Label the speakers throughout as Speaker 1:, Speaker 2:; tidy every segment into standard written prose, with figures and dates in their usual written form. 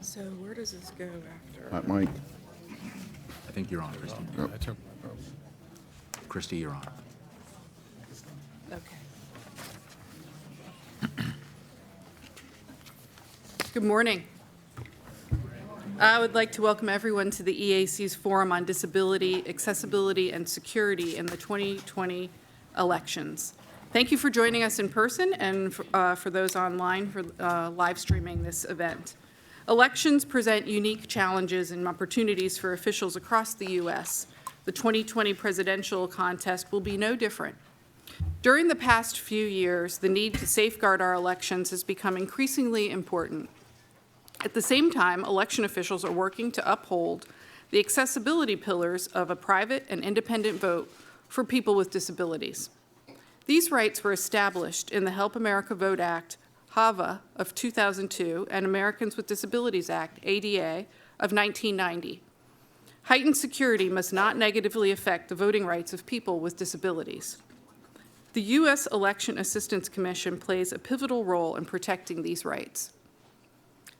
Speaker 1: So where does this go after?
Speaker 2: That might.
Speaker 3: I think you're on, Christy. Christy, you're on.
Speaker 1: Okay. Good morning. I would like to welcome everyone to the EAC's Forum on Disability, Accessibility, and Security in the 2020 elections. Thank you for joining us in person and for those online for live streaming this event. Elections present unique challenges and opportunities for officials across the U.S. The 2020 presidential contest will be no different. During the past few years, the need to safeguard our elections has become increasingly important. At the same time, election officials are working to uphold the accessibility pillars of a private and independent vote for people with disabilities. These rights were established in the Help America Vote Act, HAVA, of 2002, and Americans with Disabilities Act, ADA, of 1990. Heightened security must not negatively affect the voting rights of people with disabilities. The U.S. Election Assistance Commission plays a pivotal role in protecting these rights.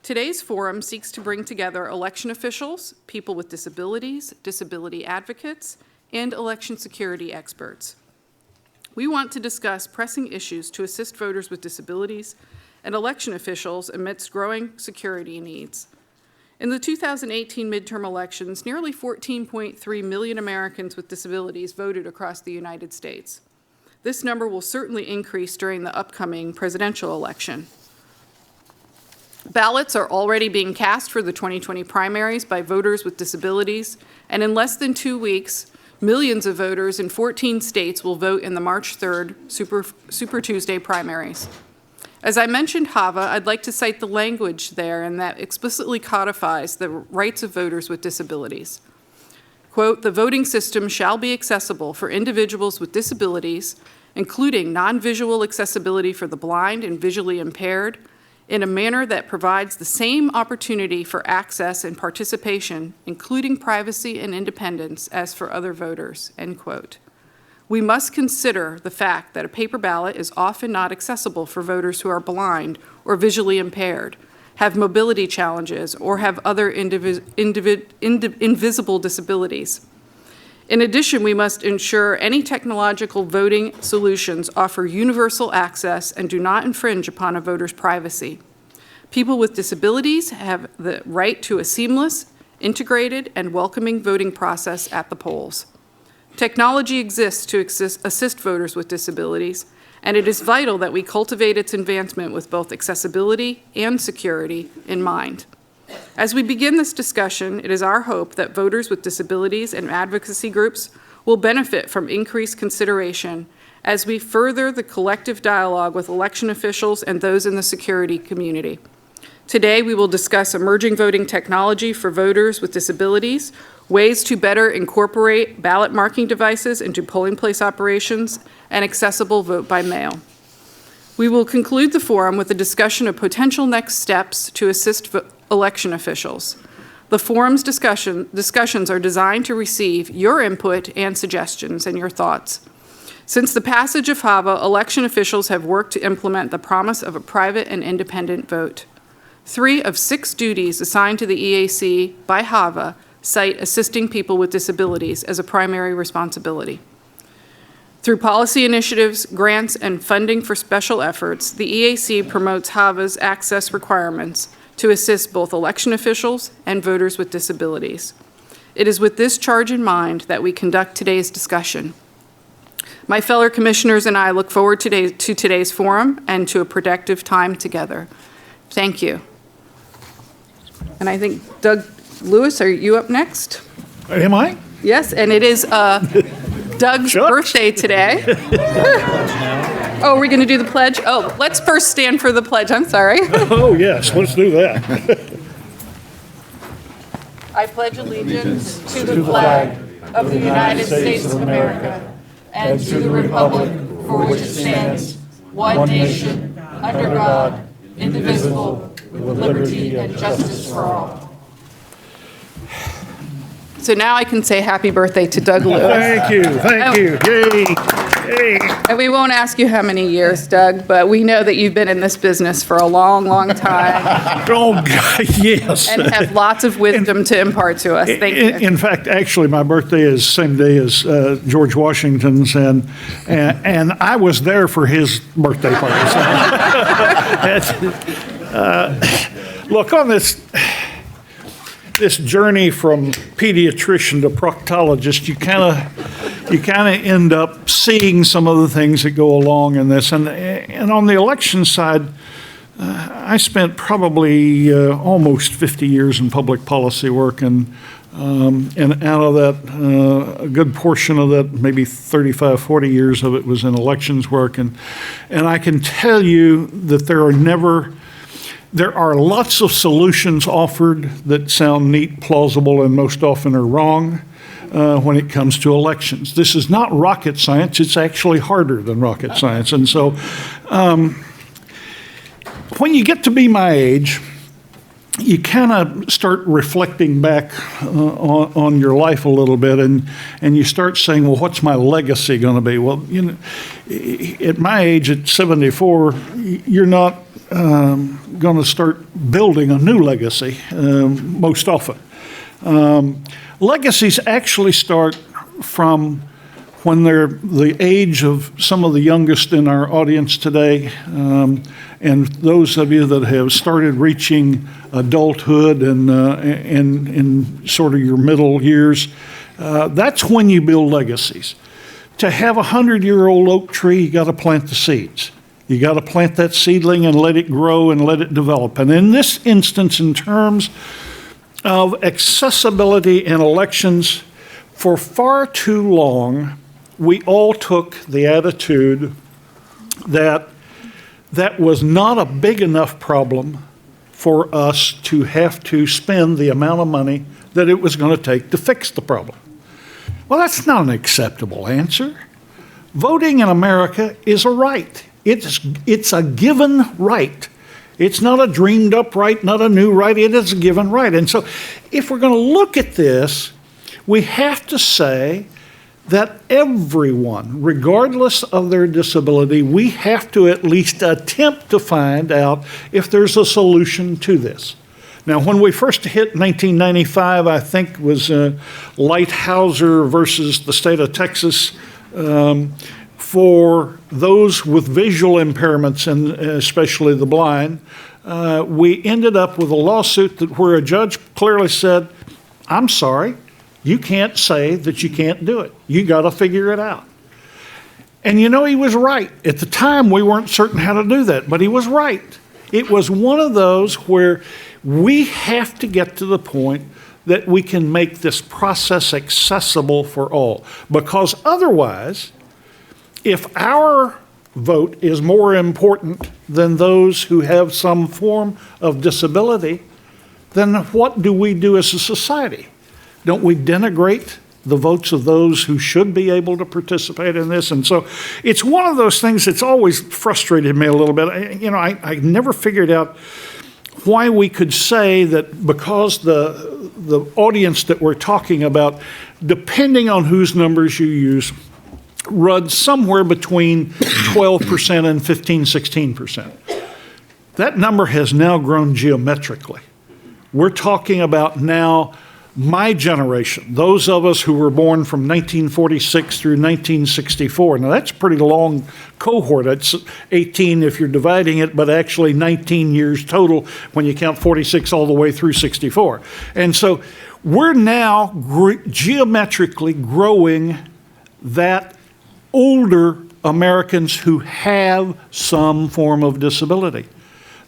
Speaker 1: Today's forum seeks to bring together election officials, people with disabilities, disability advocates, and election security experts. We want to discuss pressing issues to assist voters with disabilities and election officials amidst growing security needs. In the 2018 midterm elections, nearly 14.3 million Americans with disabilities voted across the United States. This number will certainly increase during the upcoming presidential election. Ballots are already being cast for the 2020 primaries by voters with disabilities, and in less than 2 weeks, millions of voters in 14 states will vote in the March 3rd Super Tuesday primaries. As I mentioned HAVA, I'd like to cite the language there, and that explicitly codifies the rights of voters with disabilities. Quote, "The voting system shall be accessible for individuals with disabilities, including non-visual accessibility for the blind and visually impaired, in a manner that provides the same opportunity for access and participation, including privacy and independence, as for other voters," end quote. We must consider the fact that a paper ballot is often not accessible for voters who are blind or visually impaired, have mobility challenges, or have other invisible disabilities. In addition, we must ensure any technological voting solutions offer universal access and do not infringe upon a voter's privacy. People with disabilities have the right to a seamless, integrated, and welcoming voting process at the polls. Technology exists to assist voters with disabilities, and it is vital that we cultivate its advancement with both accessibility and security in mind. As we begin this discussion, it is our hope that voters with disabilities and advocacy groups will benefit from increased consideration as we further the collective dialogue with election officials and those in the security community. Today, we will discuss emerging voting technology for voters with disabilities, ways to better incorporate ballot marking devices into polling place operations, and accessible vote by mail. We will conclude the forum with a discussion of potential next steps to assist election officials. The forum's discussions are designed to receive your input and suggestions and your thoughts. Since the passage of HAVA, election officials have worked to implement the promise of a private and independent vote. 3 of 6 duties assigned to the EAC by HAVA cite assisting people with disabilities as a primary responsibility. Through policy initiatives, grants, and funding for special efforts, the EAC promotes HAVA's access requirements to assist both election officials and voters with disabilities. It is with this charge in mind that we conduct today's discussion. My fellow commissioners and I look forward to today's forum and to a productive time together. Thank you. And I think, Doug Lewis, are you up next?
Speaker 4: Am I?
Speaker 1: Yes, and it is Doug's birthday today. Oh, we're going to do the pledge? Oh, let's first stand for the pledge. I'm sorry.
Speaker 4: Oh, yes, let's do that.
Speaker 1: I pledge allegiance to the flag of the United States of America and to the republic for which it stands, one nation, under God, indivisible, with liberty and justice for all. So now I can say happy birthday to Doug Lewis.
Speaker 4: Thank you, thank you. Yay.
Speaker 1: And we won't ask you how many years, Doug, but we know that you've been in this business for a long, long time
Speaker 4: Oh, God, yes.
Speaker 1: and have lots of wisdom to impart to us. Thank you.
Speaker 4: In fact, actually, my birthday is the same day as George Washington's, and I was there for his birthday party. So, look, on this journey from pediatrician to proctologist, you kind of end up seeing some of the things that go along in this. And on the election side, I spent probably almost 50 years in public policy work, and out of that, a good portion of that, maybe 35, 40 years of it was in elections work. And I can tell you that there are lots of solutions offered that sound neat, plausible, and most often are wrong when it comes to elections. This is not rocket science. It's actually harder than rocket science. And so when you get to be my age, you kind of start reflecting back on your life a little bit, and you start saying, well, what's my legacy going to be? Well, you know, at my age, at 74, you're not going to start building a new legacy most often. Legacies actually start from when they're the age of some of the youngest in our audience today, and those of you that have started reaching adulthood and in sort of your middle years, that's when you build legacies. To have a 100-year-old oak tree, you got to plant the seeds. You got to plant that seedling and let it grow and let it develop. And in this instance, in terms of accessibility in elections, for far too long, we all took the attitude that that was not a big enough problem for us to have to spend the amount of money that it was going to take to fix the problem. Well, that's not an acceptable answer. Voting in America is a right. It's a given right. It's not a dreamed up right, not a new right. It is a given right. And so if we're going to look at this, we have to say that everyone, regardless of their disability, we have to at least attempt to find out if there's a solution to this. Now, when we first hit 1995, I think was Lighthouser versus the state of Texas, for those with visual impairments, and especially the blind, we ended up with a lawsuit where a judge clearly said, I'm sorry, you can't say that you can't do it. You got to figure it out. And you know, he was right. At the time, we weren't certain how to do that, but he was right. It was one of those where we have to get to the point that we can make this process accessible for all. Because otherwise, if our vote is more important than those who have some form of disability, then what do we do as a society? Don't we denigrate the votes of those who should be able to participate in this? And so it's one of those things that's always frustrated me a little bit. I never figured out why we could say that because the audience that we're talking about, depending on whose numbers you use, runs somewhere between 12% and 16%. That number has now grown geometrically. We're talking about now my generation, those of us who were born from 1946 through 1964. Now, that's a pretty long cohort. It's 18 if you're dividing it, but actually 19 years total when you count 46 all the way through 64. And so we're now geometrically growing that older Americans who have some form of disability.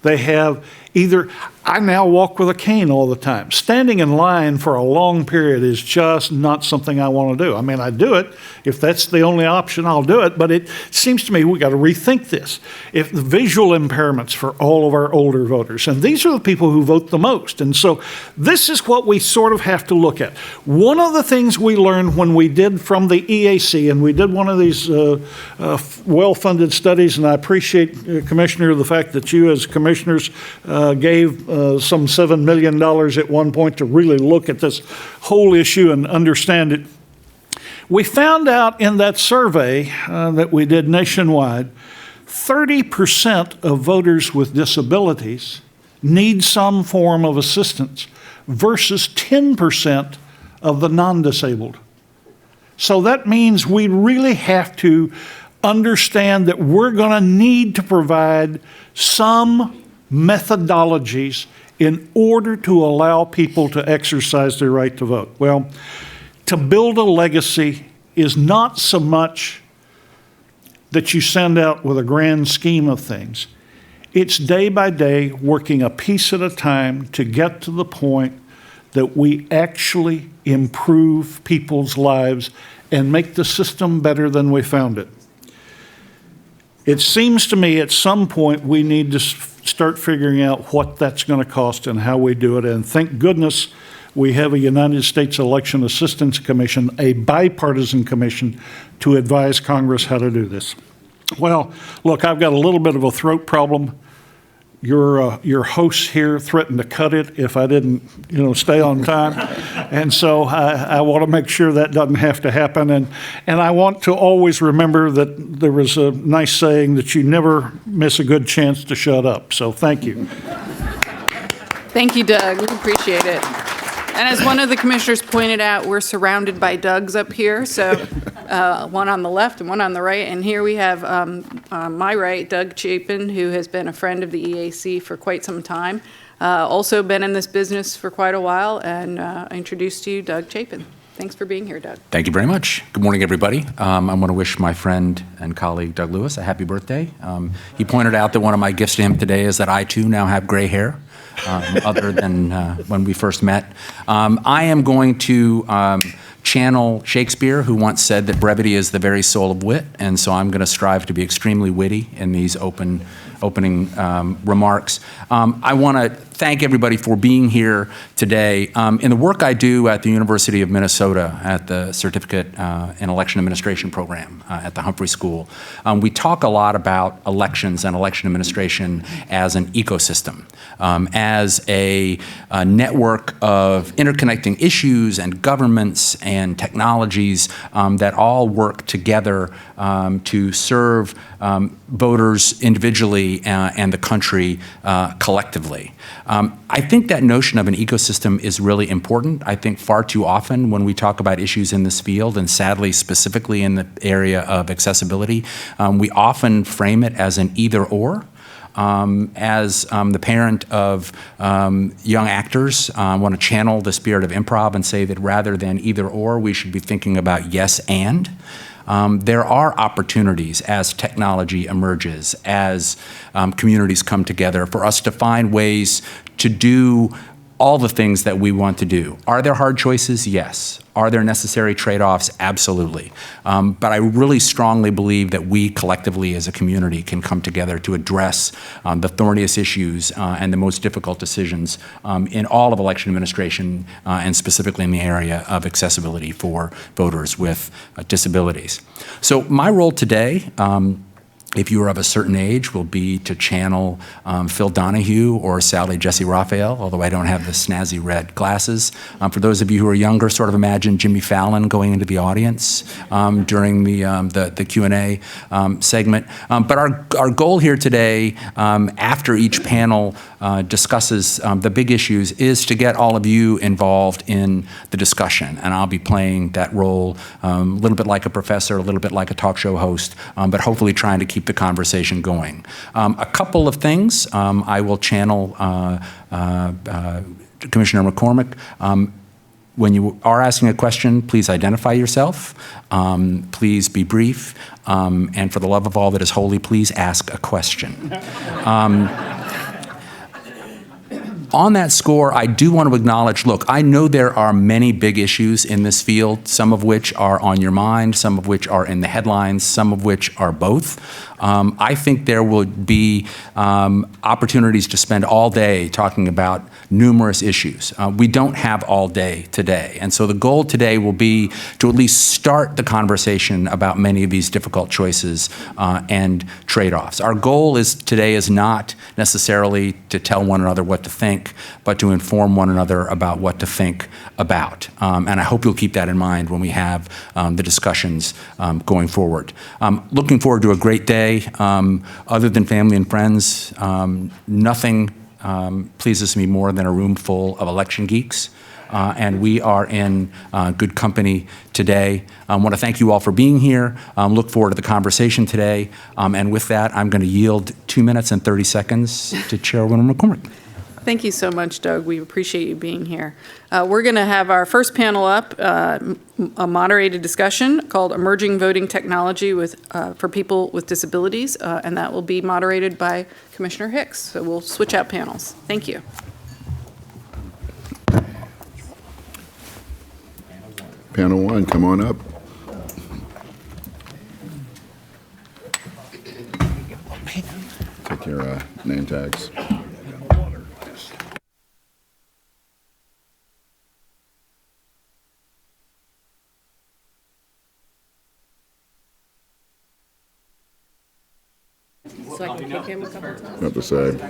Speaker 4: They have either, I now walk with a cane all the time. Standing in line for a long period is just not something I want to do. I mean, I do it. If that's the only option, I'll do it. But it seems to me we got to rethink this. If the visual impairments for all of our older voters, and these are the people who vote the most. And so this is what we sort of have to look at. One of the things we learned when we did from the EAC, and we did one of these well-funded studies, and I appreciate, Commissioner, the fact that you as commissioners gave some $7 million at one point to really look at this whole issue and understand it. We found out in that survey that we did nationwide, 30% of voters with disabilities need some form of assistance versus 10% of the non-disabled. So that means we really have to understand that we're going to need to provide some methodologies in order to allow people to exercise their right to vote. Well, to build a legacy is not so much that you send out with a grand scheme of things. It's day by day, working a piece at a time to get to the point that we actually improve people's lives and make the system better than we found it. It seems to me at some point we need to start figuring out what that's going to cost and how we do it. And thank goodness we have a United States Election Assistance Commission, a bipartisan commission, to advise Congress how to do this. Well, look, I've got a little bit of a throat problem. Your hosts here threatened to cut it if I didn't, stay on time. And so I want to make sure that doesn't have to happen. And I want to always remember that there was a nice saying that you never miss a good chance to shut up. So thank you.
Speaker 1: Thank you, Doug. We appreciate it. And as one of the commissioners pointed out, we're surrounded by Dougs up here, so one on the left and one on the right. And here we have, on my right, Doug Chapin, who has been a friend of the EAC for quite some time, also been in this business for quite a while, and I introduce to you Doug Chapin. Thanks for being here, Doug.
Speaker 3: Thank you very much. Good morning, everybody. I want to wish my friend and colleague, Doug Lewis, a happy birthday. He pointed out that one of my gifts to him today is that I, too, now have gray hair. Other than when we first met. I am going to channel Shakespeare, who once said that brevity is the very soul of wit, and so I'm going to strive to be extremely witty in these opening remarks. I want to thank everybody for being here today. In the work I do at the University of Minnesota at the Certificate in Election Administration program at the Humphrey School, we talk a lot about elections and election administration as an ecosystem, as a network of interconnecting issues and governments and technologies that all work together to serve voters individually and the country collectively. I think that notion of an ecosystem is really important. I think far too often when we talk about issues in this field, and sadly specifically in the area of accessibility, we often frame it as an either-or. As the parent of young actors, I want to channel the spirit of improv and say that rather than either-or, we should be thinking about yes and. There are opportunities as technology emerges, as communities come together, for us to find ways to do all the things that we want to do. Are there hard choices? Yes. Are there necessary trade-offs? Absolutely. But I really strongly believe that we collectively as a community can come together to address the thorniest issues and the most difficult decisions in all of election administration and specifically in the area of accessibility for voters with disabilities. So my role today, if you are of a certain age, will be to channel Phil Donahue or Sally Jesse Raphael, although I don't have the snazzy red glasses. For those of you who are younger, sort of imagine Jimmy Fallon going into the audience during the Q&A segment. But our goal here today, after each panel discusses the big issues, is to get all of you involved in the discussion. And I'll be playing that role a little bit like a professor, a little bit like a talk show host, but hopefully trying to keep the conversation going. A couple of things I will channel Commissioner McCormick. When you are asking a question, please identify yourself. Please be brief. And for the love of all that is holy, please ask a question. On that score, I do want to acknowledge, look, I know there are many big issues in this field, some of which are on your mind, some of which are in the headlines, some of which are both. I think there will be opportunities to spend all day talking about numerous issues. We don't have all day today, and so the goal today will be to at least start the conversation about many of these difficult choices and trade-offs. Our goal today is not necessarily to tell one another what to think, but to inform one another about what to think about. And I hope you'll keep that in mind when we have the discussions going forward. Looking forward to a great day. Other than family and friends, nothing pleases me more than a room full of election geeks. And we are in good company today. I want to thank you all for being here. Look forward to the conversation today. And with that, I'm going to yield 2 minutes and 30 seconds to Chairwoman McCormick.
Speaker 1: Thank you so much, Doug. We appreciate you being here. We're going to have our first panel up, a moderated discussion called Emerging Voting Technology for People with Disabilities, and that will be moderated by Commissioner Hicks. So we'll switch out panels. Thank you.
Speaker 2: Panel one, come on up. Take your name tags.
Speaker 1: So I can kick him a couple times.
Speaker 2: Up the side.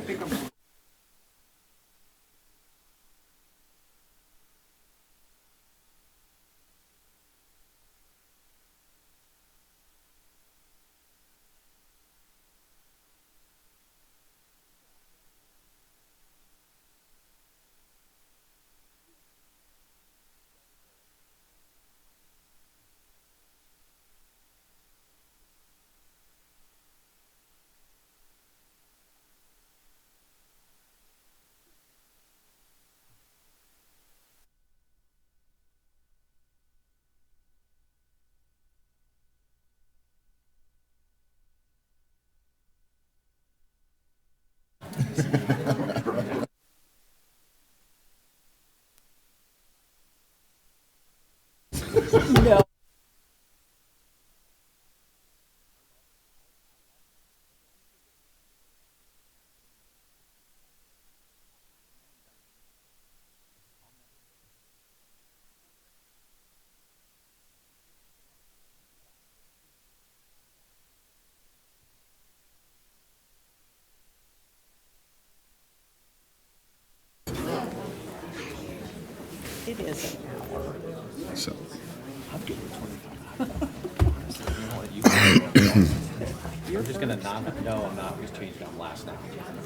Speaker 1: It is an hour.
Speaker 2: So.
Speaker 5: You're just gonna not, no, I'm not, we changed it last now.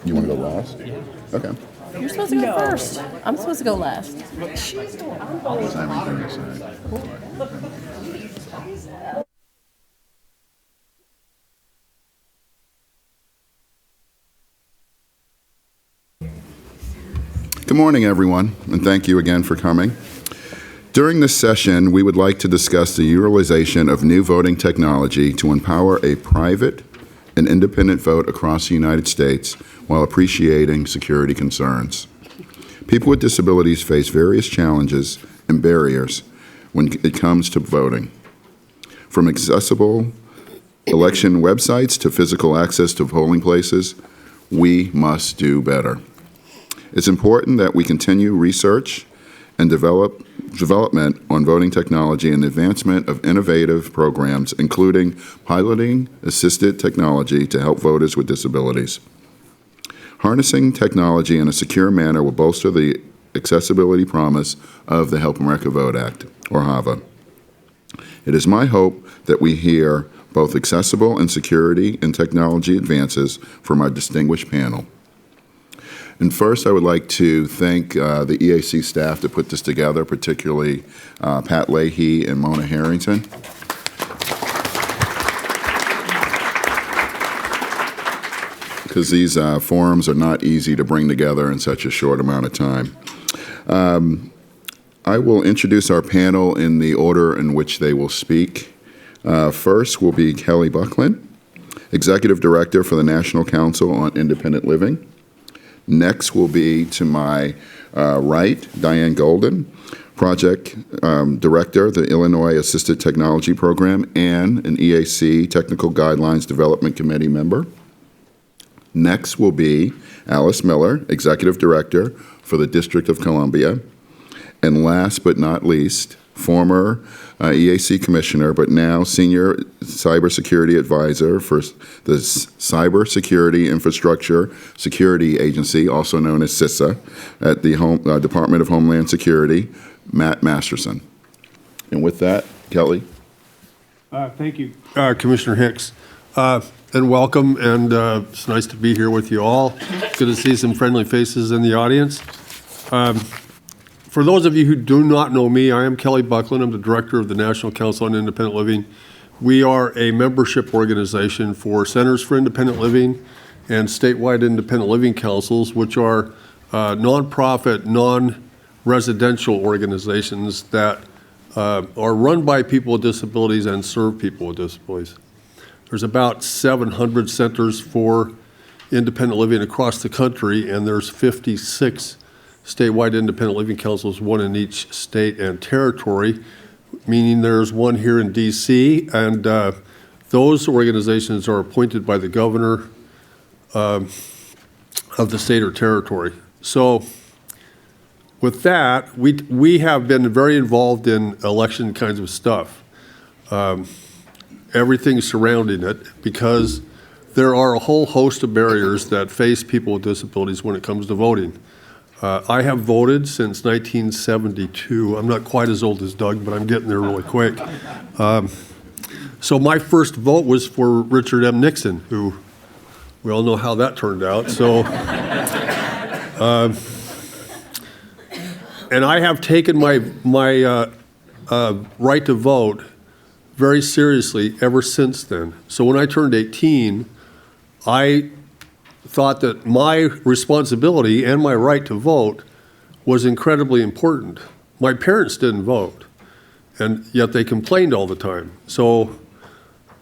Speaker 2: You want to go last? Yeah. Okay.
Speaker 6: You're supposed to go first. I'm supposed to go last.
Speaker 2: Simon, turn aside. Good morning, everyone, and thank you again for coming. During this session, we would like to discuss the utilization of new voting technology to empower a private and independent vote across the United States while appreciating security concerns. People with disabilities face various challenges and barriers when it comes to voting, from accessible election websites to physical access to polling places. We must do better. It's important that we continue research and development on voting technology and the advancement of innovative programs, including piloting assisted technology to help voters with disabilities. Harnessing technology in a secure manner will bolster the accessibility promise of the Help America Vote Act, or HAVA. It is my hope that we hear both accessible and security and technology advances from our distinguished panel. And first, I would like to thank the EAC staff that put this together, particularly Pat Leahy and Mona Harrington. Because these forums are not easy to bring together in such a short amount of time. I will introduce our panel in the order in which they will speak. First will be Kelly Buckland, Executive Director for the National Council on Independent Living. Next will be, to my right, Diane Golden, Project Director, the Illinois Assisted Technology Program, and an EAC Technical Guidelines Development Committee member. Next will be Alice Miller, Executive Director for the District of Columbia. And last but not least, former EAC Commissioner, but now Senior Cybersecurity Advisor for the Cybersecurity Infrastructure Security Agency, also known as CISA, at the Department of Homeland Security, Matt Masterson. And with that, Kelly.
Speaker 7: Thank you, Commissioner Hicks. And welcome, and it's nice to be here with you all. Good to see some friendly faces in the audience. For those of you who do not know me, I am Kelly Buckland. I'm the Director of the National Council on Independent Living. We are a membership organization for Centers for Independent Living and statewide independent living councils, which are nonprofit, non-residential organizations that are run by people with disabilities and serve people with disabilities. There's about 700 centers for independent living across the country, and there's 56 statewide independent living councils, one in each state and territory, meaning there's one here in D.C., and those organizations are appointed by the governor of the state or territory. So with that, we have been very involved in election kinds of stuff, everything surrounding it, because there are a whole host of barriers that face people with disabilities when it comes to voting. I have voted since 1972. I'm not quite as old as Doug, but I'm getting there really quick. So my first vote was for Richard M. Nixon, who we all know how that turned out. So, and I have taken my right to vote very seriously ever since then. So when I turned 18, I thought that my responsibility and my right to vote was incredibly important. My parents didn't vote, and yet they complained all the time. So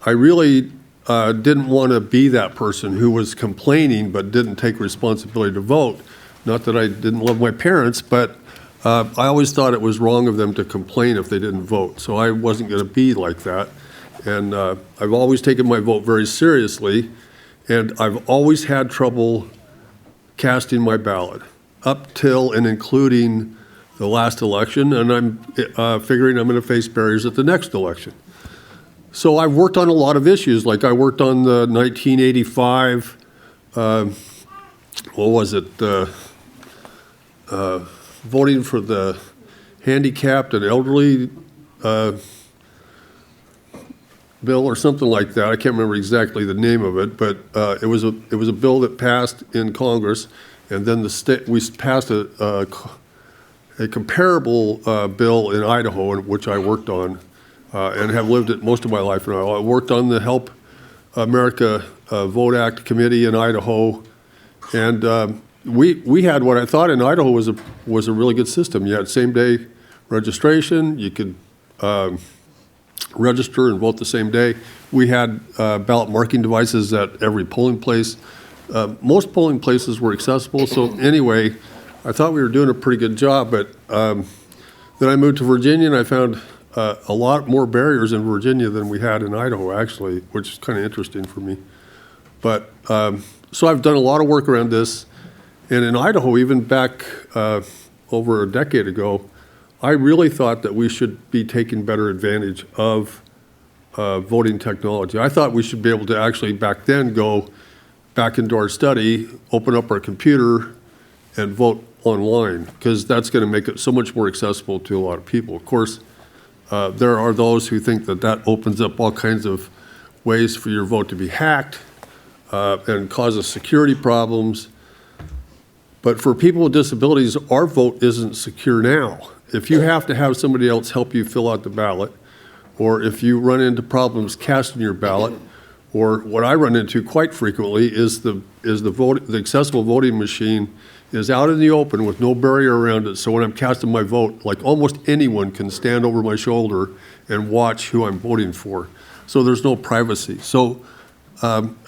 Speaker 7: I really didn't want to be that person who was complaining but didn't take responsibility to vote. Not that I didn't love my parents, but I always thought it was wrong of them to complain if they didn't vote. So I wasn't going to be like that. And I've always taken my vote very seriously. And I've always had trouble casting my ballot up till and including the last election, and I'm figuring I'm going to face barriers at the next election. So I've worked on a lot of issues, like I worked on the 1985, voting for the handicapped and elderly bill or something like that. I can't remember exactly the name of it, but it was a bill that passed in Congress, and then we passed a comparable bill in Idaho, which I worked on and have lived it most of my life in Idaho. I worked on the Help America Vote Act committee in Idaho, and we had what I thought in Idaho was a really good system. You had same-day registration. You could register and vote the same day. We had ballot marking devices at every polling place. Most polling places were accessible. So anyway, I thought we were doing a pretty good job. But then I moved to Virginia, and I found a lot more barriers in Virginia than we had in Idaho, actually, which is kind of interesting for me. But so I've done a lot of work around this. And in Idaho, even back over a decade ago, I really thought that we should be taking better advantage of voting technology. I thought we should be able to actually back then go back into our study, open up our computer, and vote online, because that's going to make it so much more accessible to a lot of people. Of course, there are those who think that that opens up all kinds of ways for your vote to be hacked and causes security problems. But for people with disabilities, our vote isn't secure now. If you have to have somebody else help you fill out the ballot, or if you run into problems casting your ballot, or what I run into quite frequently is the accessible voting machine is out in the open with no barrier around it. So when I'm casting my vote, like almost anyone can stand over my shoulder and watch who I'm voting for. So there's no privacy. So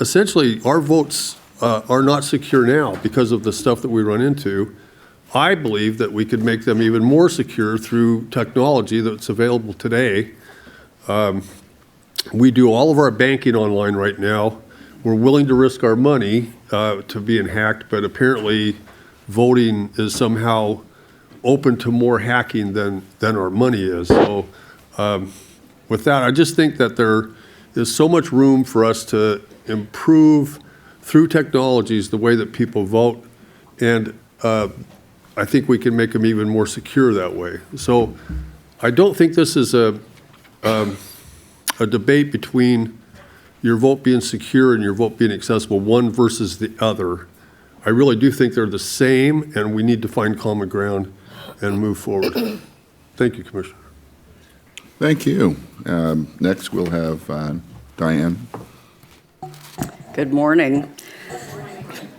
Speaker 7: essentially, our votes are not secure now because of the stuff that we run into. I believe that we could make them even more secure through technology that's available today. We do all of our banking online right now. We're willing to risk our money to being hacked, but apparently voting is somehow open to more hacking than our money is. So with that, I just think that there is so much room for us to improve through technologies the way that people vote, and I think we can make them even more secure that way. So I don't think this is a debate between your vote being secure and your vote being accessible, one versus the other. I really do think they're the same, and we need to find common ground and move forward. Thank you, Commissioner.
Speaker 2: Thank you. Next, we'll have Diane.
Speaker 8: Good morning.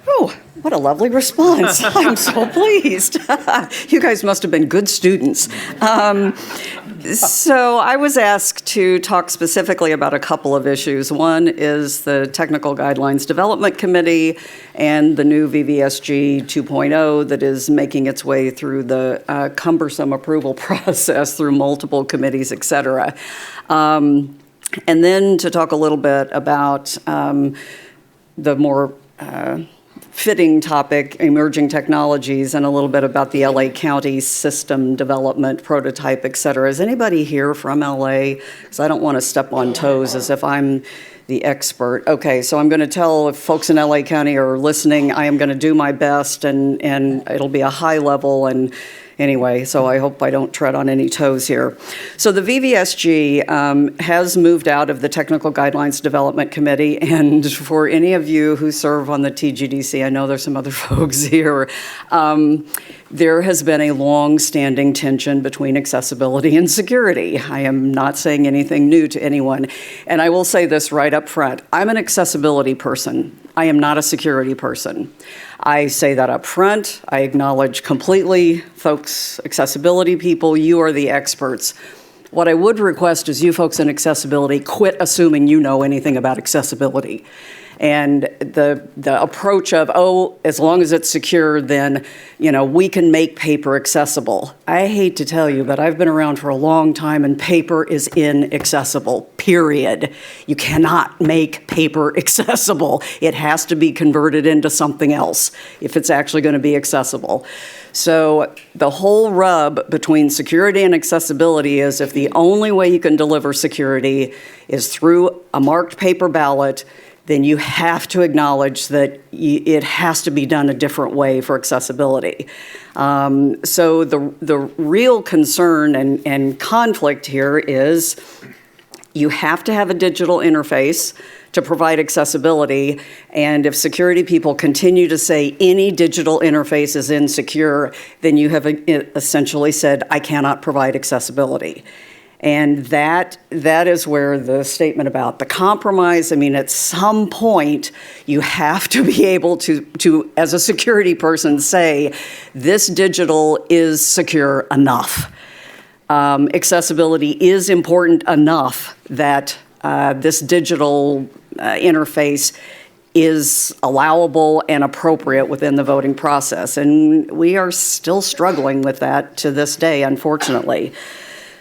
Speaker 8: Oh, what a lovely response. I'm so pleased. You guys must have been good students. So I was asked to talk specifically about a couple of issues. One is the Technical Guidelines Development Committee and the new VVSG 2.0 that is making its way through the cumbersome approval process through multiple committees, et cetera. And then to talk a little bit about the more fitting topic, emerging technologies, and a little bit about the LA County system development prototype, et cetera. Is anybody here from LA? Because I don't want to step on toes as if I'm the expert. Okay, so I'm going to tell if folks in LA County are listening, I am going to do my best, and it'll be a high level, and anyway, so I hope I don't tread on any toes here. So the VVSG has moved out of the Technical Guidelines Development Committee, and for any of you who serve on the TGDC, I know there's some other folks here, there has been a long-standing tension between accessibility and security. I am not saying anything new to anyone, and I will say this right up front. I'm an accessibility person. I am not a security person. I say that up front. I acknowledge completely, folks, accessibility people, you are the experts. What I would request is you folks in accessibility quit assuming you know anything about accessibility. And the approach of, oh, as long as it's secure, then, we can make paper accessible. I hate to tell you, but I've been around for a long time, and paper is inaccessible, period. You cannot make paper accessible. It has to be converted into something else if it's actually going to be accessible. So the whole rub between security and accessibility is if the only way you can deliver security is through a marked paper ballot, then you have to acknowledge that it has to be done a different way for accessibility. So the real concern and conflict here is you have to have a digital interface to provide accessibility, and if security people continue to say any digital interface is insecure, then you have essentially said, I cannot provide accessibility. And that is where the statement about the compromise, at some point, you have to be able to, as a security person, say, this digital is secure enough. Accessibility is important enough that this digital interface is allowable and appropriate within the voting process. And we are still struggling with that to this day, unfortunately.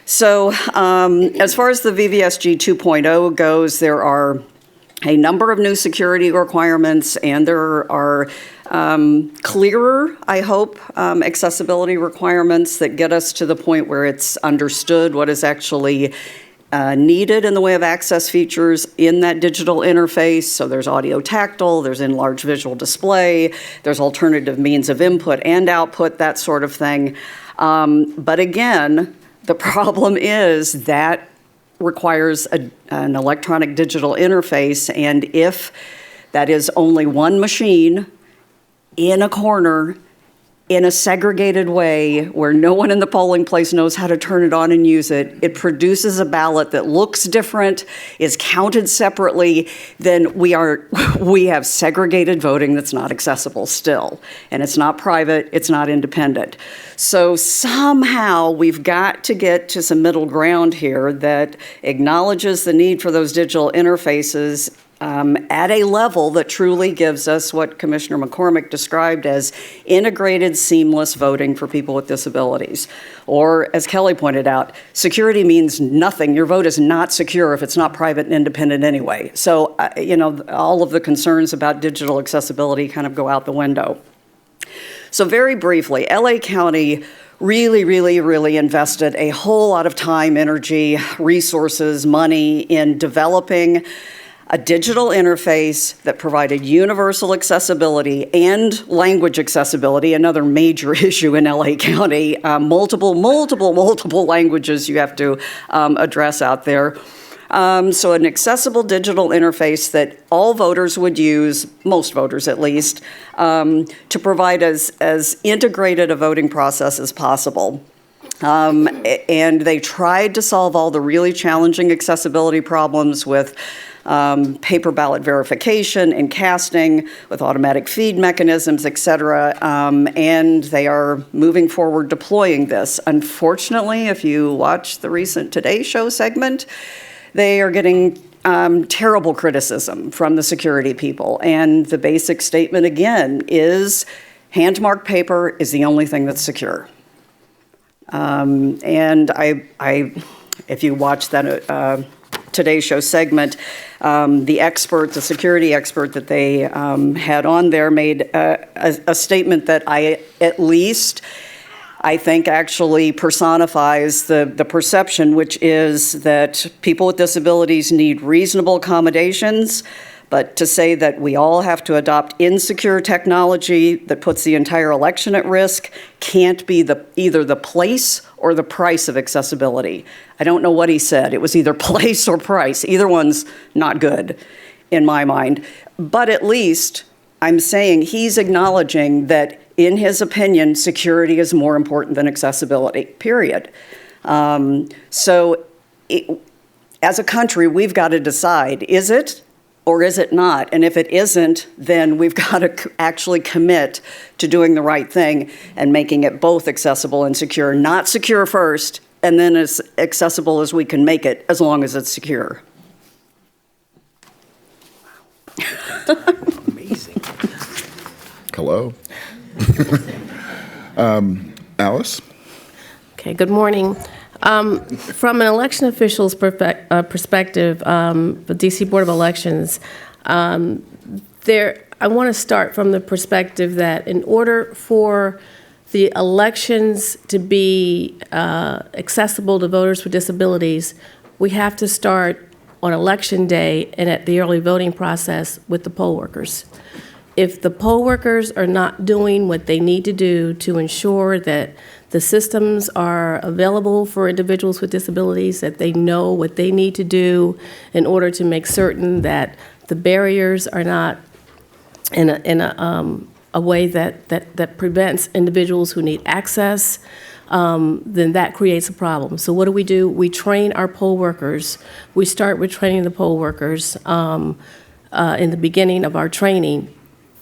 Speaker 8: So as far as the VVSG 2.0 goes, there are a number of new security requirements, and there are clearer, I hope, accessibility requirements that get us to the point where it's understood what is actually needed in the way of access features in that digital interface. So there's audio tactile, there's enlarged visual display, there's alternative means of input and output, that sort of thing. But again, the problem is that requires an electronic digital interface, and if that is only one machine in a corner in a segregated way where no one in the polling place knows how to turn it on and use it, it produces a ballot that looks different, is counted separately, then we have segregated voting that's not accessible still. And it's not private, it's not independent. So somehow we've got to get to some middle ground here that acknowledges the need for those digital interfaces at a level that truly gives us what Commissioner McCormick described as integrated, seamless voting for people with disabilities. Or, as Kelly pointed out, security means nothing. Your vote is not secure if it's not private and independent anyway. So, all of the concerns about digital accessibility kind of go out the window. So very briefly, LA County really invested a whole lot of time, energy, resources, money in developing a digital interface that provided universal accessibility and language accessibility, another major issue in LA County, multiple languages you have to address out there. So an accessible digital interface that all voters would use, most voters at least, to provide as integrated a voting process as possible. And they tried to solve all the really challenging accessibility problems with paper ballot verification and casting, with automatic feed mechanisms, et cetera, and they are moving forward deploying this. Unfortunately, if you watch the recent Today Show segment, they are getting terrible criticism from the security people. And the basic statement, again, is hand-marked paper is the only thing that's secure. And if you watch that Today Show segment, the security expert that they had on there made a statement that I think actually personifies the perception, which is that people with disabilities need reasonable accommodations, but to say that we all have to adopt insecure technology that puts the entire election at risk can't be either the place or the price of accessibility. I don't know what he said. It was either place or price. Either one's not good in my mind. But at least I'm saying he's acknowledging that, in his opinion, security is more important than accessibility, period. So as a country, we've got to decide, is it or is it not? And if it isn't, then we've got to actually commit to doing the right thing and making it both accessible and secure. Not secure first, and then as accessible as we can make it, as long as it's secure.
Speaker 2: Amazing. Hello. Alice?
Speaker 6: Okay, good morning. From an election official's perspective, the DC Board of Elections, I want to start from the perspective that in order for the elections to be accessible to voters with disabilities, we have to start on election day and at the early voting process with the poll workers. If the poll workers are not doing what they need to do to ensure that the systems are available for individuals with disabilities, that they know what they need to do in order to make certain that the barriers are not in a way that prevents individuals who need access, then that creates a problem. So what do? We train our poll workers. We start with training the poll workers in the beginning of our training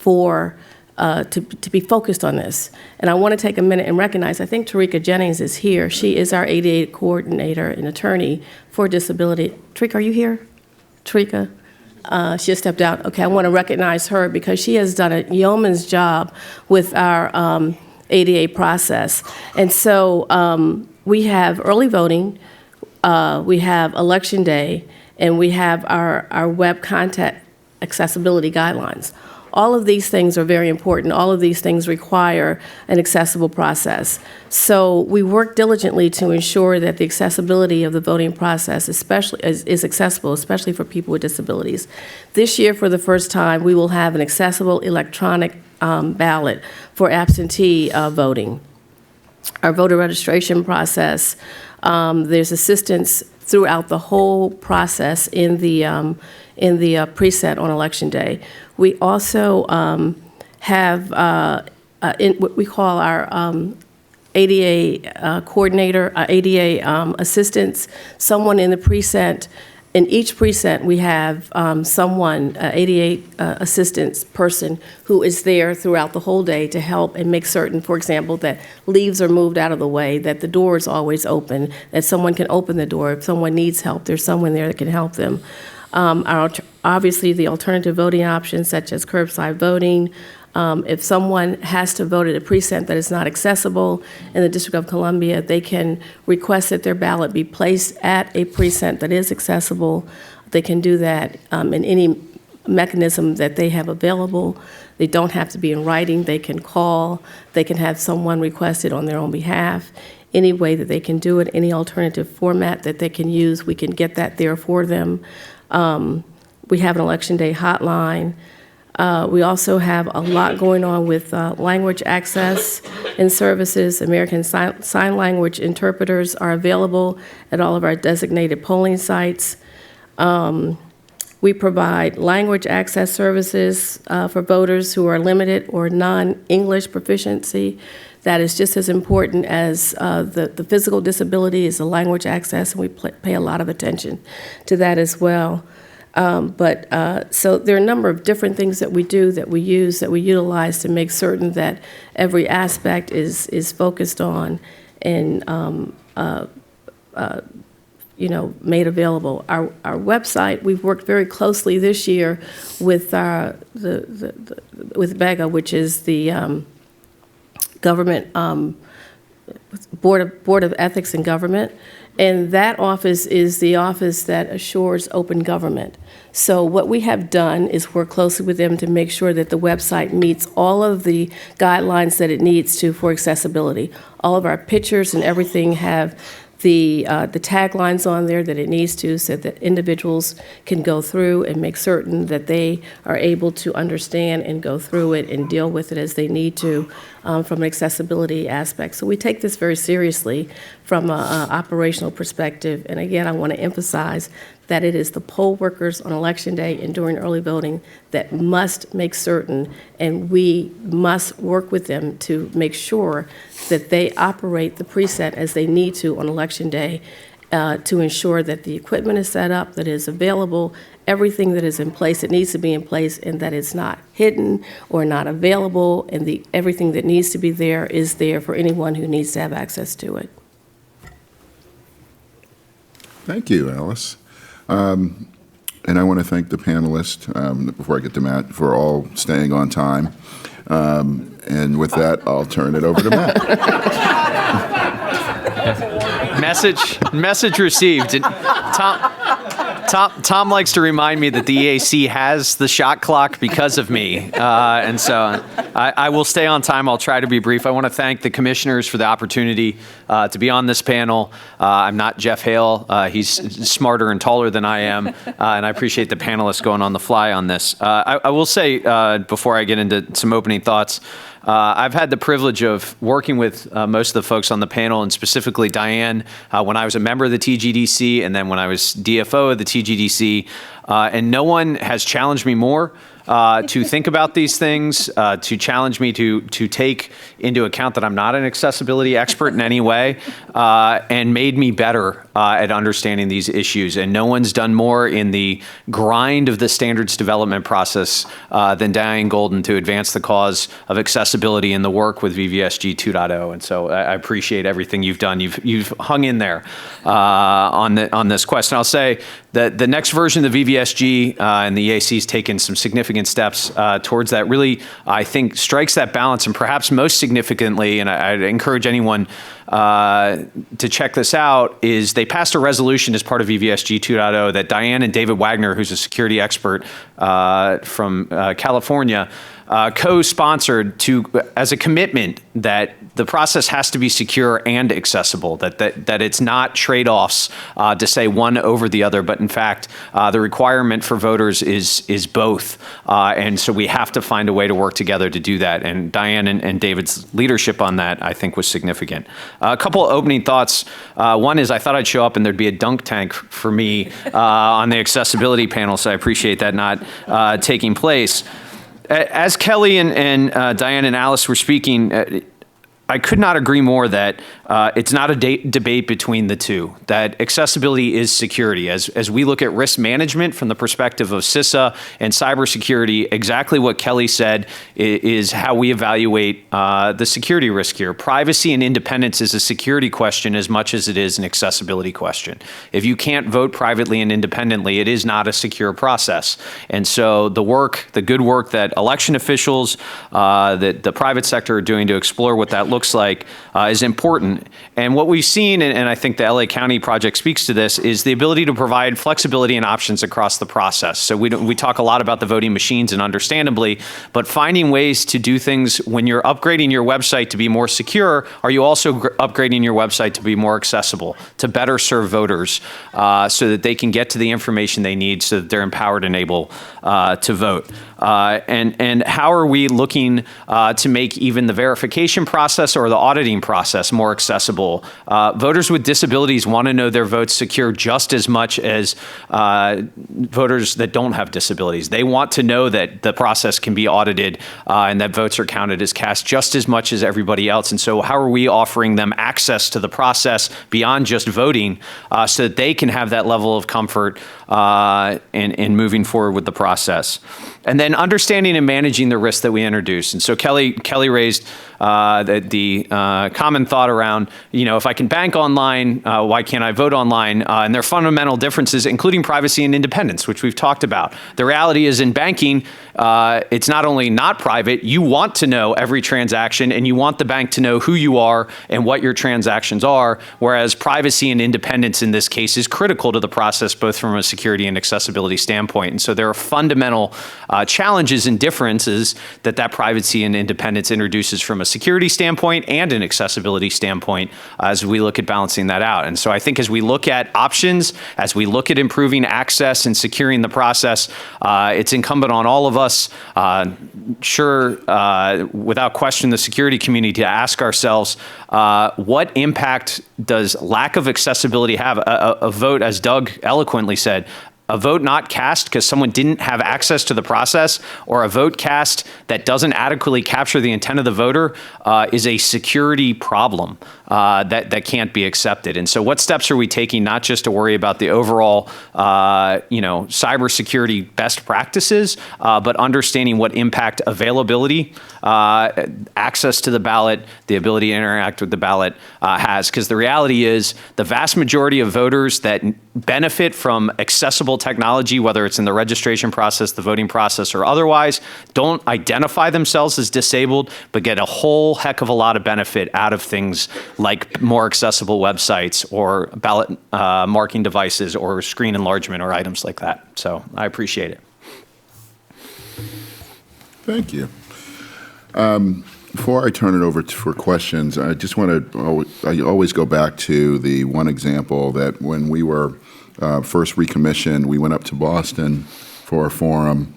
Speaker 6: to be focused on this. And I want to take a minute and recognize, I think Tarika Jennings is here. She is our ADA coordinator and attorney for disability. Tarika, are you here? Tarika? She just stepped out. Okay, I want to recognize her because she has done a yeoman's job with our ADA process. And so we have early voting, we have election day, and we have our web content accessibility guidelines. All of these things are very important. All of these things require an accessible process. So we work diligently to ensure that the accessibility of the voting process especially is accessible, especially for people with disabilities. This year, for the first time, we will have an accessible electronic ballot for absentee voting. Our voter registration process, there's assistance throughout the whole process in the precinct on election day. We also have what we call our ADA coordinator, ADA assistants, someone in the precinct. In each precinct, we have someone, ADA assistance person, who is there throughout the whole day to help and make certain, for example, that leaves are moved out of the way, that the door is always open, that someone can open the door. If someone needs help, there's someone there that can help them. Obviously, the alternative voting options such as curbside voting. If someone has to vote at a precinct that is not accessible in the District of Columbia, they can request that their ballot be placed at a precinct that is accessible. They can do that in any mechanism that they have available. They don't have to be in writing. They can call. They can have someone request it on their own behalf. Any way that they can do it, any alternative format that they can use, we can get that there for them. We have an Election Day hotline. We also have a lot going on with language access and services. American Sign Language interpreters are available at all of our designated polling sites. We provide language access services for voters who are limited or non-English proficiency. That is just as important as the physical disability is the language access, and we pay a lot of attention to that as well. So there are a number of different things that we do, that we use, that we utilize to make certain that every aspect is focused on and made available. Our website, we've worked very closely this year with with BEGA, which is the government Board of Ethics in Government. And that office is the office that assures open government. So what we have done is work closely with them to make sure that the website meets all of the guidelines that it needs to for accessibility. All of our pictures and everything have the taglines on there that it needs to, so that individuals can go through and make certain that they are able to understand and go through it and deal with it as they need to from an accessibility aspect. So we take this very seriously from an operational perspective. And again, I want to emphasize that it is the poll workers on Election Day and during early voting that must make certain, and we must work with them to make sure that they operate the precinct as they need to on Election Day to ensure that the equipment is set up, that it is available, everything that is in place, it needs to be in place, and that it's not hidden or not available, and everything that needs to be there is there for anyone who needs to have access to it.
Speaker 2: Thank you, Alice. And I want to thank the panelists, before I get to Matt, for all staying on time. And with that, I'll turn it over to Matt.
Speaker 5: Message received. And Tom likes to remind me that the EAC has the shot clock because of me. And so I will stay on time. I'll try to be brief. I want to thank the commissioners for the opportunity to be on this panel. I'm not Jeff Hale. He's smarter and taller than I am. And I appreciate the panelists going on the fly on this. I will say, before I get into some opening thoughts, I've had the privilege of working with most of the folks on the panel, and specifically Diane, when I was a member of the TGDC and then when I was DFO of the TGDC, and no one has challenged me more to think about these things, to challenge me to take into account that I'm not an accessibility expert in any way, and made me better at understanding these issues. And no one's done more in the grind of the standards development process than Diane Golden to advance the cause of accessibility in the work with VVSG 2.0. And so I appreciate everything you've done. You've hung in there on this question. I'll say that the next version of the VVSG and the EAC's taken some significant steps towards that. Really, I think, strikes that balance, and perhaps most significantly, and I'd encourage anyone to check this out, is they passed a resolution as part of VVSG 2.0 that Diane and David Wagner, who's a security expert from California, co-sponsored as a commitment that the process has to be secure and accessible, that it's not trade-offs to say one over the other, but in fact, the requirement for voters is both. And so we have to find a way to work together to do that. And Diane and David's leadership on that, I think, was significant. A couple of opening thoughts. One is I thought I'd show up and there'd be a dunk tank for me on the accessibility panel, so I appreciate that not taking place. As Kelly and Diane and Alice were speaking, I could not agree more that it's not a debate between the two, that accessibility is security. As we look at risk management from the perspective of CISA and cybersecurity, exactly what Kelly said is how we evaluate the security risk here. Privacy and independence is a security question as much as it is an accessibility question. If you can't vote privately and independently, it is not a secure process. And so the good work that election officials, that the private sector are doing to explore what that looks like is important. And what we've seen, and I think the LA County project speaks to this, is the ability to provide flexibility and options across the process. So we talk a lot about the voting machines, and understandably, but finding ways to do things when you're upgrading your website to be more secure, are you also upgrading your website to be more accessible, to better serve voters so that they can get to the information they need so that they're empowered and able to vote. And how are we looking to make even the verification process or the auditing process more accessible? Voters with disabilities want to know their votes secure just as much as voters that don't have disabilities. They want to know that the process can be audited and that votes are counted as cast just as much as everybody else. And so how are we offering them access to the process beyond just voting so that they can have that level of comfort in moving forward with the process? And then understanding and managing the risks that we introduce. And so Kelly raised the common thought around, if I can bank online, why can't I vote online? And there are fundamental differences, including privacy and independence, which we've talked about. The reality is in banking, it's not only not private, you want to know every transaction and you want the bank to know who you are and what your transactions are, whereas privacy and independence in this case is critical to the process, both from a security and accessibility standpoint. And so there are fundamental challenges and differences that privacy and independence introduces from a security standpoint and an accessibility standpoint as we look at balancing that out. And so I think as we look at options, as we look at improving access and securing the process, it's incumbent on all of us, without question, the security community, to ask ourselves, what impact does lack of accessibility have? A vote, as Doug eloquently said, a vote not cast because someone didn't have access to the process, or a vote cast that doesn't adequately capture the intent of the voter is a security problem that can't be accepted. And so what steps are we taking, not just to worry about the overall cybersecurity best practices, but understanding what impact availability, access to the ballot, the ability to interact with the ballot has? Because the reality is the vast majority of voters that benefit from accessible technology, whether it's in the registration process, the voting process, or otherwise, don't identify themselves as disabled, but get a whole heck of a lot of benefit out of things like more accessible websites or ballot marking devices or screen enlargement or items like that. So I appreciate it.
Speaker 2: Thank you. Before I turn it over for questions, I just want to, I always go back to the one example that when we were first recommissioned, we went up to Boston for a forum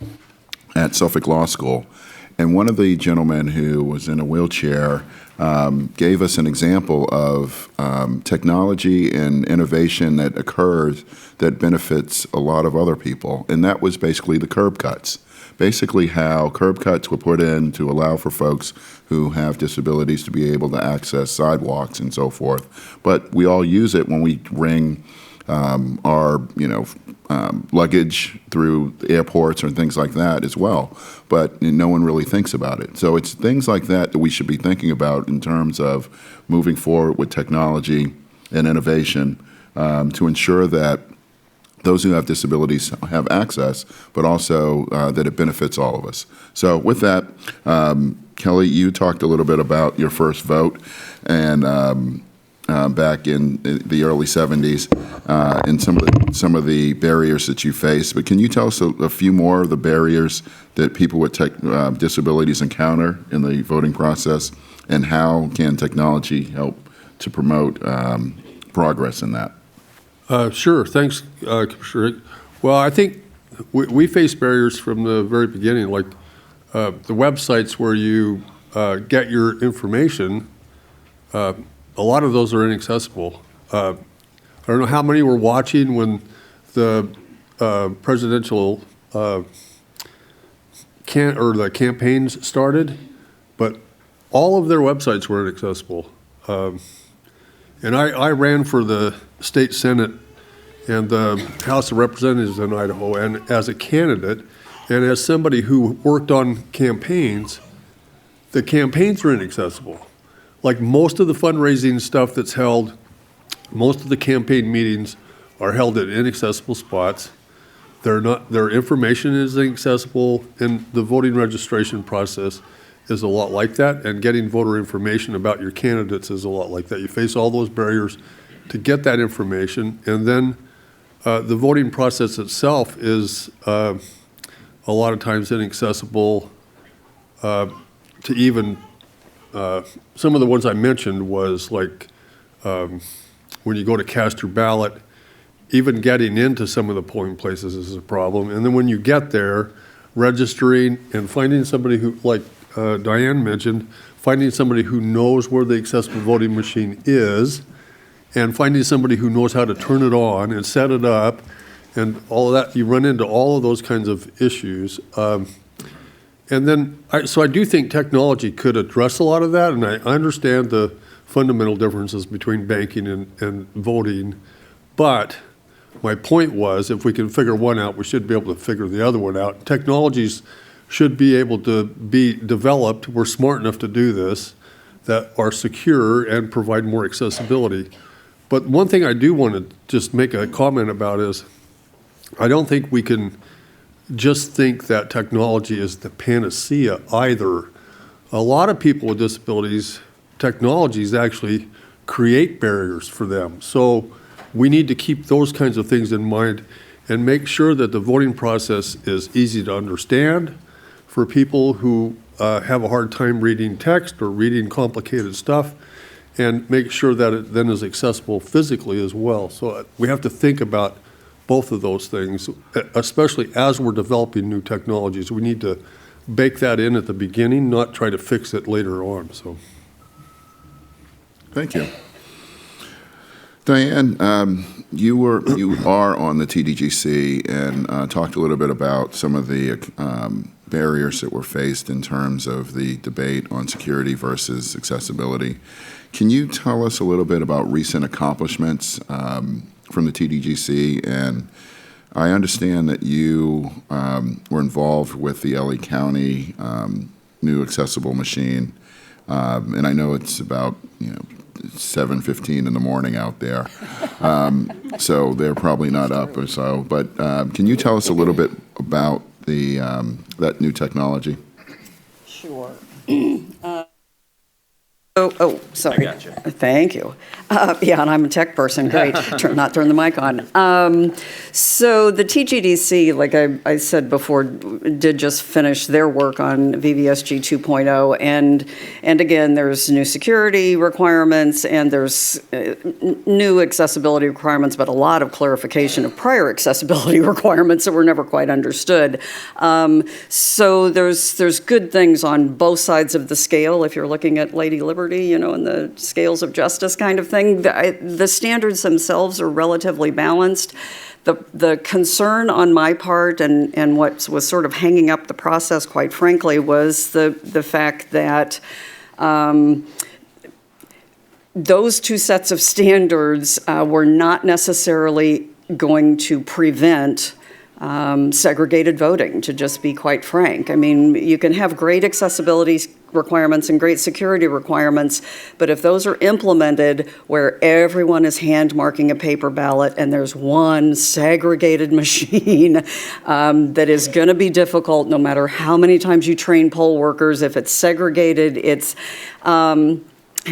Speaker 2: at Suffolk Law School. And one of the gentlemen who was in a wheelchair gave us an example of technology and innovation that occurs that benefits a lot of other people. And that was basically the curb cuts. Basically how curb cuts were put in to allow for folks who have disabilities to be able to access sidewalks and so forth. But we all use it when we ring our luggage through airports or things like that as well. But no one really thinks about it. So it's things like that we should be thinking about in terms of moving forward with technology and innovation to ensure that those who have disabilities have access, but also that it benefits all of us. So with that, Kelly, you talked a little bit about your first vote and back in the early 70s and some of the barriers that you faced. But can you tell us a few more of the barriers that people with disabilities encounter in the voting process, and how can technology help to promote progress in that?
Speaker 7: Sure. Thanks, Commissioner. Well, I think we face barriers from the very beginning, like the websites where you get your information. A lot of those are inaccessible. I don't know how many were watching when the presidential the campaigns started, but all of their websites were inaccessible. And I ran for the state Senate and the House of Representatives in Idaho, and as a candidate, and as somebody who worked on campaigns, the campaigns are inaccessible. Like most of the fundraising stuff that's held, most of the campaign meetings are held at inaccessible spots. Their information is inaccessible, and the voting registration process is a lot like that, and getting voter information about your candidates is a lot like that. You face all those barriers to get that information, and then the voting process itself is a lot of times inaccessible to even, some of the ones I mentioned was like when you go to cast your ballot, even getting into some of the polling places is a problem. And then when you get there, registering and finding somebody who, like Diane mentioned, finding somebody who knows where the accessible voting machine is, and finding somebody who knows how to turn it on and set it up, and all of that, you run into all of those kinds of issues. And then, so I do think technology could address a lot of that, and I understand the fundamental differences between banking and voting, but my point was, if we can figure one out, we should be able to figure the other one out. Technologies should be able to be developed, we're smart enough to do this, that are secure and provide more accessibility. But one thing I do want to just make a comment about is, I don't think we can just think that technology is the panacea either. A lot of people with disabilities, technologies actually create barriers for them. So we need to keep those kinds of things in mind and make sure that the voting process is easy to understand for people who have a hard time reading text or reading complicated stuff, and make sure that it then is accessible physically as well. So we have to think about both of those things, especially as we're developing new technologies. We need to bake that in at the beginning, not try to fix it later on. So,
Speaker 2: Thank you. Diane, you are on the TDGC and talked a little bit about some of the barriers that were faced in terms of the debate on security versus accessibility. Can you tell us a little bit about recent accomplishments from the TDGC? And I understand that you were involved with the LA County new accessible machine, and I know it's about 7:15 in the morning out there, so they're probably not up or so. But can you tell us a little bit about the that new technology?
Speaker 8: Sure. Sorry.
Speaker 5: I got you.
Speaker 8: Thank you. Yeah, and I'm a tech person. Great. Not turn the mic on. So the TGDC, like I said before, did just finish their work on VVSG 2.0, and again, there's new security requirements and there's new accessibility requirements, but a lot of clarification of prior accessibility requirements that were never quite understood. So there's good things on both sides of the scale. If you're looking at Lady Liberty, and the scales of justice kind of thing, the standards themselves are relatively balanced. The concern on my part and what was sort of hanging up the process, quite frankly, was the fact that those two sets of standards were not necessarily going to prevent segregated voting, to just be quite frank. I mean, you can have great accessibility requirements and great security requirements, but if those are implemented where everyone is hand marking a paper ballot and there's one segregated machine, that is going to be difficult no matter how many times you train poll workers. If it's segregated, and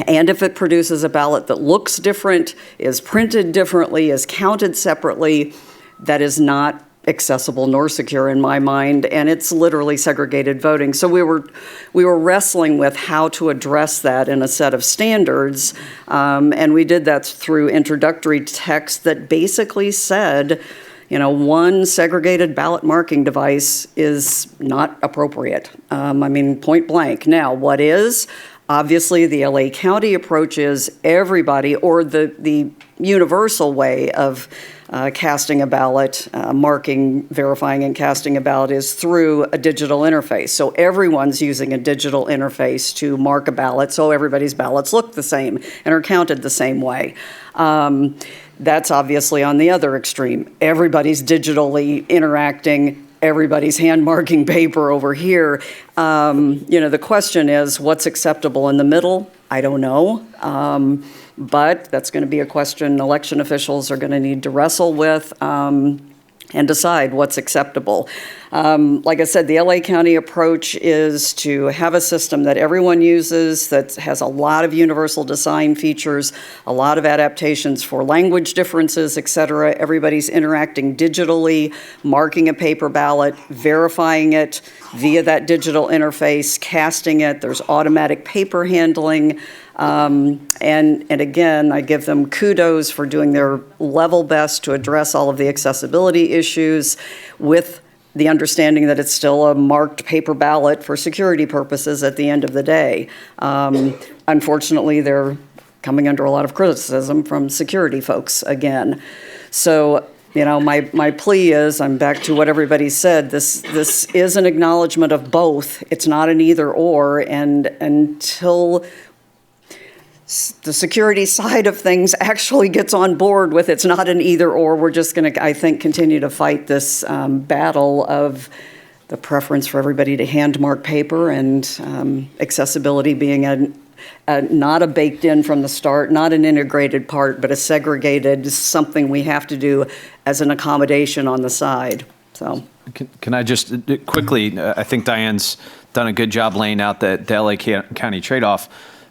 Speaker 8: if it produces a ballot that looks different, is printed differently, is counted separately, that is not accessible nor secure in my mind, and it's literally segregated voting. So we were wrestling with how to address that in a set of standards, and we did that through introductory text that basically said, one segregated ballot marking device is not appropriate. I mean, point blank. Now, what is? Obviously, the LA County approach is everybody, or the universal way of casting a ballot, marking, verifying, and casting a ballot is through a digital interface. So everyone's using a digital interface to mark a ballot, so everybody's ballots look the same and are counted the same way. That's obviously on the other extreme. Everybody's digitally interacting. Everybody's hand marking paper over here. The question is, what's acceptable in the middle? I don't know. But that's going to be a question election officials are going to need to wrestle with and decide what's acceptable. Like I said, the LA County approach is to have a system that everyone uses that has a lot of universal design features, a lot of adaptations for language differences, et cetera. Everybody's interacting digitally, marking a paper ballot, verifying it via that digital interface, casting it. There's automatic paper handling. And again, I give them kudos for doing their level best to address all of the accessibility issues with the understanding that it's still a marked paper ballot for security purposes at the end of the day. Unfortunately, they're coming under a lot of criticism from security folks again. So, my plea is, I'm back to what everybody said, this is an acknowledgement of both. It's not an either or, and until the security side of things actually gets on board with it's not an either or, we're just going to, I think, continue to fight this battle of the preference for everybody to hand mark paper and accessibility being not a baked in from the start, not an integrated part, but a segregated something we have to do as an accommodation on the side. So,
Speaker 5: Can I just quickly, I think Diane's done a good job laying out the LA County trade-off.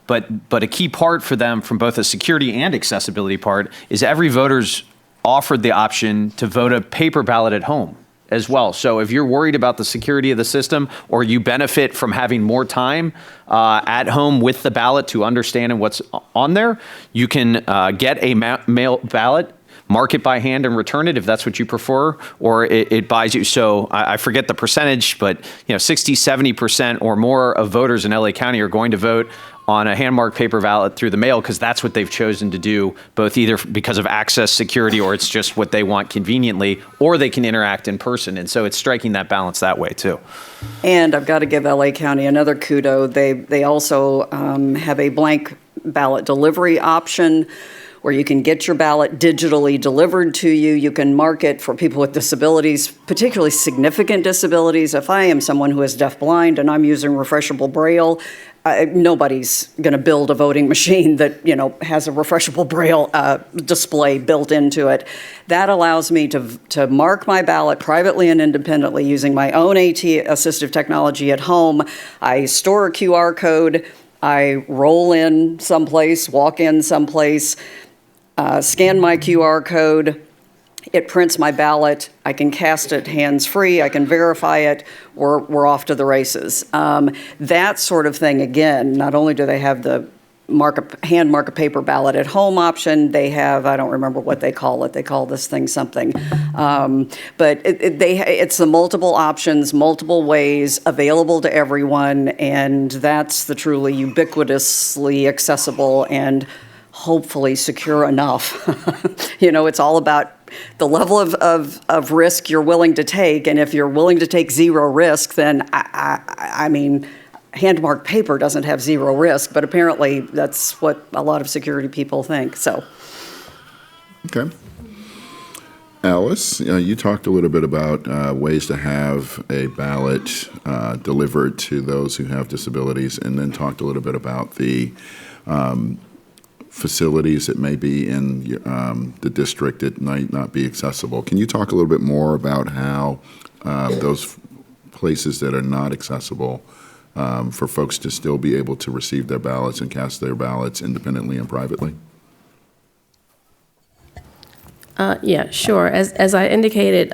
Speaker 5: But a key part for them from both a security and accessibility part is every voter's offered the option to vote a paper ballot at home as well. So if you're worried about the security of the system or you benefit from having more time at home with the ballot to understand what's on there, you can get a mail ballot, mark it by hand and return it if that's what you prefer, or it buys you. So I forget the percentage, but 60, 70% or more of voters in LA County are going to vote on a hand-marked paper ballot through the mail because that's what they've chosen to do, both either because of access, security, or it's just what they want conveniently, or they can interact in person. And so it's striking that balance that way too.
Speaker 8: And I've got to give LA County another kudo. They also have a blank ballot delivery option where you can get your ballot digitally delivered to you. You can mark it for people with disabilities, particularly significant disabilities. If I am someone who is deafblind and I'm using refreshable Braille, nobody's going to build a voting machine that has a refreshable Braille display built into it. That allows me to mark my ballot privately and independently using my own AT assistive technology at home. I store a QR code. I roll in someplace, walk in someplace, scan my QR code. It prints my ballot. I can cast it hands-free. I can verify it. We're off to the races. That sort of thing, again, not only do they have the hand mark a paper ballot at home option, they have, I don't remember what they call it. They call this thing something. But it's the multiple options, multiple ways available to everyone, and that's the truly ubiquitously accessible and hopefully secure enough. It's all about the level of risk you're willing to take, and if you're willing to take zero risk, then I mean, hand-marked paper doesn't have zero risk, but apparently that's what a lot of security people think. So,
Speaker 2: okay. Alice, you talked a little bit about ways to have a ballot delivered to those who have disabilities, and then talked a little bit about the facilities that may be in the district that might not be accessible. Can you talk a little bit more about how those places that are not accessible for folks to still be able to receive their ballots and cast their ballots independently and privately?
Speaker 6: Yeah, sure. As I indicated,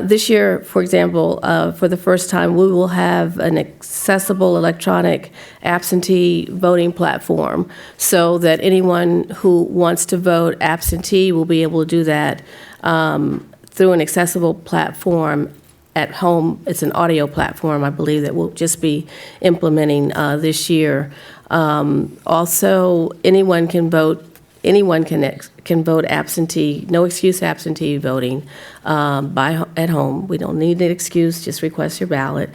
Speaker 6: this year, for example, for the first time, we will have an accessible electronic absentee voting platform so that anyone who wants to vote absentee will be able to do that through an accessible platform at home. It's an audio platform, I believe, that we'll just be implementing this year. Also, anyone can vote anyone can vote absentee, no excuse absentee voting at home. We don't need an excuse, just request your ballot.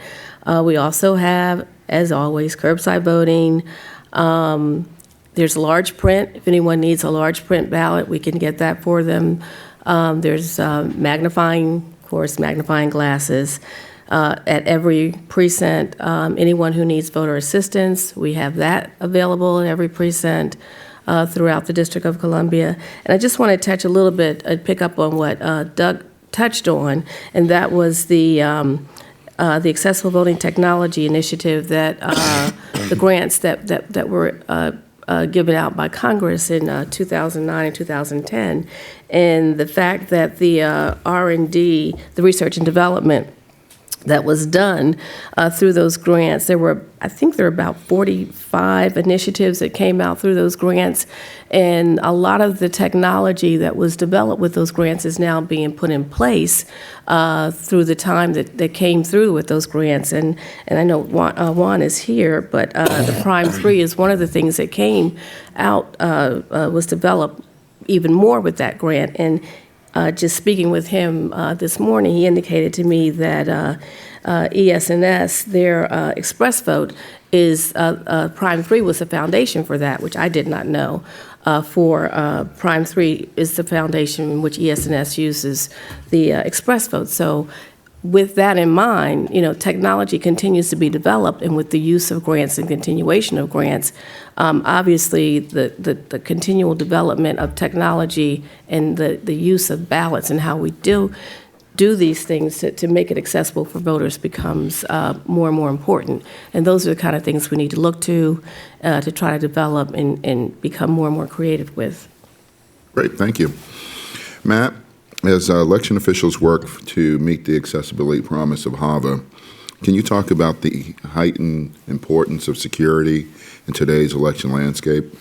Speaker 6: We also have, as always, curbside voting. There's large print. If anyone needs a large print ballot, we can get that for them. There's magnifying glasses. At every precinct, anyone who needs voter assistance, we have that available in every precinct throughout the District of Columbia. And I just want to touch a little bit, pick up on what Doug touched on, and that was the Accessible Voting Technology Initiative, that the grants that were given out by Congress in 2009 and 2010, and the fact that the R&D, the research and development that was done through those grants. I think there were about 45 initiatives that came out through those grants, and a lot of the technology that was developed with those grants is now being put in place through the time that came through with those grants. And I know Juan is here, but the Prime 3 is one of the things that came out, was developed even more with that grant. And just speaking with him this morning, he indicated to me that ES&S, their express vote, is Prime 3 was the foundation for that, which I did not know. Prime 3 is the foundation in which ES&S uses the express vote. So with that in mind, technology continues to be developed, and with the use of grants and continuation of grants, obviously the continual development of technology and the use of ballots and how we do these things to make it accessible for voters becomes more and more important. And those are the kind of things we need to look to try to develop and become more and more creative with.
Speaker 2: Great, thank you. Matt, as election officials work to meet the accessibility promise of HAVA, can you talk about the heightened importance of security in today's election landscape,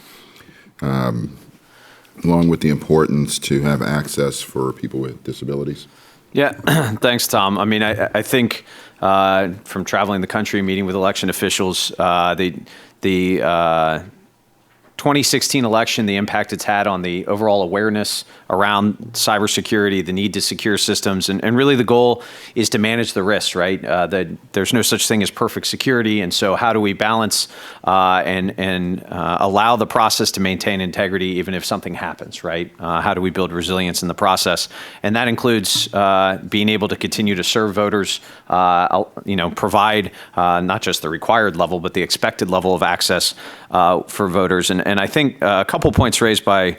Speaker 2: along with the importance to have access for people with disabilities?
Speaker 5: Yeah, thanks, Tom. I mean, I think from traveling the country, meeting with election officials, the 2016 election, the impact it's had on the overall awareness around cybersecurity, the need to secure systems, and really the goal is to manage the risks, right? That there's no such thing as perfect security, and so how do we balance and allow the process to maintain integrity even if something happens, right? How do we build resilience in the process? And that includes being able to continue to serve voters, provide not just the required level, but the expected level of access for voters. And I think a couple points raised by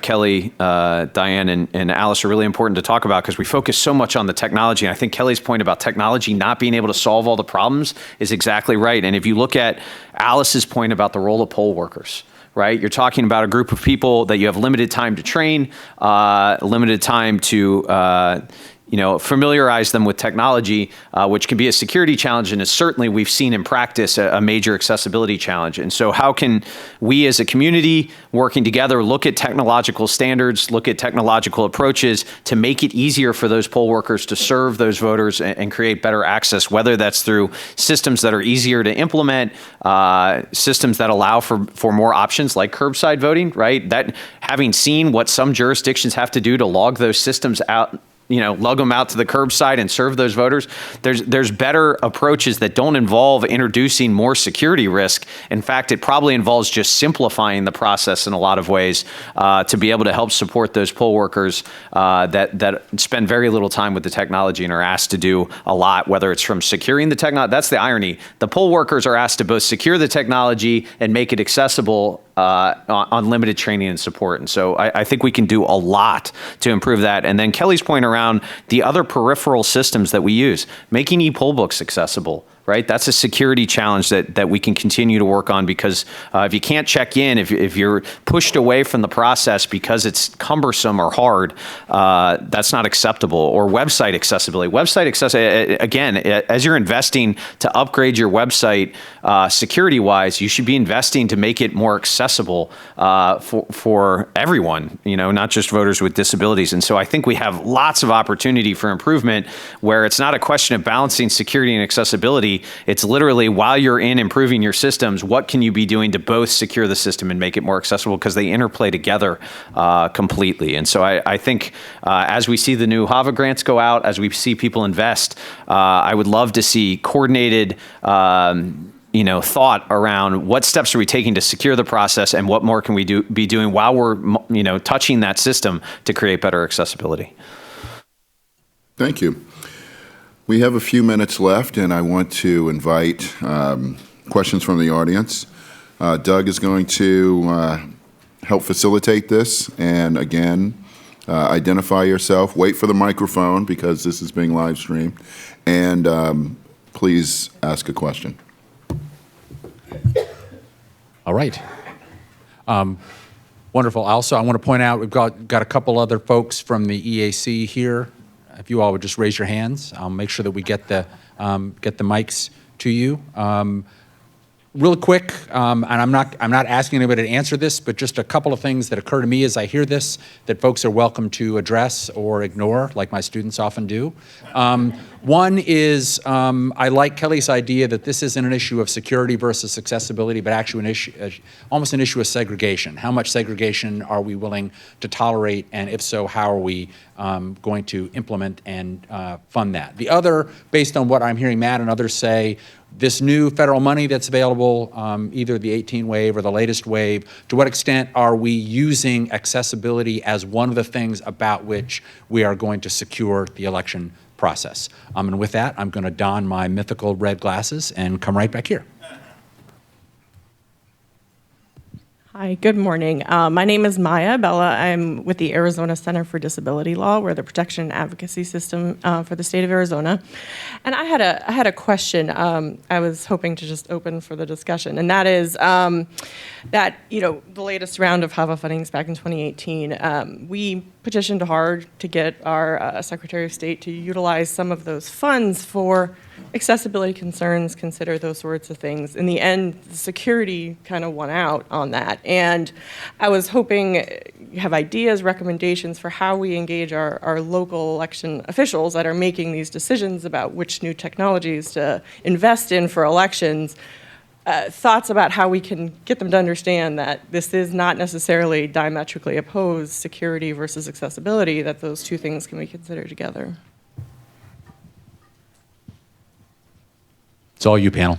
Speaker 5: Kelly, Diane, and Alice are really important to talk about because we focus so much on the technology. And I think Kelly's point about technology not being able to solve all the problems is exactly right. And if you look at Alice's point about the role of poll workers, right? You're talking about a group of people that you have limited time to train, limited time to familiarize them with technology, which can be a security challenge, and is certainly, we've seen in practice, a major accessibility challenge. And so how can we as a community working together look at technological standards, look at technological approaches to make it easier for those poll workers to serve those voters and create better access, whether that's through systems that are easier to implement, systems that allow for more options like curbside voting, right? That, having seen what some jurisdictions have to do to log those systems out, lug them out to the curbside and serve those voters. There's better approaches that don't involve introducing more security risk. In fact, it probably involves just simplifying the process in a lot of ways to be able to help support those poll workers that spend very little time with the technology and are asked to do a lot, whether it's from securing the technology. That's the irony. The poll workers are asked to both secure the technology and make it accessible on limited training and support. And so I think we can do a lot to improve that. And then Kelly's point around the other peripheral systems that we use, making e-poll books accessible, right? That's a security challenge that we can continue to work on because if you can't check in, if you're pushed away from the process because it's cumbersome or hard, that's not acceptable. Or website accessibility. Again, as you're investing to upgrade your website security-wise, you should be investing to make it more accessible for everyone, not just voters with disabilities. And so I think we have lots of opportunity for improvement where it's not a question of balancing security and accessibility. accessibility. It's literally, while you're in improving your systems, what can you be doing to both secure the system and make it more accessible, because they interplay together completely. And so I think as we see the new HAVA grants go out, as we see people invest, I would love to see coordinated thought around what steps are we taking to secure the process, and what more can we be doing while we're touching that system to create better accessibility.
Speaker 2: Thank you. We have a few minutes left, and I want to invite questions from the audience. Doug is going to help facilitate this, and again, identify yourself, wait for the microphone because this is being live streamed, and please ask a question.
Speaker 3: All right. Wonderful. Also, I want to point out we've got a couple other folks from the EAC here. If you all would just raise your hands, I'll make sure that we get the mics to you. Real quick, and I'm not asking anybody to answer this, but just a couple of things that occur to me as I hear this that folks are welcome to address or ignore, like my students often do. One is I like Kelly's idea that this isn't an issue of security versus accessibility, but actually almost an issue of segregation. How much segregation are we willing to tolerate, and if so, how are we going to implement and fund that? The other, based on what I'm hearing Matt and others say, this new federal money that's available, either the 18 wave or the latest wave, to what extent are we using accessibility as one of the things about which we are going to secure the election process? And with that, I'm going to don my mythical red glasses and come right back here.
Speaker 9: Hi, good morning. My name is Maya Bella. I'm with the Arizona Center for Disability Law. We're the protection and advocacy system for the state of Arizona. And I had a question I was hoping to just open for the discussion, and that is that, the latest round of HAVA fundings back in 2018, we petitioned hard to get our Secretary of State to utilize some of those funds for accessibility concerns, consider those sorts of things. In the end, the security kind of won out on that. And I was hoping you have ideas, recommendations for how we engage our local election officials that are making these decisions about which new technologies to invest in for elections. Thoughts about how we can get them to understand that this is not necessarily diametrically opposed, security versus accessibility, that those two things can be considered together.
Speaker 3: It's all you, panel.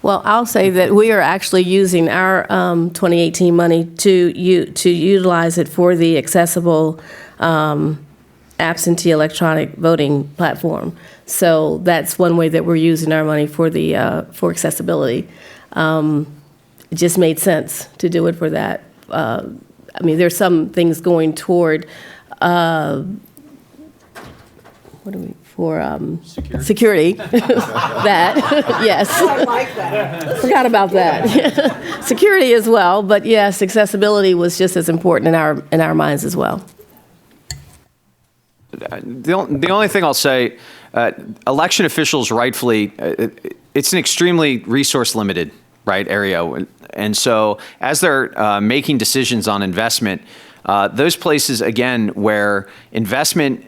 Speaker 6: Well, I'll say that we are actually using our 2018 money to utilize it for the accessible absentee electronic voting platform. So that's one way that we're using our money for for accessibility. It just made sense to do it for that. There's some things going toward security. That, yes. I like that. Forgot about that. Security as well, but yes, accessibility was just as important in our minds as well.
Speaker 5: The only thing I'll say, election officials rightfully, it's an extremely resource limited, area. And so as they're making decisions on investment, those places, again, where investment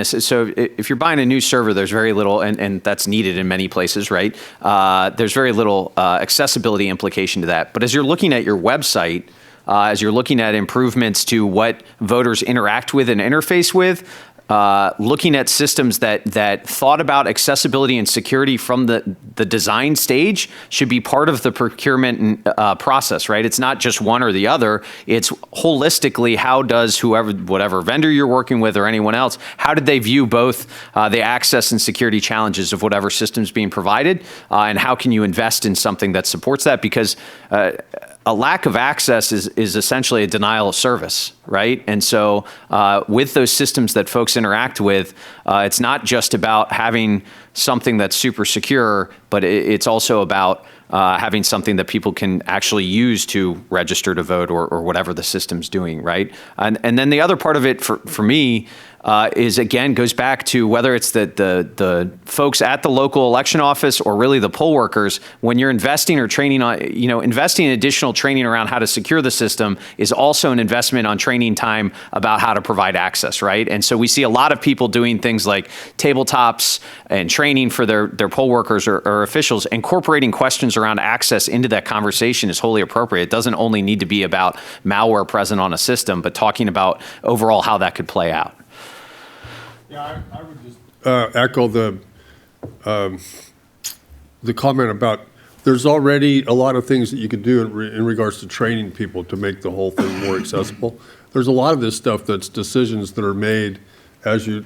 Speaker 5: so if you're buying a new server, there's very little, and that's needed in many places, right? There's very little accessibility implication to that. But as you're looking at your website, as you're looking at improvements to what voters interact with and interface with, looking at systems that thought about accessibility and security from the design stage should be part of the procurement process, right? It's not just one or the other. It's holistically, how does whatever vendor you're working with or anyone else, how did they view both the access and security challenges of whatever system's being provided, and how can you invest in something that supports that? Because a lack of access is essentially a denial of service, right? And so with those systems that folks interact with, it's not just about having something that's super secure, but it's also about having something that people can actually use to register to vote or whatever the system's doing, right? And then the other part of it for me, is, again, goes back to whether it's the folks at the local election office or really the poll workers. When you're investing or training on, investing in additional training around how to secure the system is also an investment on training time about how to provide access, right? And so we see a lot of people doing things like tabletops and training for their poll workers or officials. Incorporating questions around access into that conversation is wholly appropriate. It doesn't only need to be about malware present on a system, but talking about overall how that could play out.
Speaker 7: Yeah, I would just echo the comment about there's already a lot of things that you could do in regards to training people to make the whole thing more accessible. There's a lot of this stuff that's decisions that are made as you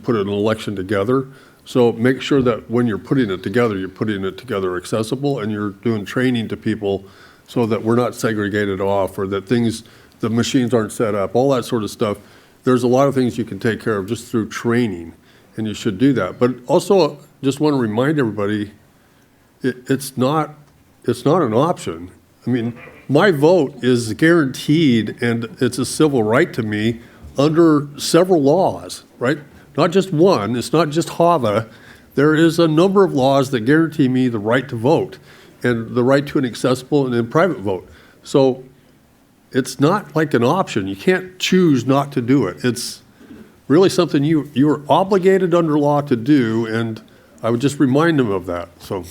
Speaker 7: put an election together. So make sure that when you're putting it together accessible, and you're doing training to people so that we're not segregated off, or that the machines aren't set up, all that sort of stuff. There's a lot of things you can take care of just through training, and you should do that. But also, just want to remind everybody, it's not an option. I mean, my vote is guaranteed, and it's a civil right to me under several laws, right? Not just one. It's not just HAVA. There is a number of laws that guarantee me the right to vote and the right to an accessible and private vote. So it's not like an option. You can't choose not to do it. It's really something you are obligated under law to do, and I would just remind them of that. So.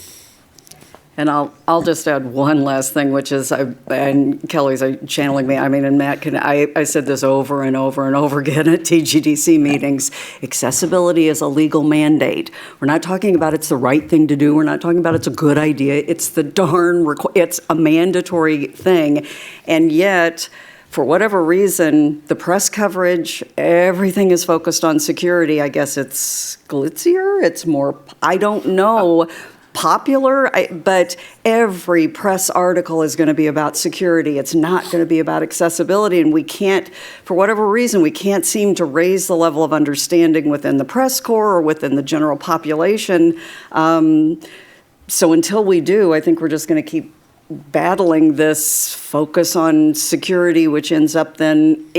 Speaker 8: And I'll just add one last thing, which is, and Kelly's channeling me, and Matt I said this over and over and over again at TGDC meetings. Accessibility is a legal mandate. We're not talking about it's the right thing to do. We're not talking about it's a good idea. It's it's a mandatory thing. And yet, for whatever reason, the press coverage, everything is focused on security. I guess it's glitzier. It's more, I don't know, popular, but every press article is going to be about security. It's not going to be about accessibility, and we can't, for whatever reason, we can't seem to raise the level of understanding within the press corps or within the general population. So until we do, I think we're just going to keep battling this focus on security, which ends up then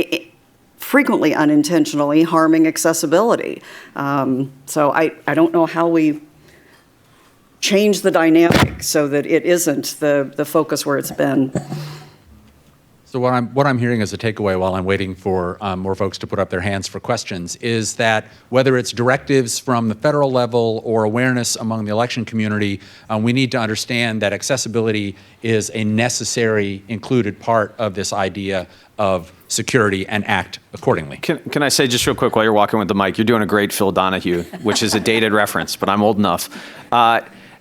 Speaker 8: frequently unintentionally harming accessibility. So I don't know how we change the dynamic so that it isn't the focus where it's been.
Speaker 3: So what I'm hearing as a takeaway while I'm waiting for more folks to put up their hands for questions is that whether it's directives from the federal level or awareness among the election community, we need to understand that accessibility is a necessary included part of this idea of security and act accordingly.
Speaker 5: Can I say just real quick while you're walking with the mic, you're doing a great Phil Donahue, which is a dated reference, but I'm old enough.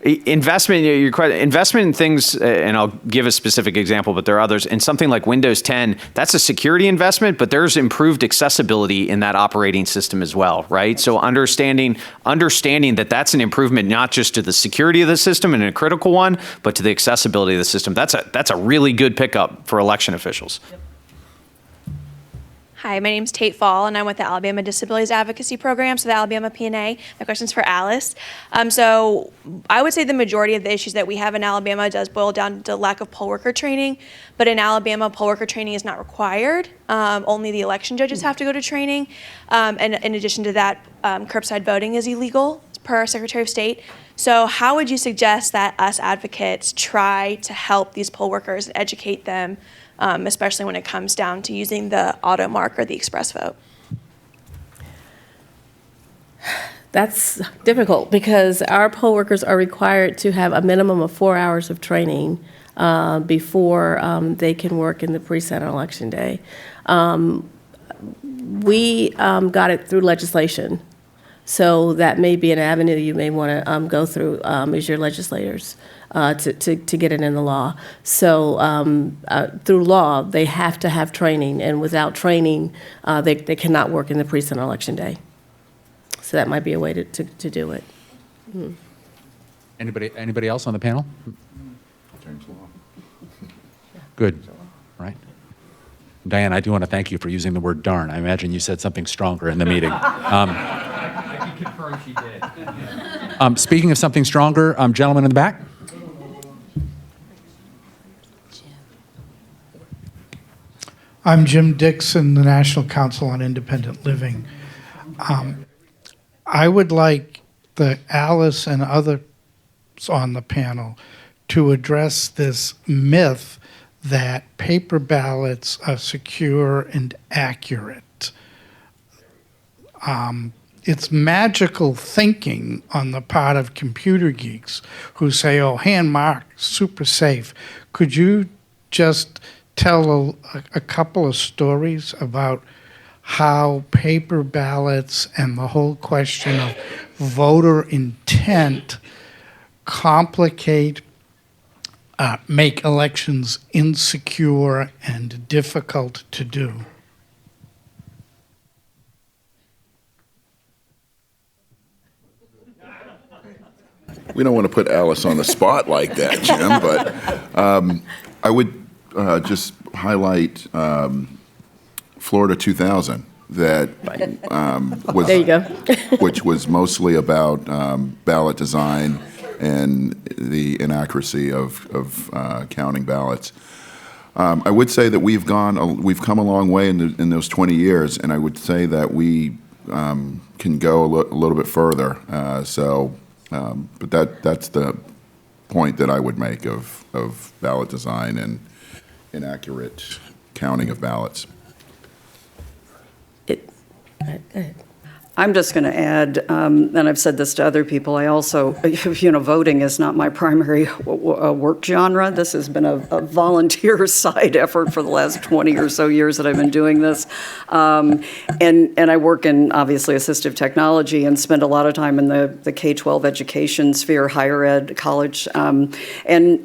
Speaker 5: Investment in things, and I'll give a specific example, but there are others. In something like Windows 10, that's a security investment, but there's improved accessibility in that operating system as well, right? So understanding that that's an improvement not just to the security of the system and a critical one, but to the accessibility of the system. That's a really good pickup for election officials. Yep.
Speaker 10: Hi, my name's Tate Fall, and I'm with the Alabama Disabilities Advocacy Program, so the Alabama P&A. My question's for Alice. So I would say the majority of the issues that we have in Alabama does boil down to lack of poll worker training, but in Alabama, poll worker training is not required. Only the election judges have to go to training. And in addition to that, curbside voting is illegal, per our Secretary of State. So how would you suggest that us advocates try to help these poll workers and educate them, especially when it comes down to using the auto mark or the express vote?
Speaker 6: That's difficult because our poll workers are required to have a minimum of 4 hours of training before they can work in the precinct on election day. We got it through legislation, so that may be an avenue you may want to go through as your legislators. To get it in the law. So through law, they have to have training, and without training, they cannot work in the precinct on election day. So that might be a way to do it. Mm.
Speaker 3: Anybody else on the panel?
Speaker 2: Change the law.
Speaker 3: Good. All right. Diane, I do want to thank you for using the word darn. I imagine you said something stronger in the meeting.
Speaker 5: I can confirm she did.
Speaker 3: Speaking of something stronger, gentleman in the back.
Speaker 11: I'm Jim Dixon, the National Council on Independent Living. I would like Alice and others on the panel to address this myth that paper ballots are secure and accurate. It's magical thinking on the part of computer geeks who say, oh, hand marked, super safe. Could you just tell a couple of stories about how paper ballots and the whole question of voter intent complicate, make elections insecure and difficult to do?
Speaker 2: We don't want to put Alice on the spot like that, Jim, but I would just highlight Florida 2000, that was,
Speaker 6: There you go.
Speaker 2: which was mostly about ballot design and the inaccuracy of counting ballots. I would say that we've come a long way in those 20 years, and I would say that we can go a little bit further. But that's the point that I would make of ballot design and inaccurate counting of ballots.
Speaker 6: Go ahead.
Speaker 8: I'm just going to add, and I've said this to other people, I also, voting is not my primary work genre. This has been a volunteer side effort for the last 20 or so years that I've been doing this. And I work in, obviously, assistive technology and spend a lot of time in the K-12 education sphere, higher ed, college. And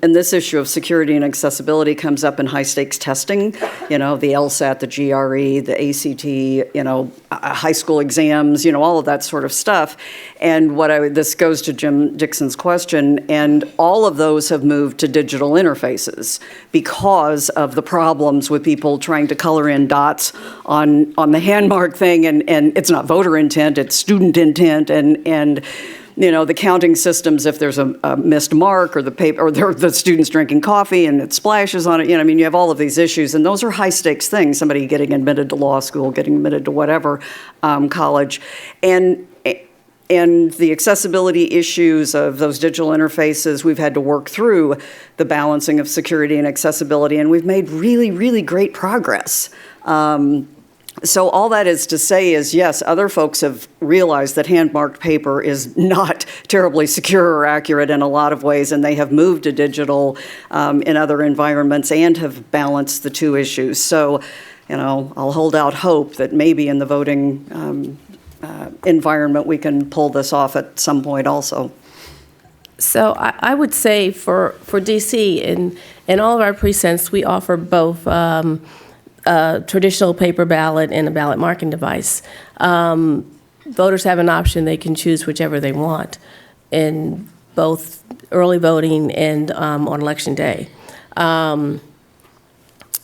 Speaker 8: this issue of security and accessibility comes up in high-stakes testing, the LSAT, the GRE, the ACT, high school exams, all of that sort of stuff. And this goes to Jim Dixon's question, and all of those have moved to digital interfaces because of the problems with people trying to color in dots on the hand mark thing, and it's not voter intent, it's student intent, and the counting systems, if there's a missed mark or the paper, or the student's drinking coffee and it splashes on it, you have all of these issues, and those are high stakes things. Somebody getting admitted to law school, getting admitted to whatever college, and the accessibility issues of those digital interfaces, we've had to work through the balancing of security and accessibility, and we've made really, really great progress. So all that is to say is, yes, other folks have realized that hand-marked paper is not terribly secure or accurate in a lot of ways, and they have moved to digital in other environments and have balanced the two issues. So, I'll hold out hope that maybe in the voting environment we can pull this off at some point also.
Speaker 6: So I would say for DC, in all of our precincts, we offer both traditional paper ballot and a ballot marking device. Voters have an option. They can choose whichever they want in both early voting and on Election Day.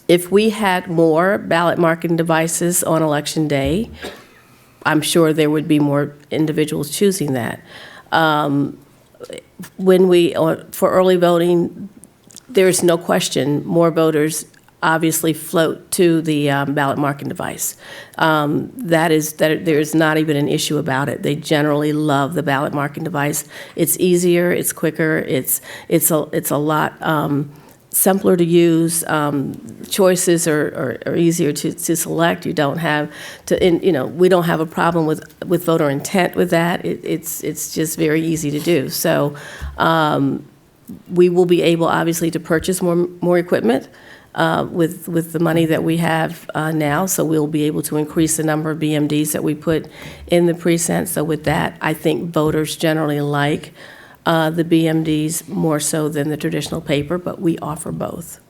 Speaker 6: If we had more ballot marking devices on Election Day, I'm sure there would be more individuals choosing that. For early voting, there's no question more voters obviously float to the ballot marking device. There's not even an issue about it. They generally love the ballot marking device. It's easier, it's quicker, it's a lot simpler to use. Choices are easier to select. You don't have to, we don't have a problem with voter intent with that. It's just very easy to do. So we will be able, obviously, to purchase more equipment with the money that we have now, so we'll be able to increase the number of BMDs that we put in the precinct. So with that, I think voters generally like the BMDs more so than the traditional paper, but we offer both.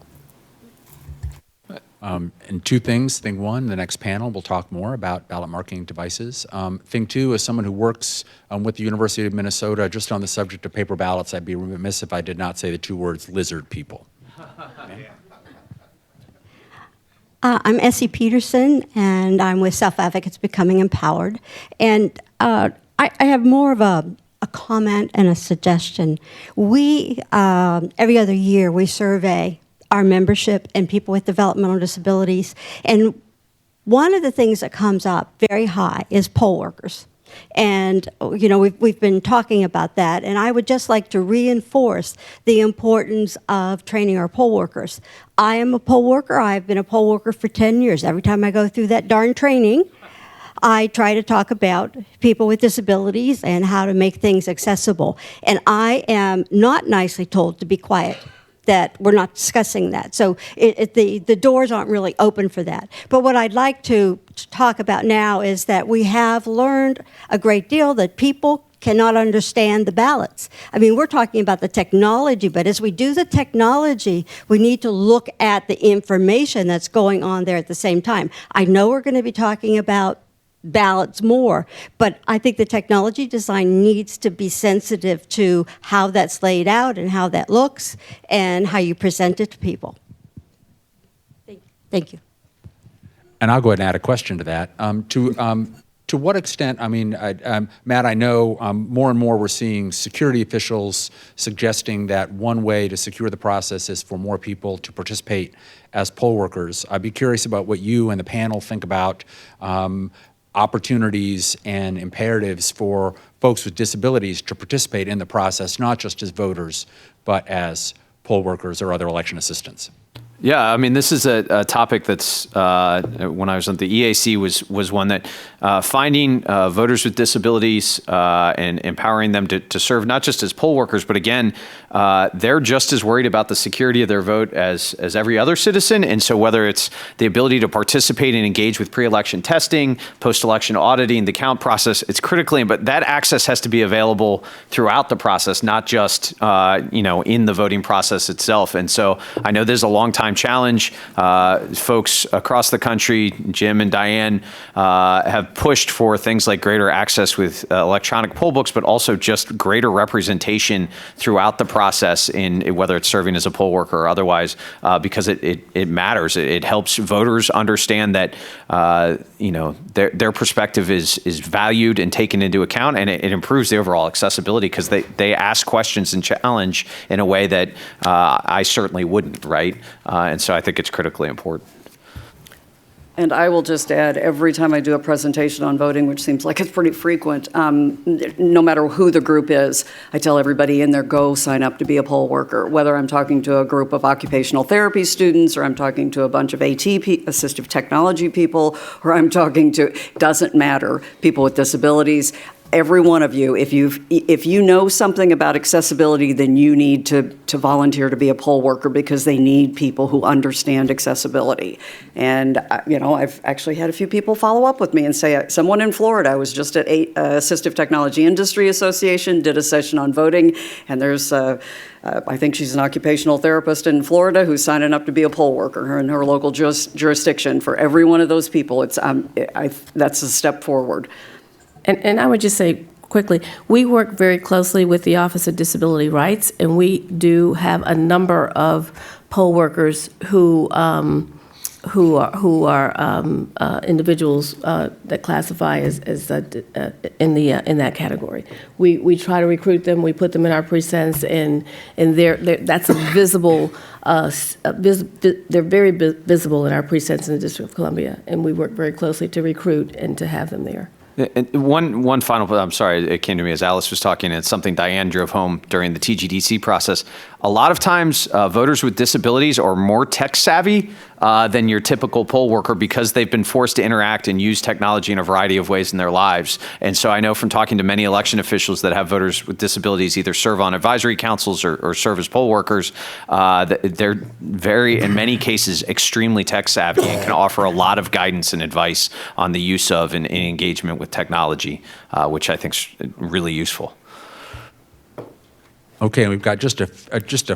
Speaker 3: And two things. Thing one, the next panel will talk more about ballot marking devices. Thing two, as someone who works with the University of Minnesota, just on the subject of paper ballots, I'd be remiss if I did not say the two words lizard people.
Speaker 12: I'm Essie Peterson, and I'm with Self Advocates Becoming Empowered. And I have more of a comment and a suggestion. We, every other year, we survey our membership and people with developmental disabilities. And one of the things that comes up very high is poll workers. And, you know, we've been talking about that, and I would just like to reinforce the importance of training our poll workers. I am a poll worker. I've been a poll worker for 10 years. Every time I go through that darn training, I try to talk about people with disabilities and how to make things accessible. And I am not nicely told to be quiet, that we're not discussing that. So the doors aren't really open for that. But what I'd like to talk about now is that we have learned a great deal that people cannot understand the ballots. I mean, we're talking about the technology, but as we do the technology, we need to look at the information that's going on there at the same time. I know we're going to be talking about ballots more, but I think the technology design needs to be sensitive to how that's laid out and how that looks and how you present it to people. Thank you.
Speaker 3: And I'll go ahead and add a question to that. To what extent, I mean, Matt, I know more and more we're seeing security officials suggesting that one way to secure the process is for more people to participate as poll workers. I'd be curious about what you and the panel think about opportunities and imperatives for folks with disabilities to participate in the process, not just as voters, but as poll workers or other election assistants.
Speaker 5: Yeah, I mean, this is a topic that's, when I was at the EAC, was one that finding voters with disabilities and empowering them to serve not just as poll workers, but again, they're just as worried about the security of their vote as every other citizen. And so whether it's the ability to participate and engage with pre-election testing, post-election auditing, the count process, it's critically, but that access has to be available throughout the process, not just, in the voting process itself. And so I know there's a long time challenge. Folks across the country, Jim and Diane, have pushed for things like greater access with electronic poll books, but also just greater representation throughout the process in whether it's serving as a poll worker or otherwise, because it matters. It helps voters understand that their perspective is valued and taken into account, and it improves the overall accessibility because they ask questions and challenge in a way that I certainly wouldn't, right? And so I think it's critically important.
Speaker 8: And I will just add, every time I do a presentation on voting, which seems like it's pretty frequent, no matter who the group is, I tell everybody in there, go sign up to be a poll worker. Whether I'm talking to a group of occupational therapy students, or I'm talking to a bunch of assistive technology people, or I'm talking to, doesn't matter, people with disabilities. Every one of you, if you know something about accessibility, then you need to volunteer to be a poll worker, because they need people who understand accessibility. And I've actually had a few people follow up with me and say, someone in Florida, I was just at Assistive Technology Industry Association, did a session on voting, and there's I think she's an occupational therapist in Florida who's signing up to be a poll worker in her local jurisdiction. For every one of those people, that's a step forward.
Speaker 6: And I would just say quickly, we work very closely with the Office of Disability Rights, and we do have a number of poll workers who are individuals that classify as in that category. We try to recruit them. We put them in our precincts, and that's a visible. They're very visible in our precincts in the District of Columbia, and we work very closely to recruit and to have them there.
Speaker 5: One final, I'm sorry, it came to me as Alice was talking, and it's something Diane drove home during the TGDC process. A lot of times, voters with disabilities are more tech savvy than your typical poll worker, because they've been forced to interact and use technology in a variety of ways in their lives. And so I know from talking to many election officials that have voters with disabilities either serve on advisory councils or serve as poll workers, that they're in many cases, extremely tech savvy and can offer a lot of guidance and advice on the use of and engagement with technology, which I think is really useful.
Speaker 3: Okay, we've got just a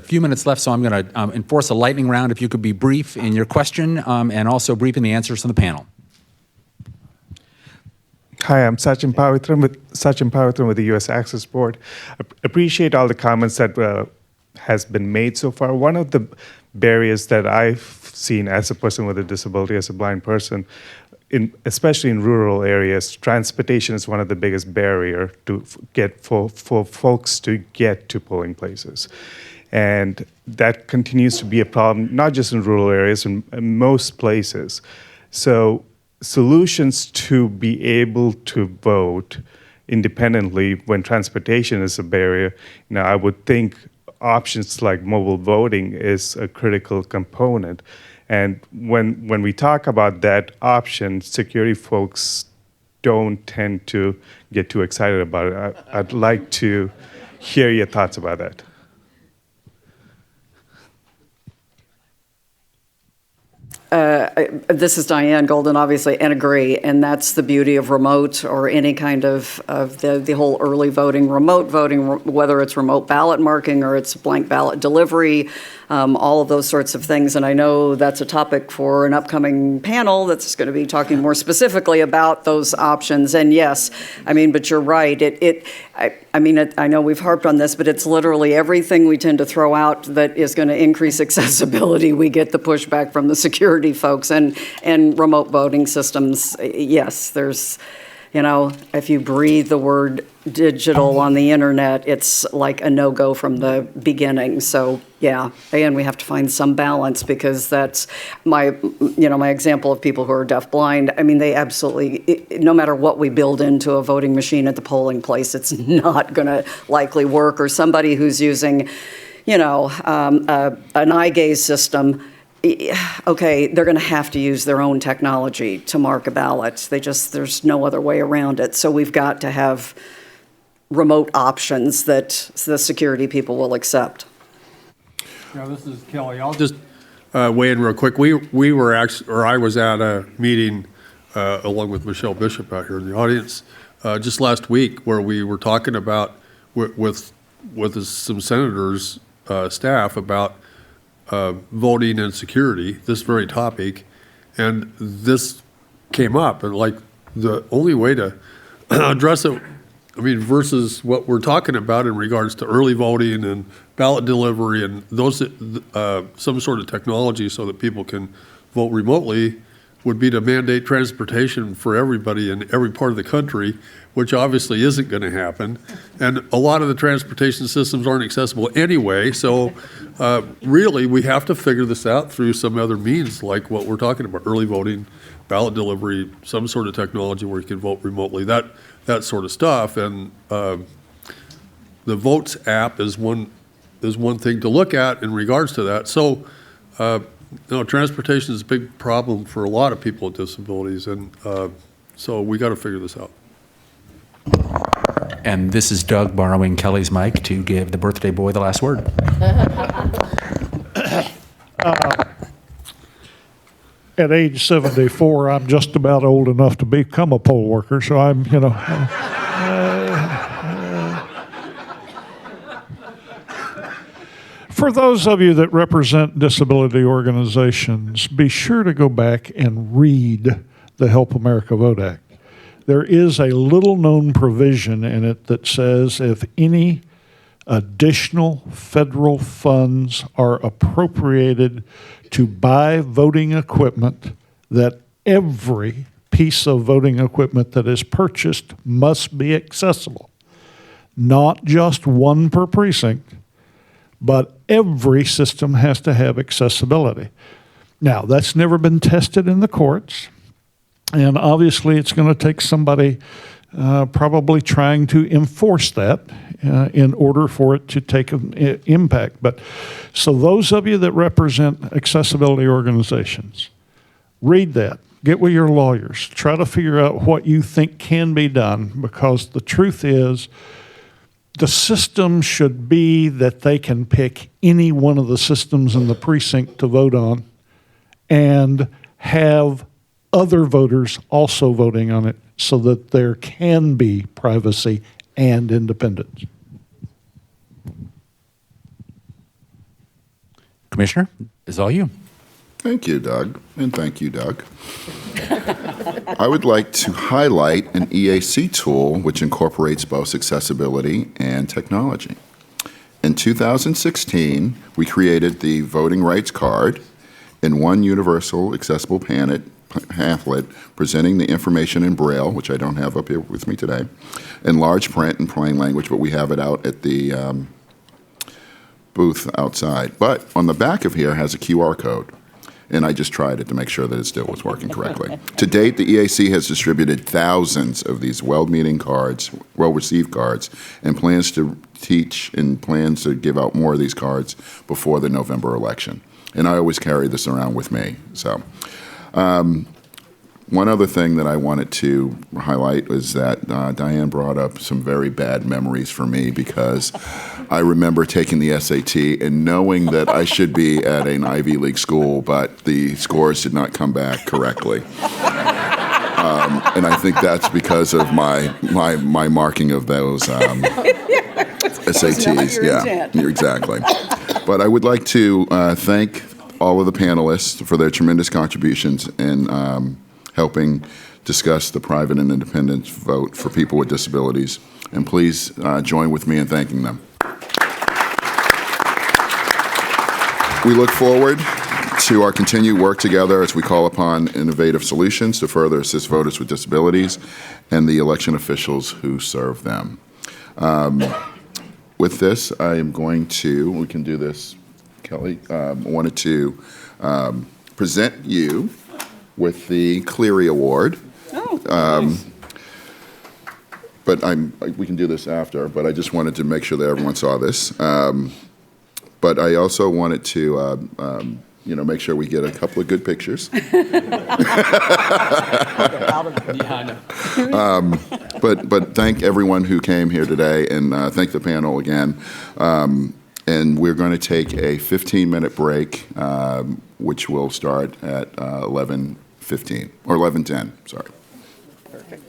Speaker 3: few minutes left, so I'm going to enforce a lightning round. If you could be brief in your question and also brief in the answers from the panel.
Speaker 13: Hi, I'm Sachin Pawitran with the U.S. Access Board. Appreciate all the comments that has been made so far. One of the barriers that I've seen as a person with a disability, as a blind person, especially in rural areas, transportation is one of the biggest barrier to get for folks to get to polling places. And that continues to be a problem, not just in rural areas, in most places. So solutions to be able to vote independently when transportation is a barrier, I would think options like mobile voting is a critical component. And when we talk about that option, security folks don't tend to get too excited about it. I'd like to hear your thoughts about that.
Speaker 8: This is Diane Golden, obviously, and agree. And that's the beauty of remote or any kind of the whole early voting, remote voting, whether it's remote ballot marking or it's blank ballot delivery, all of those sorts of things. And I know that's a topic for an upcoming panel that's going to be talking more specifically about those options. And yes, I mean, but you're right. I know we've harped on this, but it's literally everything we tend to throw out that is going to increase accessibility. We get the pushback from the security folks and remote voting systems. Yes, there's, if you breathe the word digital on the internet, it's like a no-go from the beginning. So yeah, and we have to find some balance, because that's my example of people who are deafblind. I mean, they absolutely, no matter what we build into a voting machine at the polling place, it's not going to likely work. Or somebody who's using, an eye gaze system. Okay, they're going to have to use their own technology to mark a ballot. There's no other way around it. So we've got to have remote options that the security people will accept.
Speaker 7: Yeah, this is Kelly. I'll just weigh in real quick. I was at a meeting along with Michelle Bishop out here in the audience just last week, where we were talking about with some senators' staff about voting and security, this very topic, and this came up, and like the only way to address it, versus what we're talking about in regards to early voting and ballot delivery and those some sort of technology so that people can vote remotely, would be to mandate transportation for everybody in every part of the country, which obviously isn't going to happen. And a lot of the transportation systems aren't accessible anyway. So really, we have to figure this out through some other means, like what we're talking about, early voting, ballot delivery, some sort of technology where you can vote remotely, that sort of stuff. And the Votes app is one thing to look at in regards to that. So transportation is a big problem for a lot of people with disabilities, and so we got to figure this out.
Speaker 3: And this is Doug borrowing Kelly's mic to give the birthday boy the last word.
Speaker 4: At age 74, I'm just about old enough to become a poll worker, so I'm, For those of you that represent disability organizations, be sure to go back and read the Help America Vote Act. There is a little-known provision in it that says if any additional federal funds are appropriated to buy voting equipment, that every piece of voting equipment that is purchased must be accessible. Not just one per precinct, but every system has to have accessibility. Now, that's never been tested in the courts, and obviously it's going to take somebody probably trying to enforce that in order for it to take an impact. But so those of you that represent accessibility organizations, read that. Get with your lawyers. Try to figure out what you think can be done, because the truth is, the system should be that they can pick any one of the systems in the precinct to vote on and have other voters also voting on it, so that there can be privacy and independence.
Speaker 3: Commissioner, it's all you.
Speaker 2: Thank you, Doug, and thank you, Doug. I would like to highlight an EAC tool which incorporates both accessibility and technology. In 2016, we created the Voting Rights Card in one universal accessible pamphlet presenting the information in Braille, which I don't have up here with me today, in large print and plain language, but we have it out at the booth outside. But on the back of here has a QR code. and I just tried it to make sure that it still was working correctly. To date, the EAC has distributed thousands of these well-meaning cards, well-received cards, and plans to give out more of these cards before the November election. And I always carry this around with me. So, one other thing that I wanted to highlight is that Diane brought up some very bad memories for me, because I remember taking the SAT and knowing that I should be at an Ivy League school, but the scores did not come back correctly. And I think that's because of my marking of those SATs. Yeah, exactly. But I would like to thank all of the panelists for their tremendous contributions in helping discuss the private and independent vote for people with disabilities. And please join with me in thanking them. We look forward to our continued work together as we call upon innovative solutions to further assist voters with disabilities and the election officials who serve them. With this, I am going to, we can do this, Kelly, I wanted to present you with the Cleary Award.
Speaker 8: Oh, nice.
Speaker 2: But we can do this after, but I just wanted to make sure that everyone saw this. But I also wanted to, make sure we get a couple of good pictures. But thank everyone who came here today, and thank the panel again. And we're going to take a 15-minute break, which will start at 11:15 or 11:10. Sorry.
Speaker 8: Perfect.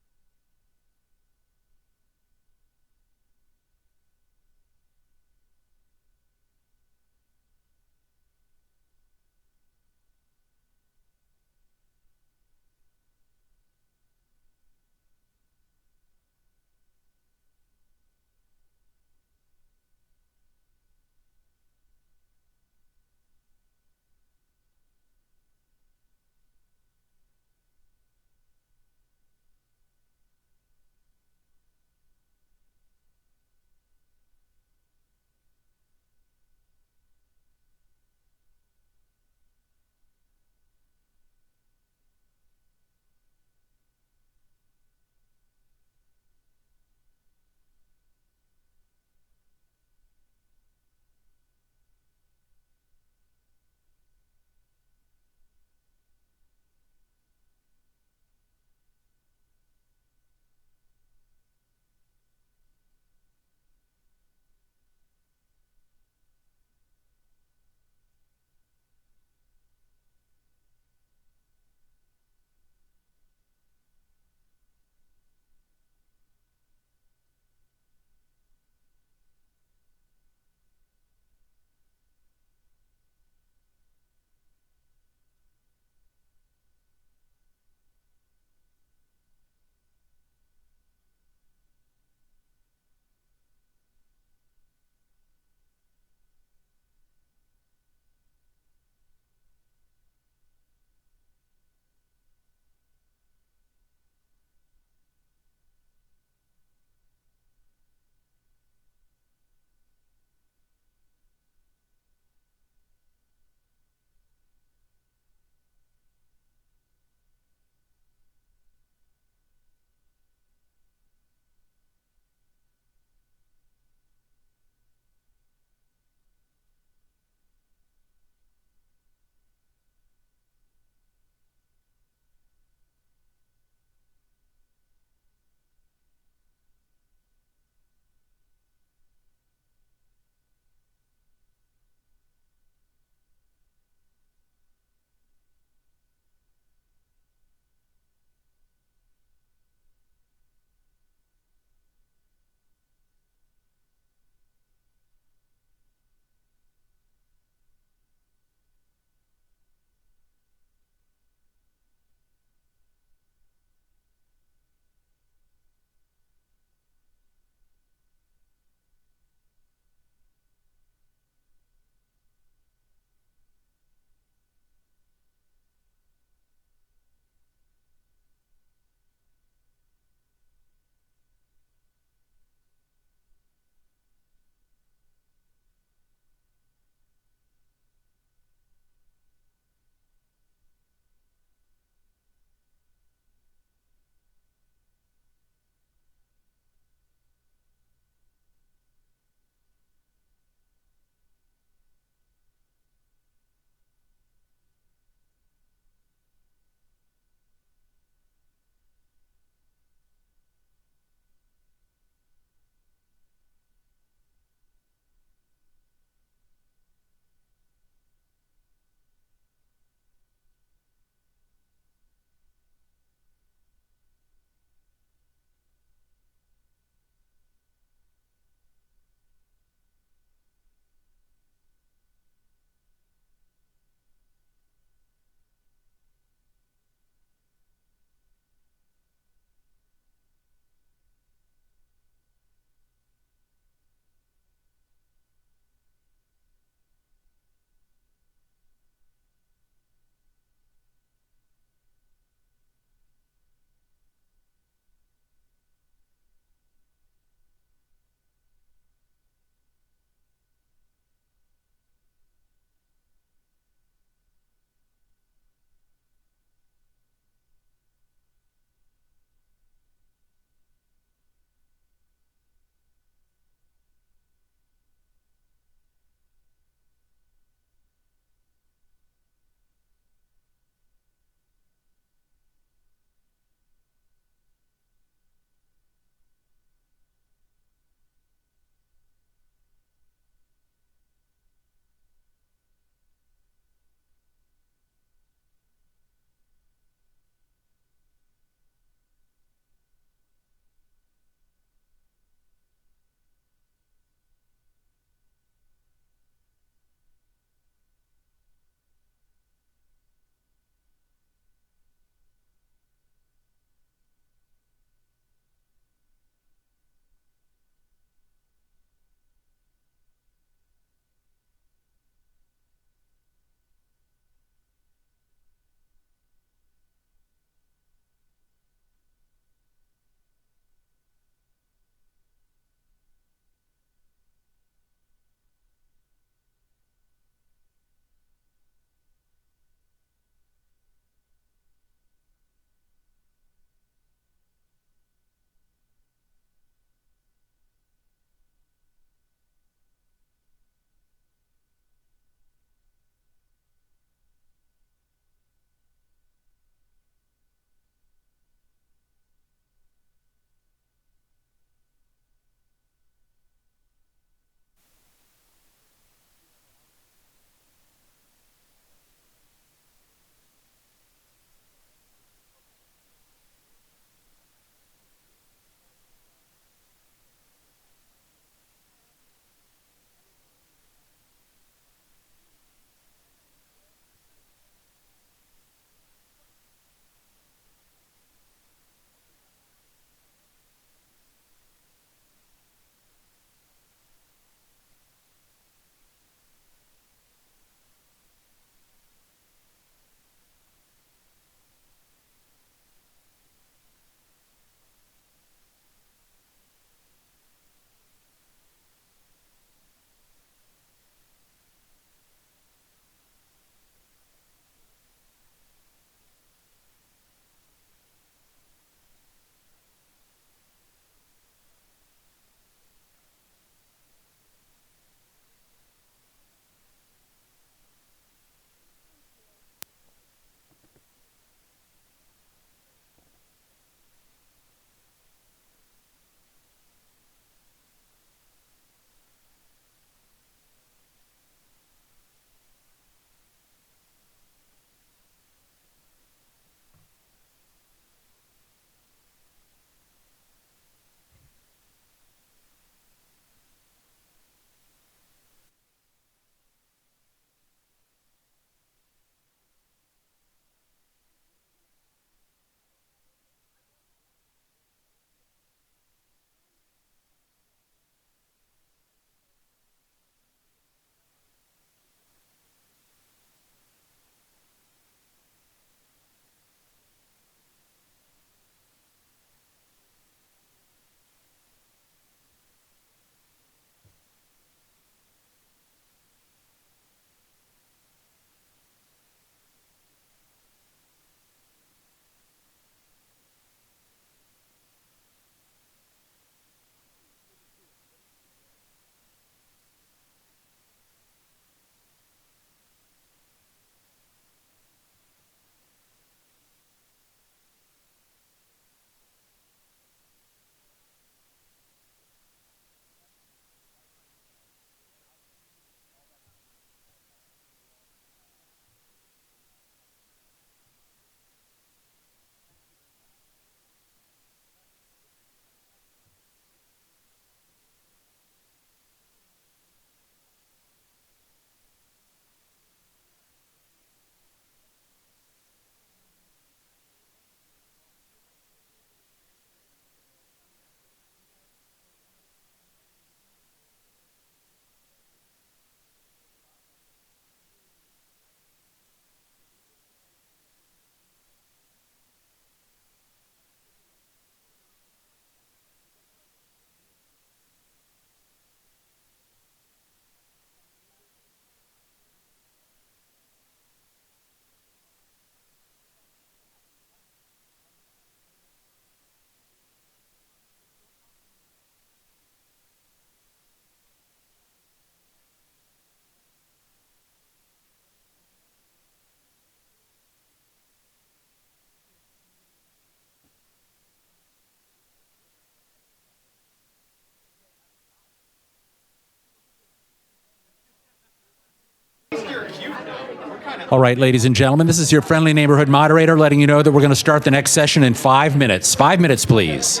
Speaker 3: All right, ladies and gentlemen, this is your friendly neighborhood moderator letting you know that we're going to start the next session in 5 minutes. 5 minutes, please.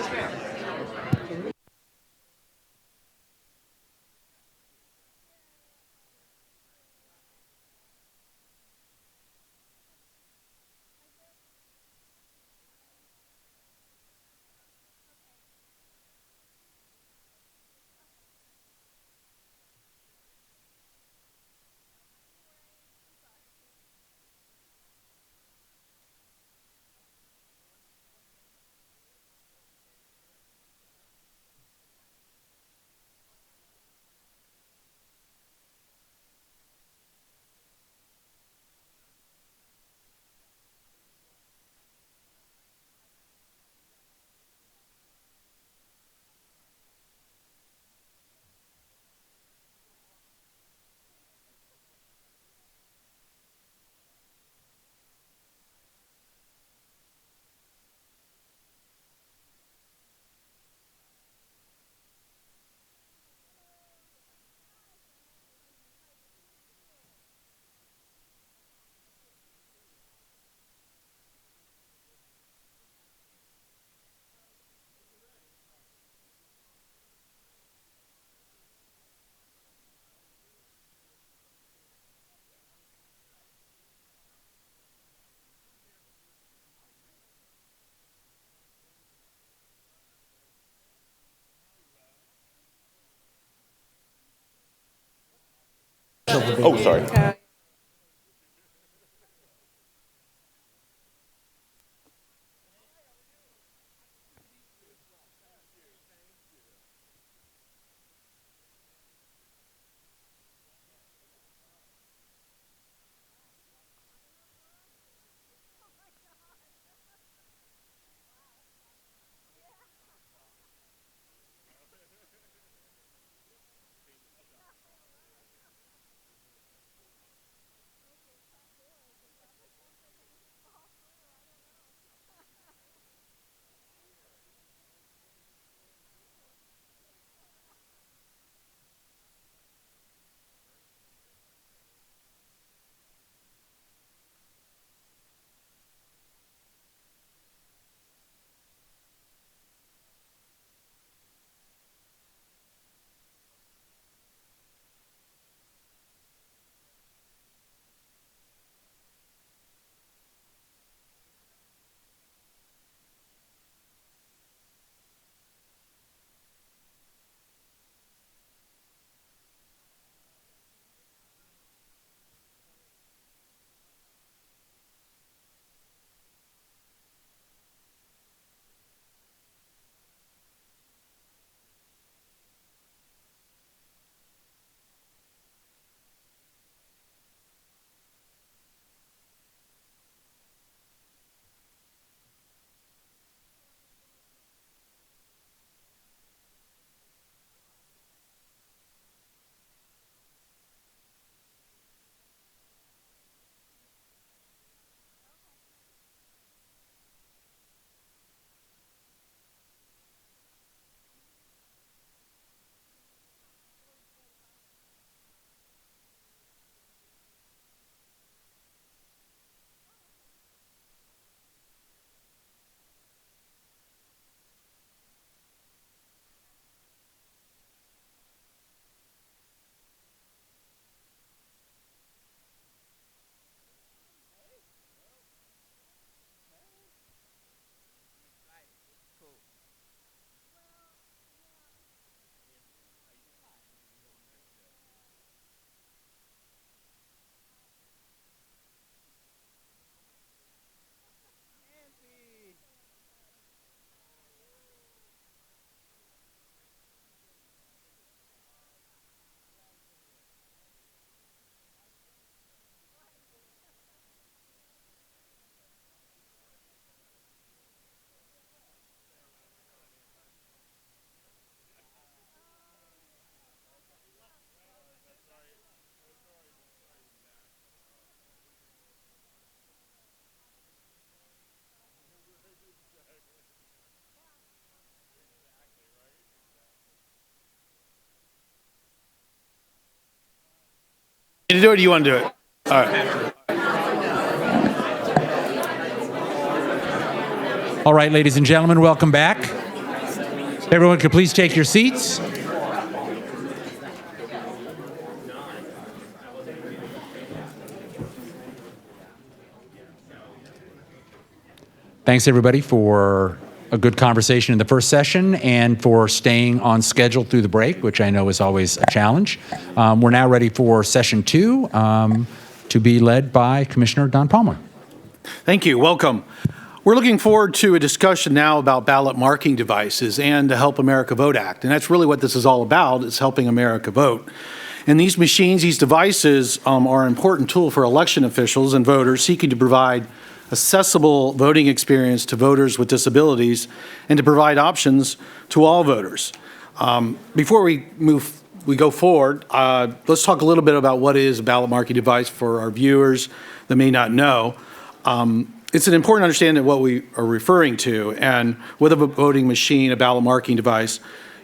Speaker 14: Oh, sorry.
Speaker 15: To do it, or do you want to do it? All right.
Speaker 3: All right, ladies and gentlemen, welcome back. Everyone could please take your seats. Thanks, everybody, for a good conversation in the first session and for staying on schedule through the break, which I know is always a challenge. We're now ready for session 2 to be led by Commissioner Don Palmer.
Speaker 14: Thank you. Welcome. We're looking forward to a discussion now about ballot marking devices and the Help America Vote Act. And that's really what this is all about, is helping America vote. And these machines, these devices are an important tool for election officials and voters seeking to provide accessible voting experience to voters with disabilities and to provide options to all voters. Before we go forward, let's talk a little bit about what is a ballot marking device for our viewers that may not know. It's an important to understand what we are referring to, and with a voting machine, a ballot marking device,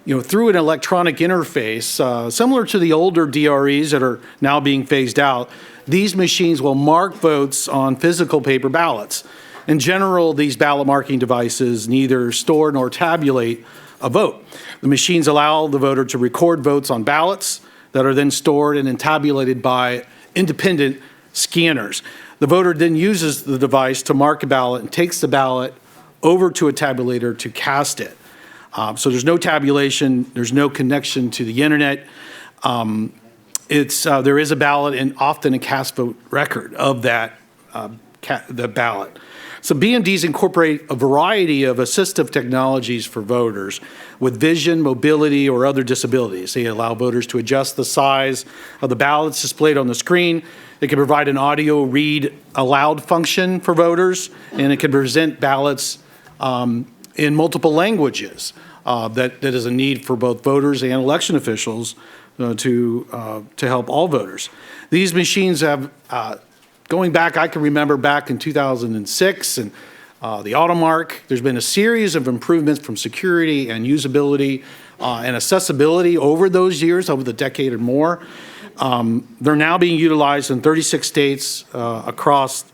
Speaker 14: through an electronic interface, similar to the older DREs that are now being phased out, these machines will mark votes on physical paper ballots. In general, these ballot marking devices neither store nor tabulate a vote. The machines allow the voter to record votes on ballots that are then stored and then tabulated by independent scanners. The voter then uses the device to mark a ballot and takes the ballot over to a tabulator to cast it. So there's no tabulation, there's no connection to the internet. There is a ballot and often a cast vote record of that the ballot. So BMDs incorporate a variety of assistive technologies for voters with vision, mobility, or other disabilities. They allow voters to adjust the size of the ballots displayed on the screen. They can provide an audio read aloud function for voters, and it can present ballots in multiple languages. That is a need for both voters and election officials to help all voters. These machines have, going back, I can remember back in 2006 and the AutoMark, there's been a series of improvements from security and usability and accessibility over those years, over the decade or more. They're now being utilized in 36 states across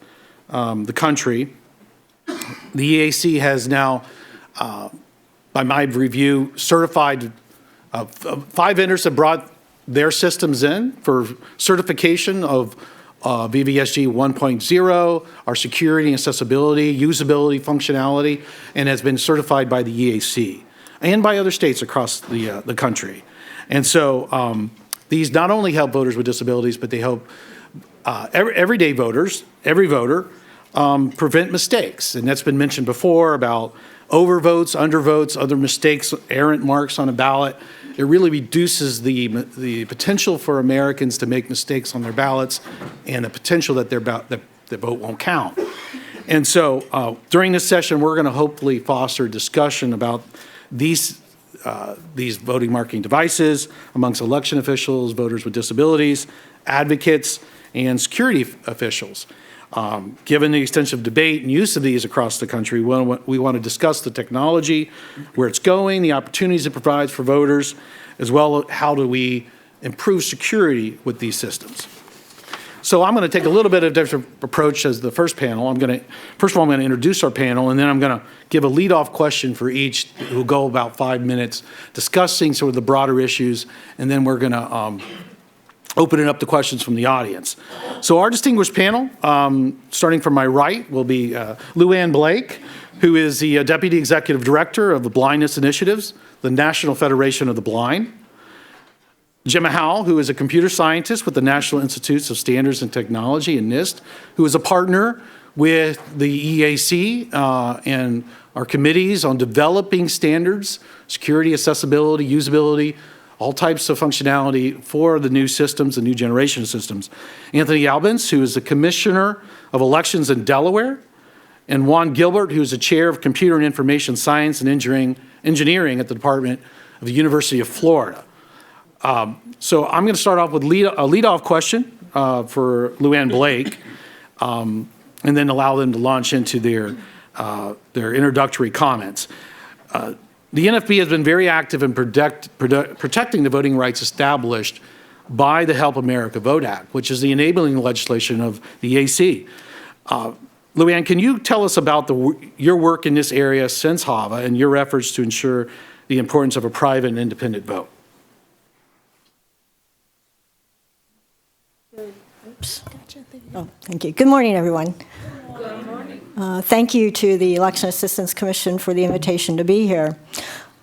Speaker 14: the country. The EAC has now, by my review, certified 5 vendors have brought their systems in for certification of VVSG 1.0, our security, accessibility, usability, functionality, and has been certified by the EAC and by other states across the country. And so these not only help voters with disabilities, but they help everyday voters, every voter, prevent mistakes. And that's been mentioned before about overvotes, undervotes, other mistakes, errant marks on a ballot. It really reduces the potential for Americans to make mistakes on their ballots and the potential that their vote won't count. And so during this session, we're going to hopefully foster discussion about these voting marking devices amongst election officials, voters with disabilities, advocates, and security officials. Given the extensive debate and use of these across the country, we want to discuss the technology, where it's going, the opportunities it provides for voters, as well as how do we improve security with these systems. So I'm going to take a little bit of a different approach as the first panel. First of all, I'm going to introduce our panel, and then I'm going to give a lead-off question for each, who will go about 5 minutes, discussing sort of the broader issues, and then we're going to open it up to questions from the audience. So our distinguished panel, starting from my right, will be Lou Ann Blake, who is the Deputy Executive Director of the Blindness Initiatives, the National Federation of the Blind. Gemma Howell, who is a computer scientist with the National Institutes of Standards and Technology, and NIST, who is a partner with the EAC and our committees on developing standards, security, accessibility, usability, all types of functionality for the new systems, the new generation of systems. Anthony Albans, who is the Commissioner of Elections in Delaware, and Juan Gilbert, who is the Chair of Computer and Information Science and Engineering at the Department of the University of Florida. So I'm going to start off with a lead-off question for Lou Ann Blake, and then allow them to launch into their introductory comments. The NFB has been very active in protecting the voting rights established by the Help America Vote Act, which is the enabling legislation of the EAC. Luann, can you tell us about your work in this area since HAVA and your efforts to ensure the importance of a private and independent vote?
Speaker 15: Oops. Oh, thank you. Good morning, everyone. Good morning. Thank you to the Election Assistance Commission for the invitation to be here.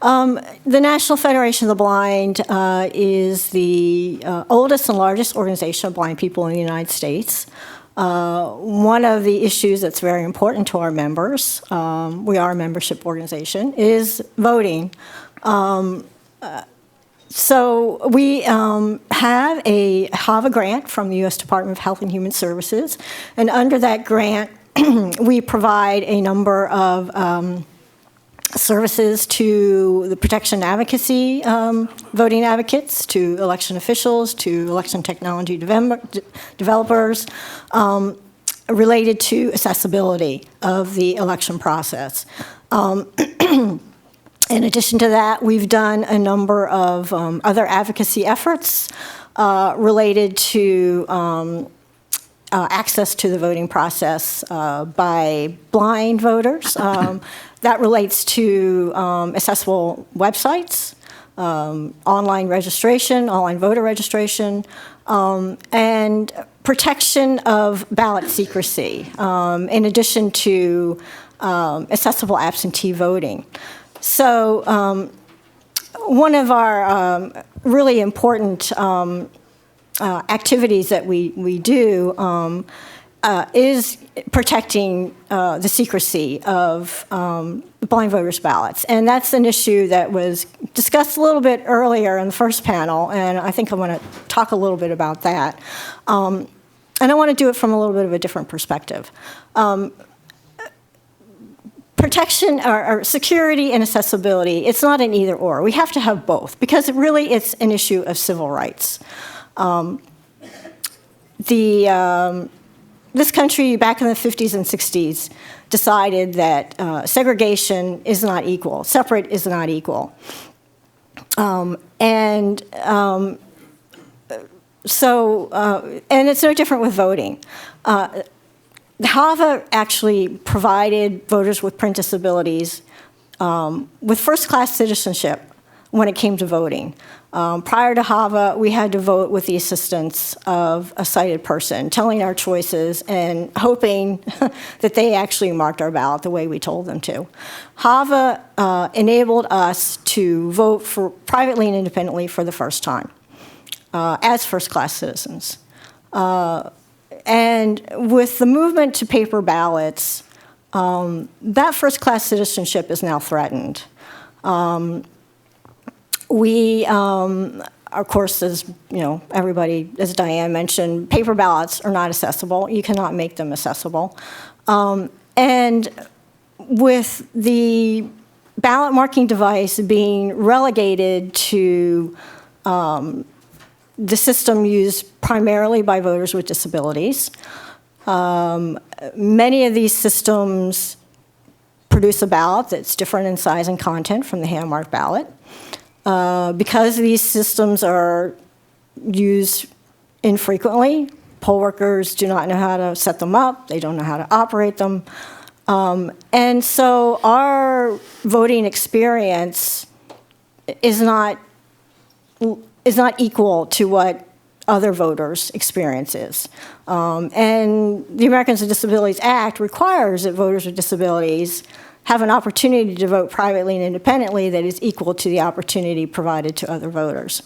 Speaker 15: The National Federation of the Blind is the oldest and largest organization of blind people in the United States. One of the issues that's very important to our members, we are a membership organization, is voting. So we have a HAVA grant from the U.S. Department of Health and Human Services, and under that grant, we provide a number of services to the protection advocacy voting advocates, to election officials, to election technology developers, related to accessibility of the election process. In addition to that, we've done a number of other advocacy efforts related to access to the voting process by blind voters. That relates to accessible websites, online registration, online voter registration, and protection of ballot secrecy, in addition to accessible absentee voting. So one of our really important activities that we do is protecting the secrecy of blind voters' ballots. And that's an issue that was discussed a little bit earlier in the first panel, and I think I want to talk a little bit about that. And I want to do it from a little bit of a different perspective. Protection or security and accessibility, it's not an either or. We have to have both because it's an issue of civil rights. This country back in the 50s and 60s decided that segregation is not equal, separate is not equal. And it's no different with voting. HAVA actually provided voters with print disabilities with first-class citizenship when it came to voting. Prior to HAVA, we had to vote with the assistance of a sighted person, telling our choices and hoping that they actually marked our ballot the way we told them to. HAVA enabled us to vote for privately and independently for the first time as first-class citizens. And with the movement to paper ballots, that first-class citizenship is now threatened. We, of course, as everybody, as Diane mentioned, paper ballots are not accessible. You cannot make them accessible. And with the ballot marking device being relegated to the system used primarily by voters with disabilities. Many of these systems produce a ballot that's different in size and content from the hand-marked ballot. Because these systems are used infrequently, poll workers do not know how to set them up, they don't know how to operate them. And so our voting experience is not equal to what other voters' experience is. And the Americans with Disabilities Act requires that voters with disabilities have an opportunity to vote privately and independently that is equal to the opportunity provided to other voters.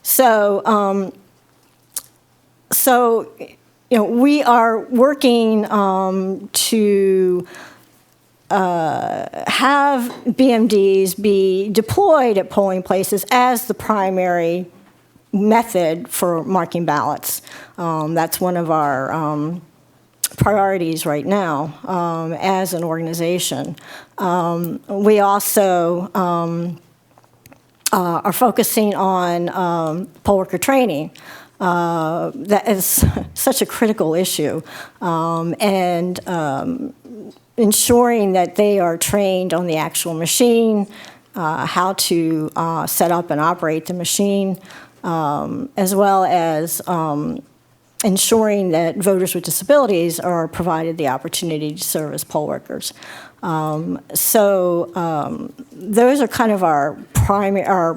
Speaker 15: So, we are working to have BMDs be deployed at polling places as the primary method for marking ballots. That's one of our priorities right now as an organization. We also are focusing on poll worker training. That is such a critical issue. And ensuring that they are trained on the actual machine, how to set up and operate the machine, as well as ensuring that voters with disabilities are provided the opportunity to serve as poll workers. Those are kind of our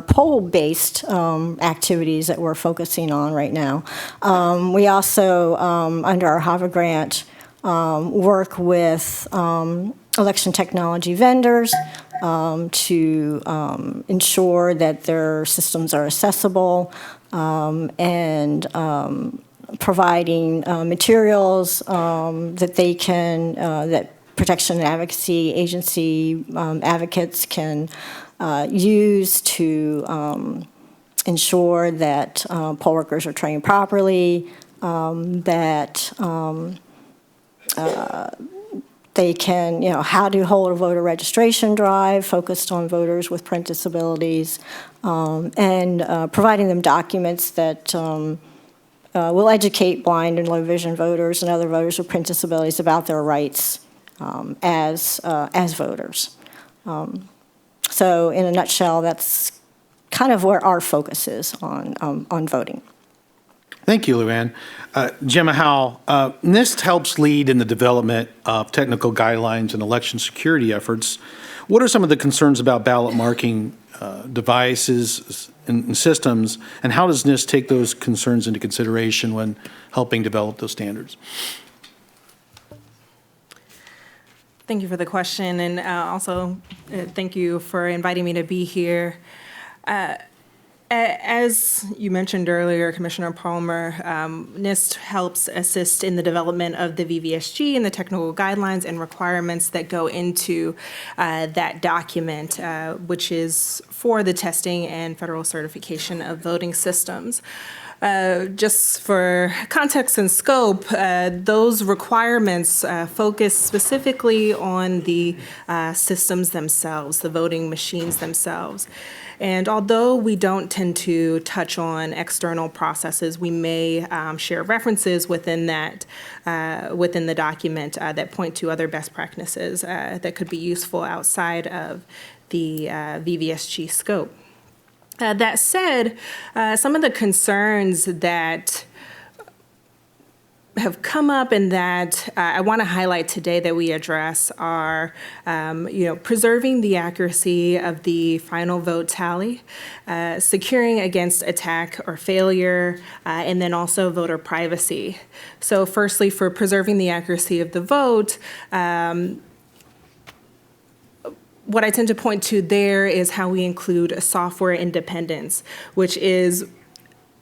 Speaker 15: poll-based activities that we're focusing on right now. We also, under our HAVA grant, work with election technology vendors to ensure that their systems are accessible and providing materials that they can, that Protection and Advocacy Agency advocates can use to ensure that poll workers are trained properly, that they can, how to hold a voter registration drive focused on voters with print disabilities, and providing them documents that will educate blind and low vision voters and other voters with print disabilities about their rights as voters. So in a nutshell, that's kind of where our focus is on voting.
Speaker 14: Thank you, Luann. Gemma Howell, NIST helps lead in the development of technical guidelines and election security efforts. What are some of the concerns about ballot marking devices and systems, and how does NIST take those concerns into consideration when helping develop those standards?
Speaker 16: Thank you for the question, and also thank you for inviting me to be here. As you mentioned earlier, Commissioner Palmer, NIST helps assist in the development of the VVSG and the technical guidelines and requirements that go into that document, which is for the testing and federal certification of voting systems. Just for context and scope, those requirements focus specifically on the systems themselves, the voting machines themselves. And although we don't tend to touch on external processes, we may share references within that, within the document that point to other best practices that could be useful outside of the VVSG scope. That said, some of the concerns that have come up and that I want to highlight today that we address are, preserving the accuracy of the final vote tally, securing against attack or failure, and then also voter privacy. So firstly, for preserving the accuracy of the vote, what I tend to point to there is how we include a software independence, which is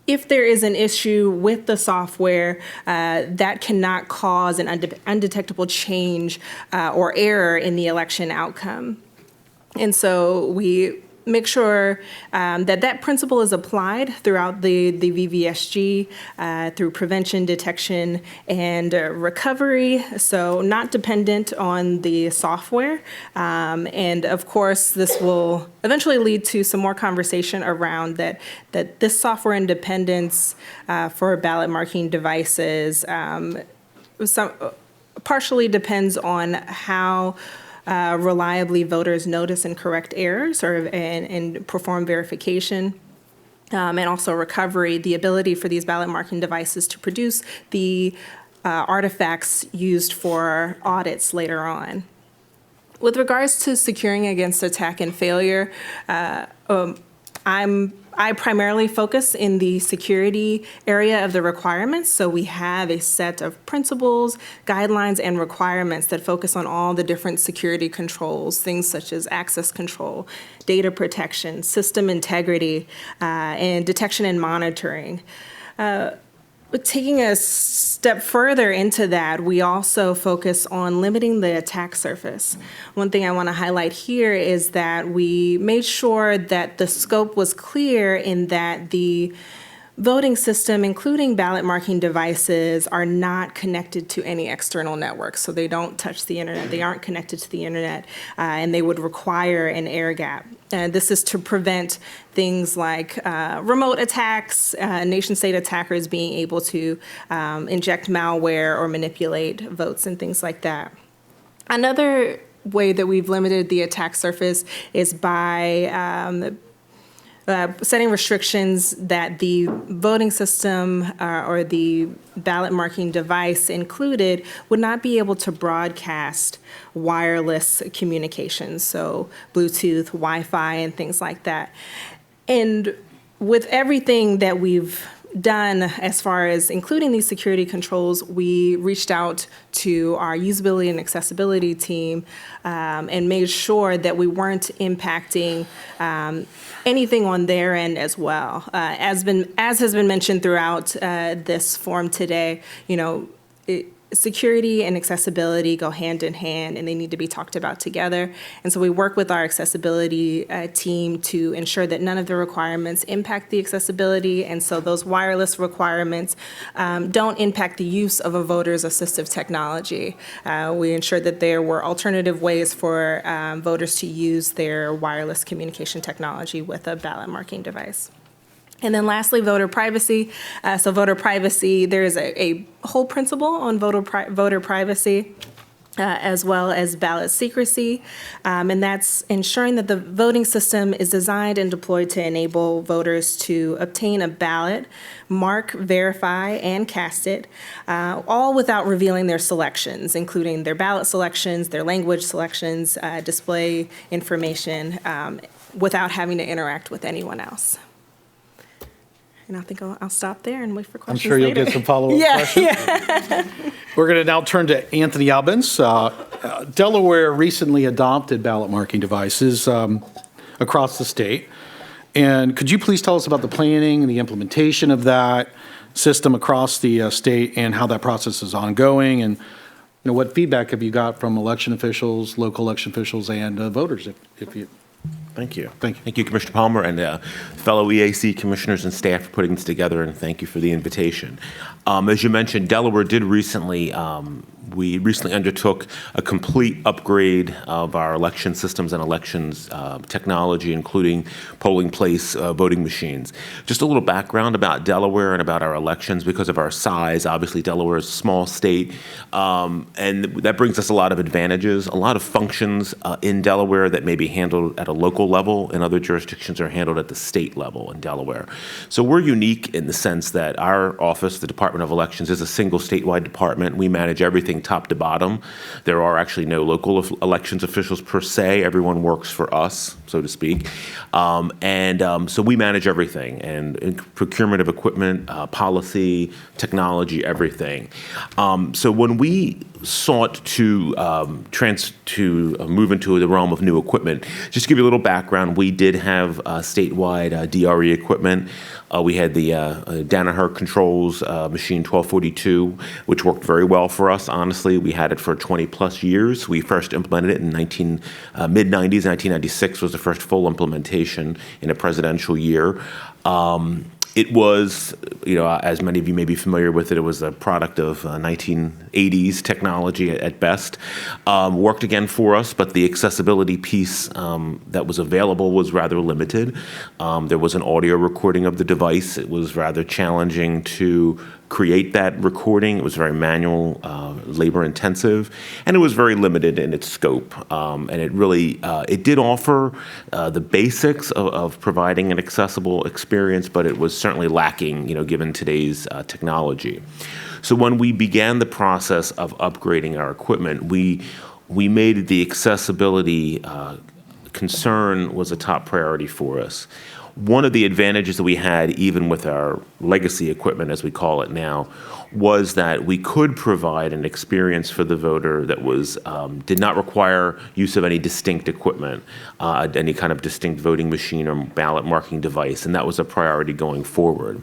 Speaker 16: if there is an issue with the software that cannot cause an undetectable change or error in the election outcome. And so we make sure that principle is applied throughout the VVSG through prevention, detection, and recovery, so not dependent on the software. And of course, this will eventually lead to some more conversation around that this software independence for ballot marking devices partially depends on how reliably voters notice and correct errors and perform verification. And also recovery, the ability for these ballot marking devices to produce the artifacts used for audits later on. With regards to securing against attack and failure, I primarily focus in the security area of the requirements. So we have a set of principles, guidelines, and requirements that focus on all the different security controls, things such as access control, data protection, system integrity, and detection and monitoring. But taking a step further into that, we also focus on limiting the attack surface. One thing I want to highlight here is that we made sure that the scope was clear in that the voting system, including ballot marking devices, are not connected to any external networks. So they don't touch the internet, they aren't connected to the internet, and they would require an air gap. And this is to prevent things like remote attacks, nation-state attackers being able to inject malware or manipulate votes and things like that. Another way that we've limited the attack surface is by setting restrictions that the voting system or the ballot marking device included would not be able to broadcast wireless communications, so Bluetooth, Wi-Fi, and things like that. And with everything that we've done as far as including these security controls, we reached out to our usability and accessibility team and made sure that we weren't impacting anything on their end as well. As has been mentioned throughout this forum today, security and accessibility go hand in hand, and they need to be talked about together. And so we work with our accessibility team to ensure that none of the requirements impact the accessibility, and so those wireless requirements don't impact the use of a voter's assistive technology. We ensured that there were alternative ways for voters to use their wireless communication technology with a ballot marking device. And then lastly, voter privacy. So voter privacy, there is a whole principle on voter privacy, as well as ballot secrecy. And that's ensuring that the voting system is designed and deployed to enable voters to obtain a ballot, mark, verify, and cast it, all without revealing their selections, including their ballot selections, their language selections, display information, without having to interact with anyone else. And I think I'll stop there and wait for questions.
Speaker 14: I'm sure you'll
Speaker 16: later.
Speaker 14: get some follow-up questions.
Speaker 16: Yeah.
Speaker 14: We're going to now turn to Anthony Albans. Delaware recently adopted ballot marking devices across the state. And could you please tell us about the planning and the implementation of that system across the state and how that process is ongoing? And what feedback have you got from election officials, local election officials, and voters, if you...
Speaker 17: Thank you.
Speaker 14: Thank you.
Speaker 17: Thank you, Commissioner Palmer, and fellow EAC commissioners and staff for putting this together, and thank you for the invitation. As you mentioned, Delaware did recently, we recently undertook a complete upgrade of our election systems and elections technology, including polling place voting machines. Just a little background about Delaware and about our elections. Because of our size, obviously Delaware is a small state, and that brings us a lot of advantages, a lot of functions in Delaware that may be handled at a local level, and other jurisdictions are handled at the state level in Delaware. So we're unique in the sense that our office, the Department of Elections, is a single statewide department. We manage everything top to bottom. There are actually no local elections officials per se. Everyone works for us, so to speak. So we manage everything, and procurement of equipment, policy, technology, everything. So when we sought to move into the realm of new equipment, just to give you a little background, we did have statewide DRE equipment. We had the Danaher Controls machine 1242, which worked very well for us, honestly. We had it for 20 plus years. We first implemented it in mid-90s. 1996 was the first full implementation in a presidential year. It was, as many of you may be familiar with it, it was a product of 1980s technology at best. Worked again for us, but the accessibility piece that was available was rather limited. There was an audio recording of the device. It was rather challenging to create that recording. It was very manual, labor intensive, and it was very limited in its scope. And it really, it did offer the basics of providing an accessible experience, but it was certainly lacking, given today's technology. So when we began the process of upgrading our equipment, we made the accessibility concern was a top priority for us. One of the advantages that we had, even with our legacy equipment, as we call it now, was that we could provide an experience for the voter that was did not require use of any distinct equipment, any kind of distinct voting machine or ballot marking device, and that was a priority going forward.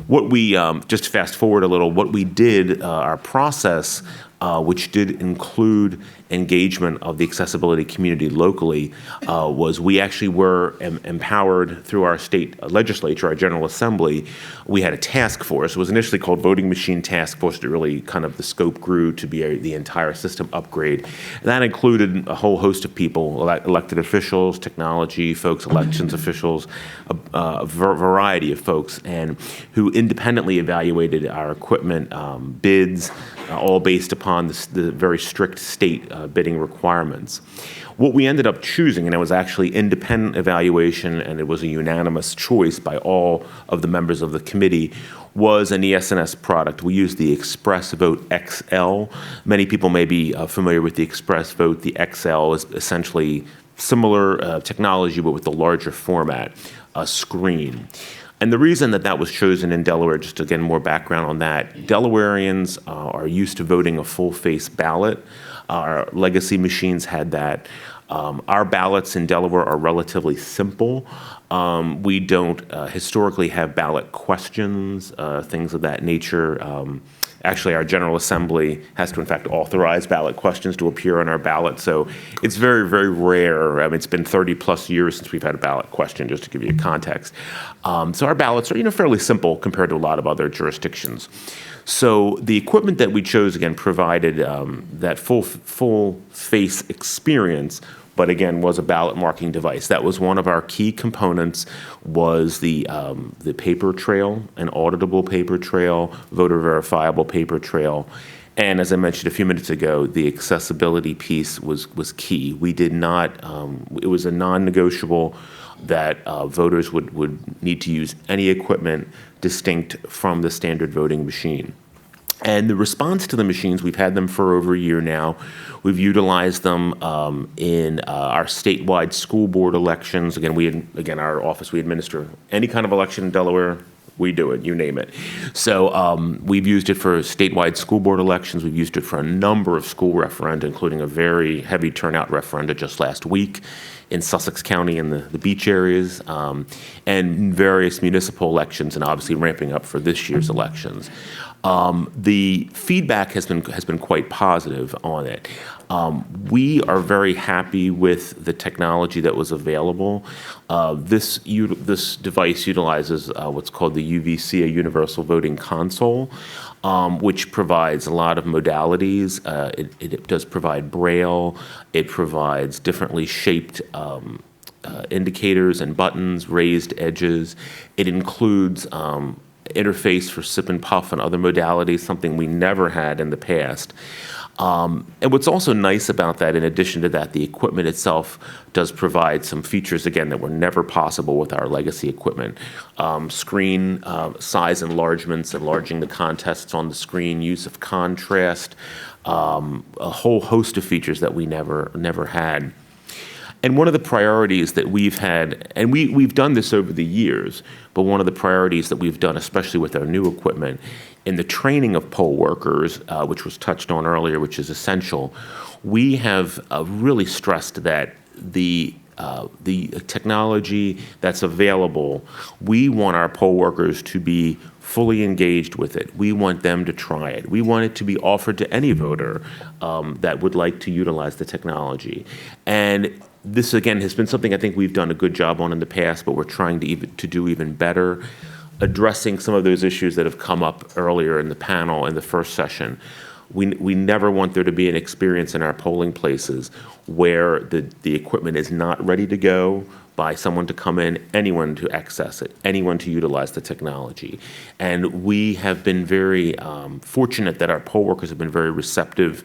Speaker 17: What we, just fast forward a little, what we did, our process, which did include engagement of the accessibility community locally, was we actually were empowered through our state legislature, our General Assembly. We had a task force. It was initially called Voting Machine Task Force, but really kind of the scope grew to be the entire system upgrade. And that included a whole host of people, elected officials, technology folks, elections officials, a variety of folks, and who independently evaluated our equipment bids, all based upon upon the very strict state bidding requirements. What we ended up choosing, and it was actually independent evaluation, and it was a unanimous choice by all of the members of the committee, was an ES&S product. We used the Express Vote XL. Many people may be familiar with the Express Vote. The XL is essentially similar technology, but with a larger format, a screen. And the reason that that was chosen in Delaware, just again, more background on that, Delawareans are used to voting a full-face ballot. Our legacy machines had that. Our ballots in Delaware are relatively simple. We don't historically have ballot questions, things of that nature. Actually, our General Assembly has to, in fact, authorize ballot questions to appear on our ballot. So it's very, very rare. I mean, it's been 30-plus years since we've had a ballot question, just to give you context. So our ballots are, fairly simple compared to a lot of other jurisdictions. So the equipment that we chose, again, provided that full face experience, but again, was a ballot marking device. That was one of our key components, was the paper trail, an auditable paper trail, voter verifiable paper trail. And as I mentioned a few minutes ago, the accessibility piece was key. We did not, it was a non-negotiable that voters would need to use any equipment distinct from the standard voting machine. And the response to the machines, we've had them for over a year now. We've utilized them in our statewide school board elections. Again, our office, we administer any kind of election in Delaware. We do it, you name it. So we've used it for statewide school board elections. We've used it for a number of school referenda, including a very heavy turnout referenda just last week in Sussex County and the beach areas, and various municipal elections, and obviously ramping up for this year's elections. The feedback has been quite positive on it. We are very happy with the technology that was available. This device utilizes what's called the UVC, a Universal Voting Console, which provides a lot of modalities. It does provide Braille. It provides differently shaped indicators and buttons, raised edges. It includes interface for sip and puff and other modalities, something we never had in the past. And what's also nice about that, in addition to that, the equipment itself does provide some features, again, that were never possible with our legacy equipment. Screen size enlargements, enlarging the contests on the screen, use of contrast, a whole host of features that we never had. And one of the priorities that we've had, and we've done this over the years, but one of the priorities that we've done, especially with our new equipment, in the training of poll workers, which was touched on earlier, which is essential, we have really stressed that the technology that's available, we want our poll workers to be fully engaged with it. We want them to try it. We want it to be offered to any voter that would like to utilize the technology. And this, again, has been something I think we've done a good job on in the past, but we're trying to do even better, addressing some of those issues that have come up earlier in the panel in the first session. We never want there to be an experience in our polling places where the equipment is not ready to go by someone to come in, anyone to access it, anyone to utilize the technology. And we have been very fortunate that our poll workers have been very receptive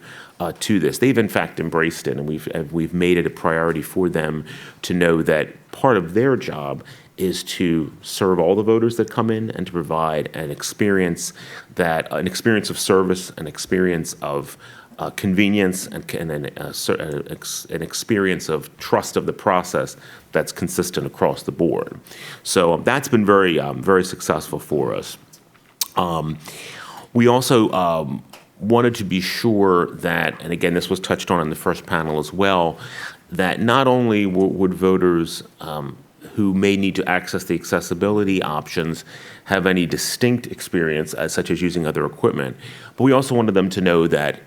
Speaker 17: to this. They've in fact embraced it, and we've made it a priority for them to know that part of their job is to serve all the voters that come in and to provide an experience of service, an experience of convenience, and an experience of trust of the process that's consistent across the board. So that's been very successful for us. We also wanted to be sure that, and again, this was touched on in the first panel as well, that not only would voters who may need to access the accessibility options have any distinct experience, such as using other equipment, but we also wanted them to know that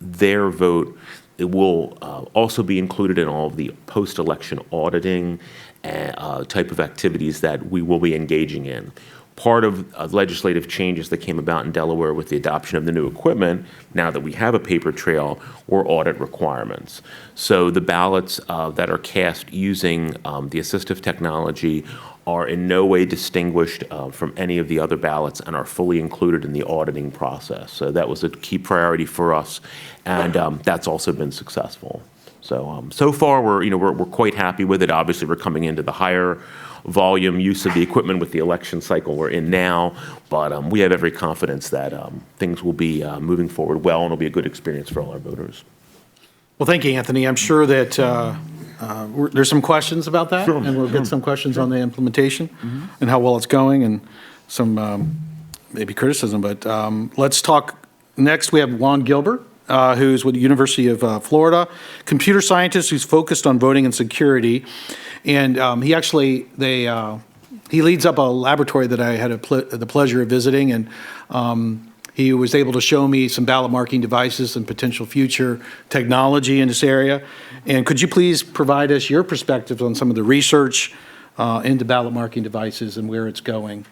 Speaker 17: their vote will also be included in all of the post-election auditing type of activities that we will be engaging in. Part of legislative changes that came about in Delaware with the adoption of the new equipment, now that we have a paper trail, were audit requirements. So the ballots that are cast using the assistive technology are in no way distinguished from any of the other ballots and are fully included in the auditing process. So that was a key priority for us, and that's also been successful. So so far we're quite happy with it. Obviously, we're coming into the higher volume use of the equipment with the election cycle we're in now, but we have every confidence that things will be moving forward well, and it'll be a good experience for all our voters.
Speaker 14: Well, thank you, Anthony. I'm sure that there's some questions about that, and we'll get some questions on the implementation and how well it's going, and some maybe criticism. But let's talk next. We have Juan Gilbert, who's with the University of Florida, computer scientist who's focused on voting and security. And he actually, he leads up a laboratory that I had the pleasure of visiting, and he was able to show me some ballot marking devices and potential future technology in this area. And could you please provide us your perspectives on some of the research into ballot marking devices and where it's going?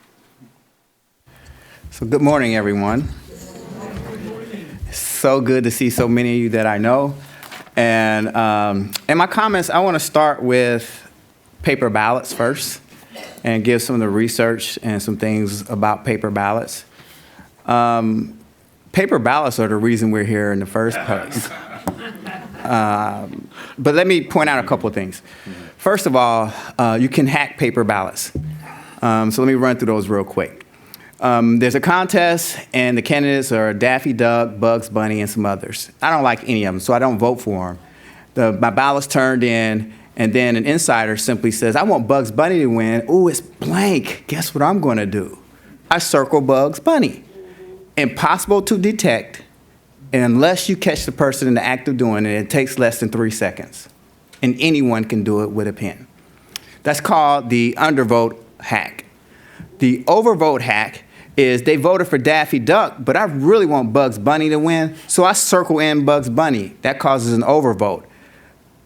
Speaker 18: So good morning, everyone. So good to see so many of you that I know. And in my comments, I want to start with paper ballots first and give some of the research and some things about paper ballots. Paper ballots are the reason we're here in the first place. But let me point out a couple of things. First of all, you can hack paper ballots. So let me run through those real quick. There's a contest, and the candidates are Daffy Duck, Bugs Bunny, and some others. I don't like any of them, so I don't vote for them. My ballot's turned in, and then an insider simply says, I want Bugs Bunny to win. Ooh, it's blank. Guess what I'm going to do? I circle Bugs Bunny. Impossible to detect, and unless you catch the person in the act of doing it, it takes less than 3 seconds. And anyone can do it with a pen. That's called the undervote hack. The overvote hack is they voted for Daffy Duck, but I really want Bugs Bunny to win, so I circle in Bugs Bunny. That causes an overvote.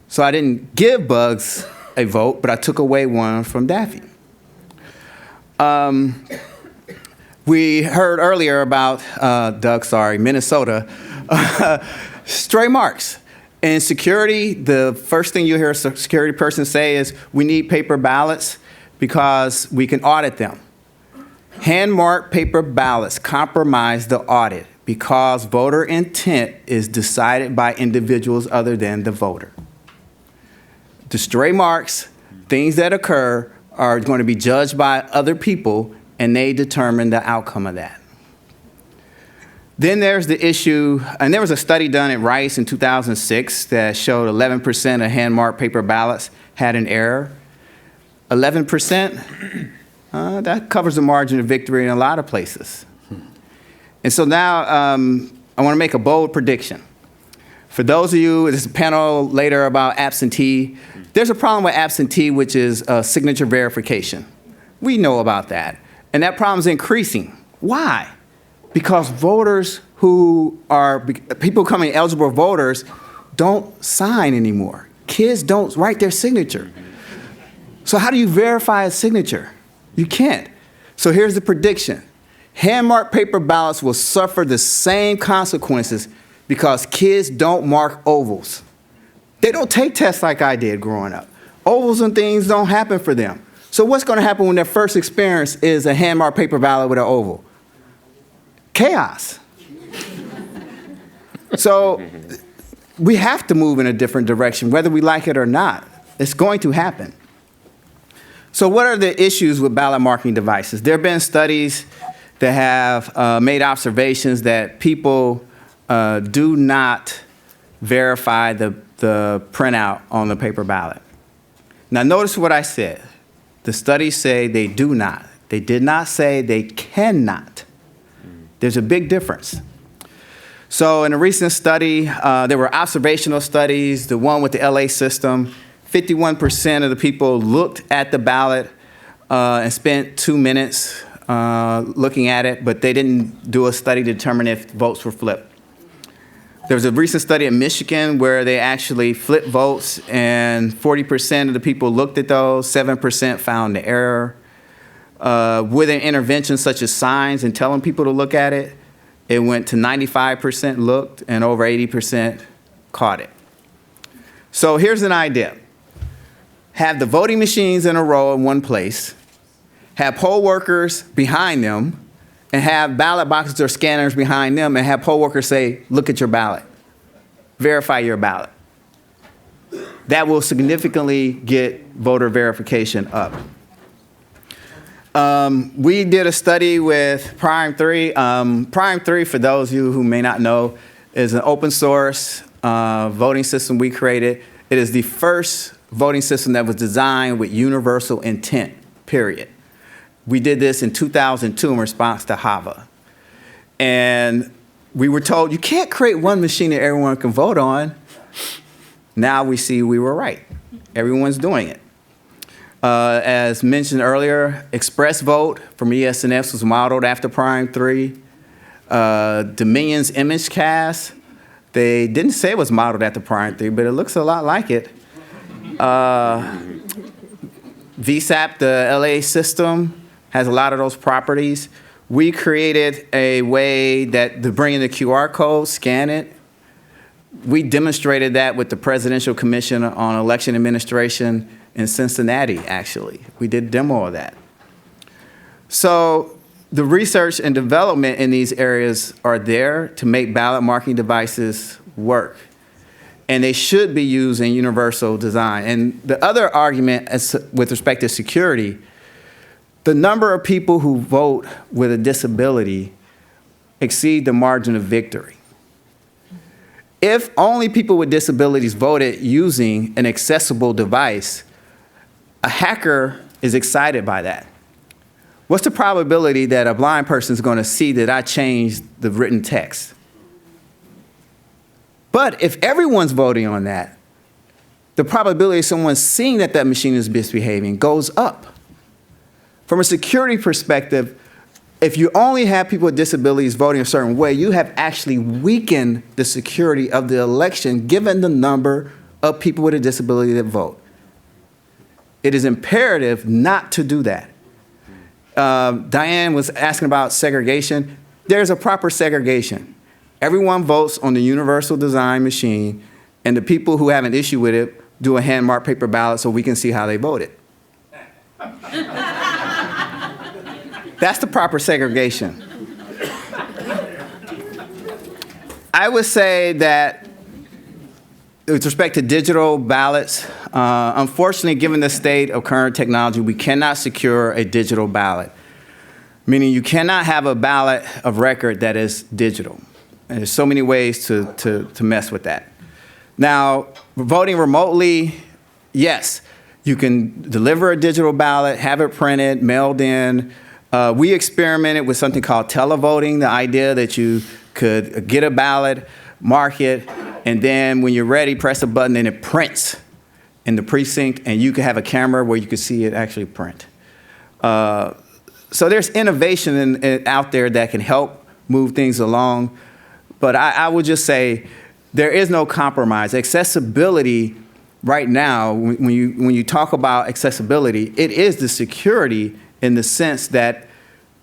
Speaker 18: So I didn't give Bugs a vote, but I took away one from Daffy. We heard earlier about, Minnesota, stray marks. In security, the first thing you hear a security person say is, we need paper ballots because we can audit them. Hand-marked paper ballots compromise the audit because voter intent is decided by individuals other than the voter. The stray marks, things that occur, are going to be judged by other people, and they determine the outcome of that. Then there's the issue, and there was a study done at Rice in 2006 that showed 11% of hand-marked paper ballots had an error. 11%? That covers the margin of victory in a lot of places. And so now I want to make a bold prediction. For those of you, there's a panel later about absentee. There's a problem with absentee, which is signature verification. We know about that. And that problem is increasing. Why? Because voters people becoming eligible voters don't sign anymore. Kids don't write their signature. So how do you verify a signature? You can't. So here's the prediction. Hand-marked paper ballots will suffer the same consequences because kids don't mark ovals. They don't take tests like I did growing up. Ovals and things don't happen for them. So what's going to happen when their first experience is a hand-marked paper ballot with an oval? Chaos. So we have to move in a different direction, whether we like it or not. It's going to happen. So what are the issues with ballot marking devices? There have been studies that have made observations that people do not verify the printout on the paper ballot. Now notice what I said. The studies say they do not. They did not say they cannot. There's a big difference. So in a recent study, there were observational studies, the one with the LA system. 51% of the people looked at the ballot and spent 2 minutes looking at it, but they didn't do a study to determine if votes were flipped. There was a recent study in Michigan where they actually flipped votes, and 40% of the people looked at those, 7% found the error. With an intervention such as signs and telling people to look at it, it went to 95% looked and over 80% caught it. So here's an idea. Have the voting machines in a row in one place, have poll workers behind them, and have ballot boxes or scanners behind them, and have poll workers say, look at your ballot, verify your ballot. That will significantly get voter verification up. We did a study with Prime 3. Prime 3, for those of you who may not know, is an open source voting system we created. It is the first voting system that was designed with universal intent, period. We did this in 2002 in response to HAVA. And we were told, you can't create one machine that everyone can vote on. Now we see we were right. Everyone's doing it. As mentioned earlier, Express Vote from ES&S was modeled after Prime 3. Dominion's image cast, they didn't say it was modeled after Prime 3, but it looks a lot like it. VSAP, the LA system, has a lot of those properties. We created a way that to bring in the QR code, scan it. We demonstrated that with the Presidential Commission on Election Administration in Cincinnati, actually. We did a demo of that. So the research and development in these areas are there to make ballot marking devices work. And they should be used in universal design. And the other argument with respect to security, the number of people who vote with a disability exceed the margin of victory. If only people with disabilities voted using an accessible device, a hacker is excited by that. What's the probability that a blind person is going to see that I changed the written text? But if everyone's voting on that, the probability of someone seeing that that machine is misbehaving goes up. From a security perspective, if you only have people with disabilities voting a certain way, you have actually weakened the security of the election given the number of people with a disability that vote. It is imperative not to do that. Diane was asking about segregation. There's a proper segregation. Everyone votes on the universal design machine, and the people who have an issue with it do a hand-marked paper ballot so we can see how they voted. That's the proper segregation. I would say that with respect to digital ballots, unfortunately, given the state of current technology, we cannot secure a digital ballot, meaning you cannot have a ballot of record that is digital. And there's so many ways to mess with that. Now, voting remotely, yes, you can deliver a digital ballot, have it printed, mailed in. We experimented with something called televoting, the idea that you could get a ballot, mark it, and then when you're ready, press a button and it prints in the precinct, and you can have a camera where you can see it actually print. So there's innovation out there that can help move things along, but I would just say there is no compromise. Accessibility right now, when you talk about accessibility, it is the security in the sense that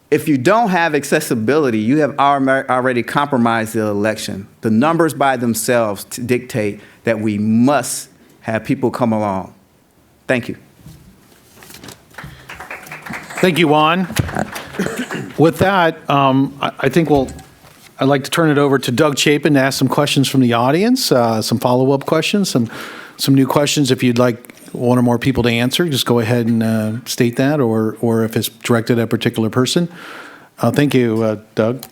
Speaker 18: if you don't have accessibility, you have already compromised the election. The numbers by themselves dictate that we must have people come along. Thank you.
Speaker 14: Thank you, Juan. With that, I think I'd like to turn it over to Doug Chapin to ask some questions from the audience, some follow-up questions, some new questions. If you'd like one or more people to answer, just go ahead and state that, or if it's directed at a particular person. Thank you, Doug.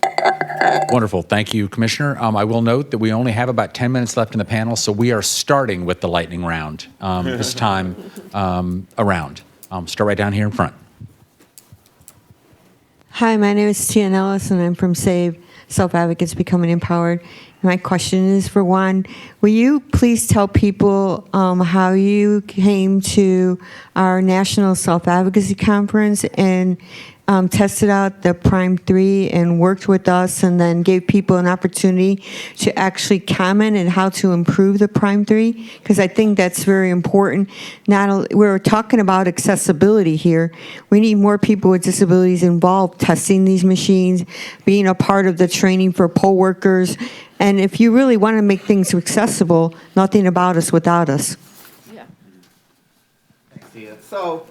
Speaker 3: Wonderful. Thank you, Commissioner. I will note that we only have about 10 minutes left in the panel, so we are starting with the lightning round this time around. Start right down here in front.
Speaker 19: Hi, my name is Tian Ellis, and I'm from SAVE, Self-Advocates Becoming Empowered. My question is for Juan. Will you please tell people how you came to our National Self-Advocacy Conference and tested out the Prime 3 and worked with us and then gave people an opportunity to actually comment on how to improve the Prime 3? Because I think that's very important. We're talking about accessibility here. We need more people with disabilities involved testing these machines, being a part of the training for poll workers. And if you really want to make things accessible, nothing about us without us.
Speaker 18: So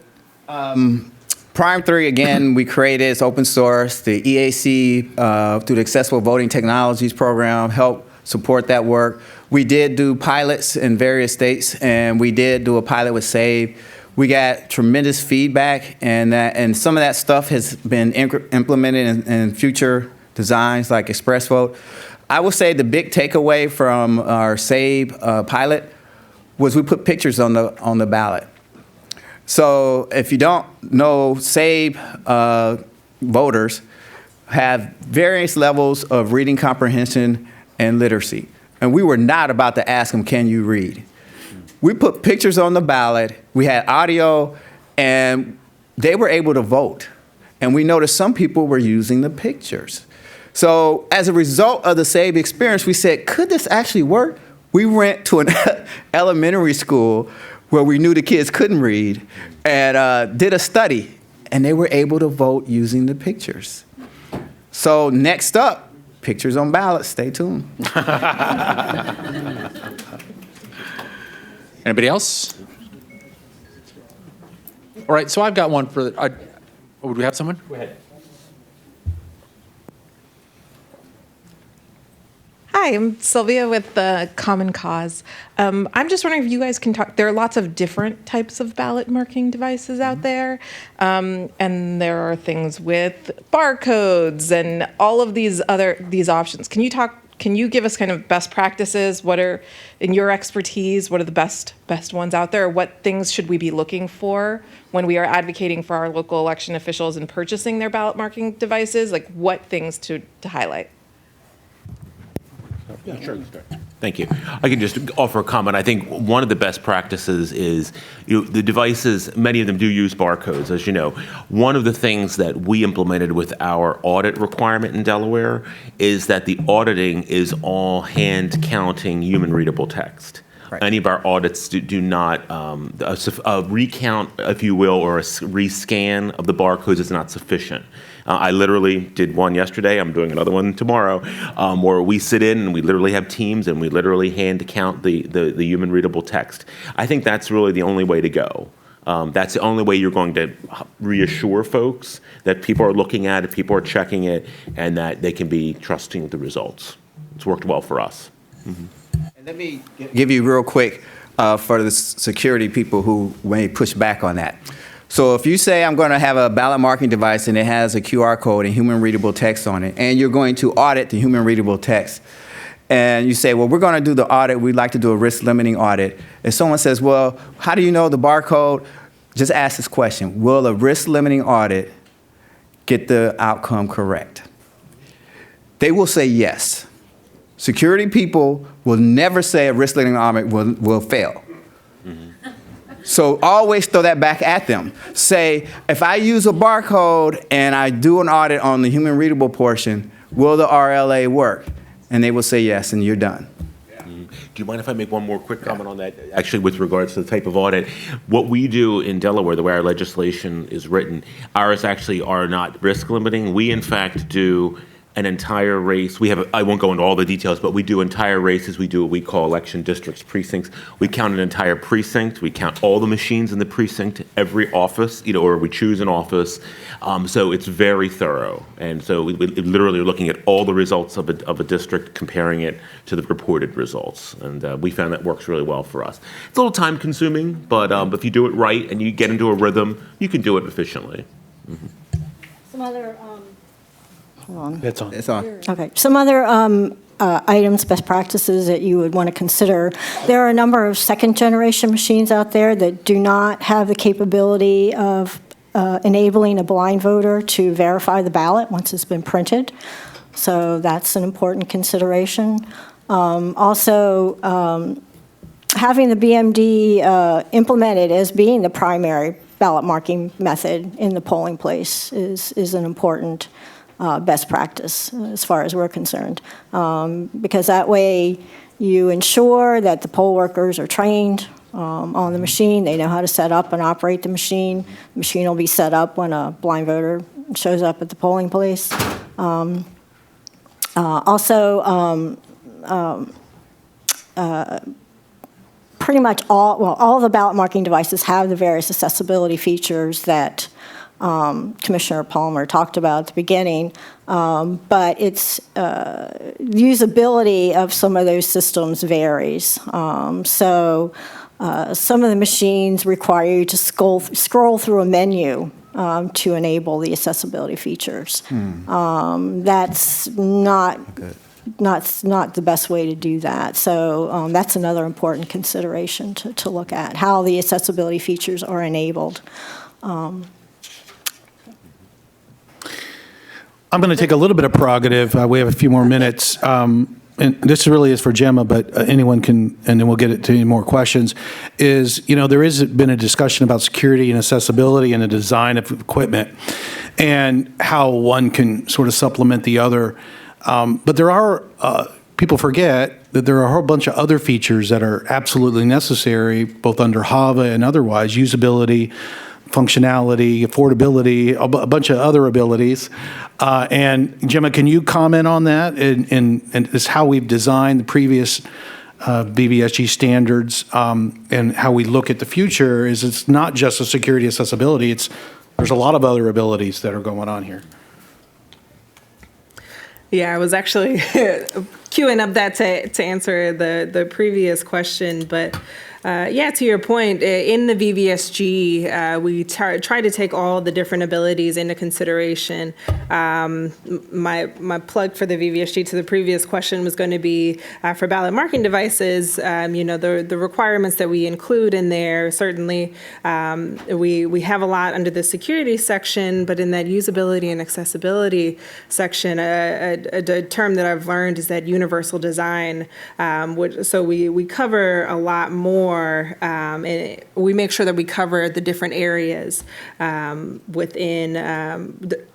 Speaker 18: Prime 3, again, we created, it's open source. The EAC, through the Accessible Voting Technologies program, helped support that work. We did do pilots in various states, and we did do a pilot with SAVE. We got tremendous feedback, and some of that stuff has been implemented in future designs like Express Vote. I will say the big takeaway from our SAVE pilot was we put pictures on the ballot. So if you don't know, SAVE voters have various levels of reading comprehension and literacy. And we were not about to ask them, can you read? We put pictures on the ballot, we had audio, and they were able to vote. And we noticed some people were using the pictures. So as a result of the SAVE experience, we said, could this actually work? We went to an elementary school where we knew the kids couldn't read, and did a study, and they were able to vote using the pictures. So next up, pictures on ballots. Stay tuned.
Speaker 3: Anybody else? All right, so I've got one for, would we have someone? Go ahead.
Speaker 20: Hi, I'm Sylvia with the Common Cause. I'm just wondering if you guys can talk. There are lots of different types of ballot marking devices out there, and there are things with barcodes and all of these options. Can you give us kind of best practices? What are, in your expertise, what are the best ones out there? What things should we be looking for when we are advocating for our local election officials and purchasing their ballot marking devices? Like what things to highlight?
Speaker 17: Yeah, sure. Thank you. I can just offer a comment. I think one of the best practices is, the devices, many of them do use barcodes, as you know. One of the things that we implemented with our audit requirement in Delaware is that the auditing is all hand counting human readable text. Right. Any of our audits do not, a recount, if you will, or a rescan of the barcodes is not sufficient. I literally did one yesterday. I'm doing another one tomorrow, where we sit in and we literally have teams and we literally hand count the human readable text. I think that's really the only way to go. That's the only way you're going to reassure folks that people are looking at it, people are checking it, and that they can be trusting the results. It's worked well for us. Mm-hmm.
Speaker 18: And let me give you real quick for the security people who may push back on that. So if you say I'm going to have a ballot marking device and it has a QR code and human readable text on it, and you're going to audit the human readable text, and you say, well, we're going to do the audit, we'd like to do a risk limiting audit. If someone says, well, how do you know the barcode? Just ask this question: will a risk limiting audit get the outcome correct? They will say yes. Security people will never say a risk limiting audit will fail. So always throw that back at them. Say, if I use a barcode and I do an audit on the human readable portion, will the RLA work? And they will say yes, and you're done.
Speaker 17: Do you mind if I make one more quick comment on that? Actually, with regards to the type of audit, what we do in Delaware, the way our legislation is written, ours actually are not risk limiting. We, in fact, do an entire race. I won't go into all the details, but we do entire races. We do what we call election districts, precincts. We count an entire precinct. We count all the machines in the precinct, every office, or we choose an office. So it's very thorough. And so we literally are looking at all the results of a district, comparing it to the reported results. And we found that works really well for us. It's a little time consuming, but if you do it right and you get into a rhythm, you can do it efficiently. Mm-hmm.
Speaker 15: Some other hold on.
Speaker 14: It's on.
Speaker 18: It's on.
Speaker 15: Okay. Some other items, best practices that you would want to consider. There are a number of second-generation machines out there that do not have the capability of enabling a blind voter to verify the ballot once it's been printed. So that's an important consideration. Also, having the BMD implemented as being the primary ballot marking method in the polling place is an important best practice as far as we're concerned, because that way you ensure that the poll workers are trained on the machine. They know how to set up and operate the machine. The machine will be set up when a blind voter shows up at the polling place. Pretty much all the ballot marking devices have the various accessibility features that Commissioner Palmer talked about at the beginning, but it's usability of some of those systems varies. So some of the machines require you to scroll through a menu to enable the accessibility features. That's not the best way to do that. So that's another important consideration to look at, how the accessibility features are enabled.
Speaker 14: I'm going to take a little bit of prerogative. We have a few more minutes. And this really is for Gemma, but anyone can, and then we'll get to any more questions, is, there has been a discussion about security and accessibility and the design of equipment and how one can sort of supplement the other. But there are, people forget that there are a whole bunch of other features that are absolutely necessary, both under HAVA and otherwise, usability, functionality, affordability, a bunch of other abilities. And Gemma, can you comment on that and this how we've designed the previous BVSG standards and how we look at the future is it's not just a security accessibility, there's a lot of other abilities that are going on here.
Speaker 16: Yeah, I was actually queuing up that to answer the previous question, but yeah, to your point, in the VVSG, we try to take all the different abilities into consideration. My plug for the VVSG to the previous question was going to be for ballot marking devices. The requirements that we include in there, certainly we have a lot under the security section, but in that usability and accessibility section, a term that I've learned is that universal design. So we cover a lot more. And we make sure that we cover the different areas within,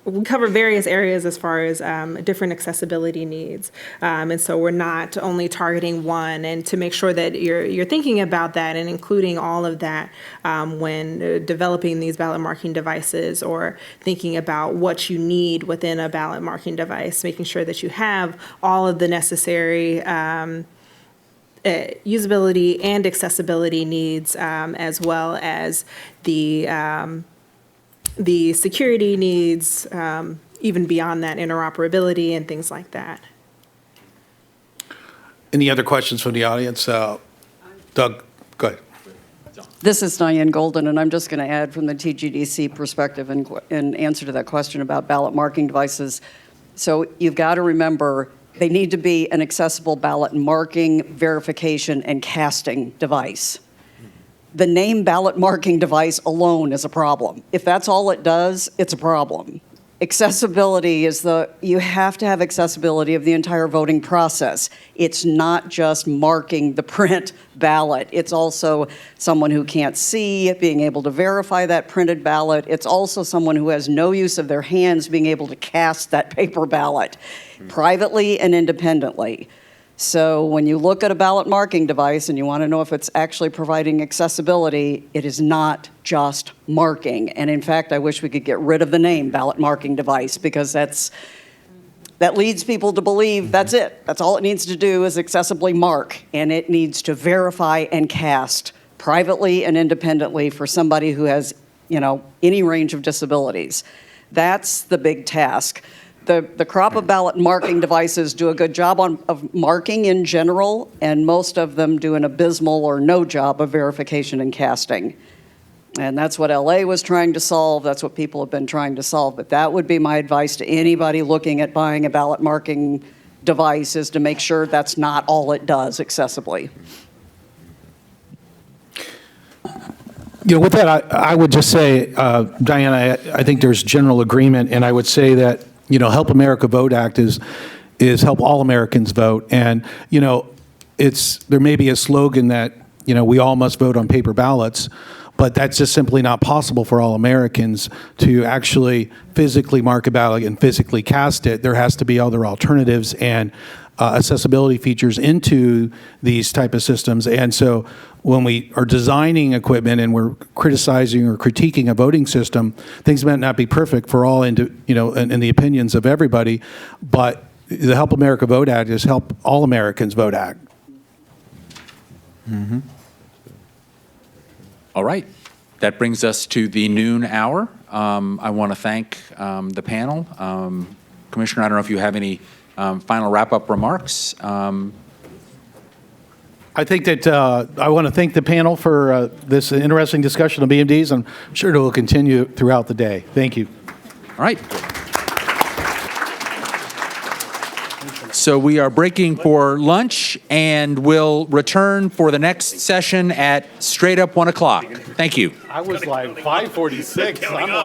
Speaker 16: we cover various areas as far as different accessibility needs. And so we're not only targeting one, and to make sure that you're thinking about that and including all of that when developing these ballot marking devices or thinking about what you need within a ballot marking device, making sure that you have all of the necessary usability and accessibility needs, as well as the security needs, even beyond that, interoperability and things like that.
Speaker 14: Any other questions from the audience? Doug, go ahead.
Speaker 8: This is Diane Golden, and I'm just going to add from the TGDC perspective in answer to that question about ballot marking devices. So you've got to remember they need to be an accessible ballot marking, verification, and casting device. The name ballot marking device alone is a problem. If that's all it does, it's a problem. Accessibility is you have to have accessibility of the entire voting process. It's not just marking the print ballot. It's also someone who can't see, being able to verify that printed ballot. It's also someone who has no use of their hands being able to cast that paper ballot privately and independently. So when you look at a ballot marking device and you want to know if it's actually providing accessibility, it is not just marking. And in fact, I wish we could get rid of the name ballot marking device, because that leads people to believe that's it. That's all it needs to do is accessibly mark, and it needs to verify and cast privately and independently for somebody who has, any range of disabilities. That's the big task. The crop of ballot marking devices do a good job of marking in general, and most of them do an abysmal or no job of verification and casting. And that's what LA was trying to solve. That's what people have been trying to solve. But that would be my advice to anybody looking at buying a ballot marking device, is to make sure that's not all it does accessibly.
Speaker 14: With that, I would just say, Diana, I think there's general agreement, and I would say that Help America Vote Act is help all Americans vote. And, there may be a slogan that, we all must vote on paper ballots, but that's just simply not possible for all Americans to actually physically mark a ballot and physically cast it. There has to be other alternatives and accessibility features into these type of systems. And so when we are designing equipment and we're criticizing or critiquing a voting system, things might not be perfect for all, in the opinions of everybody, but the Help America Vote Act is Help All Americans Vote Act.
Speaker 3: Mm-hmm. All right. That brings us to the noon hour. I want to thank the panel. Commissioner, I don't know if you have any final wrap-up remarks.
Speaker 14: I think that I want to thank the panel for this interesting discussion of BMDs. I'm sure it will continue throughout the day. Thank you.
Speaker 3: All right. So we are breaking for lunch, and we'll return for the next session at straight up 1 o'clock. Thank you.
Speaker 14: I was like 5:46.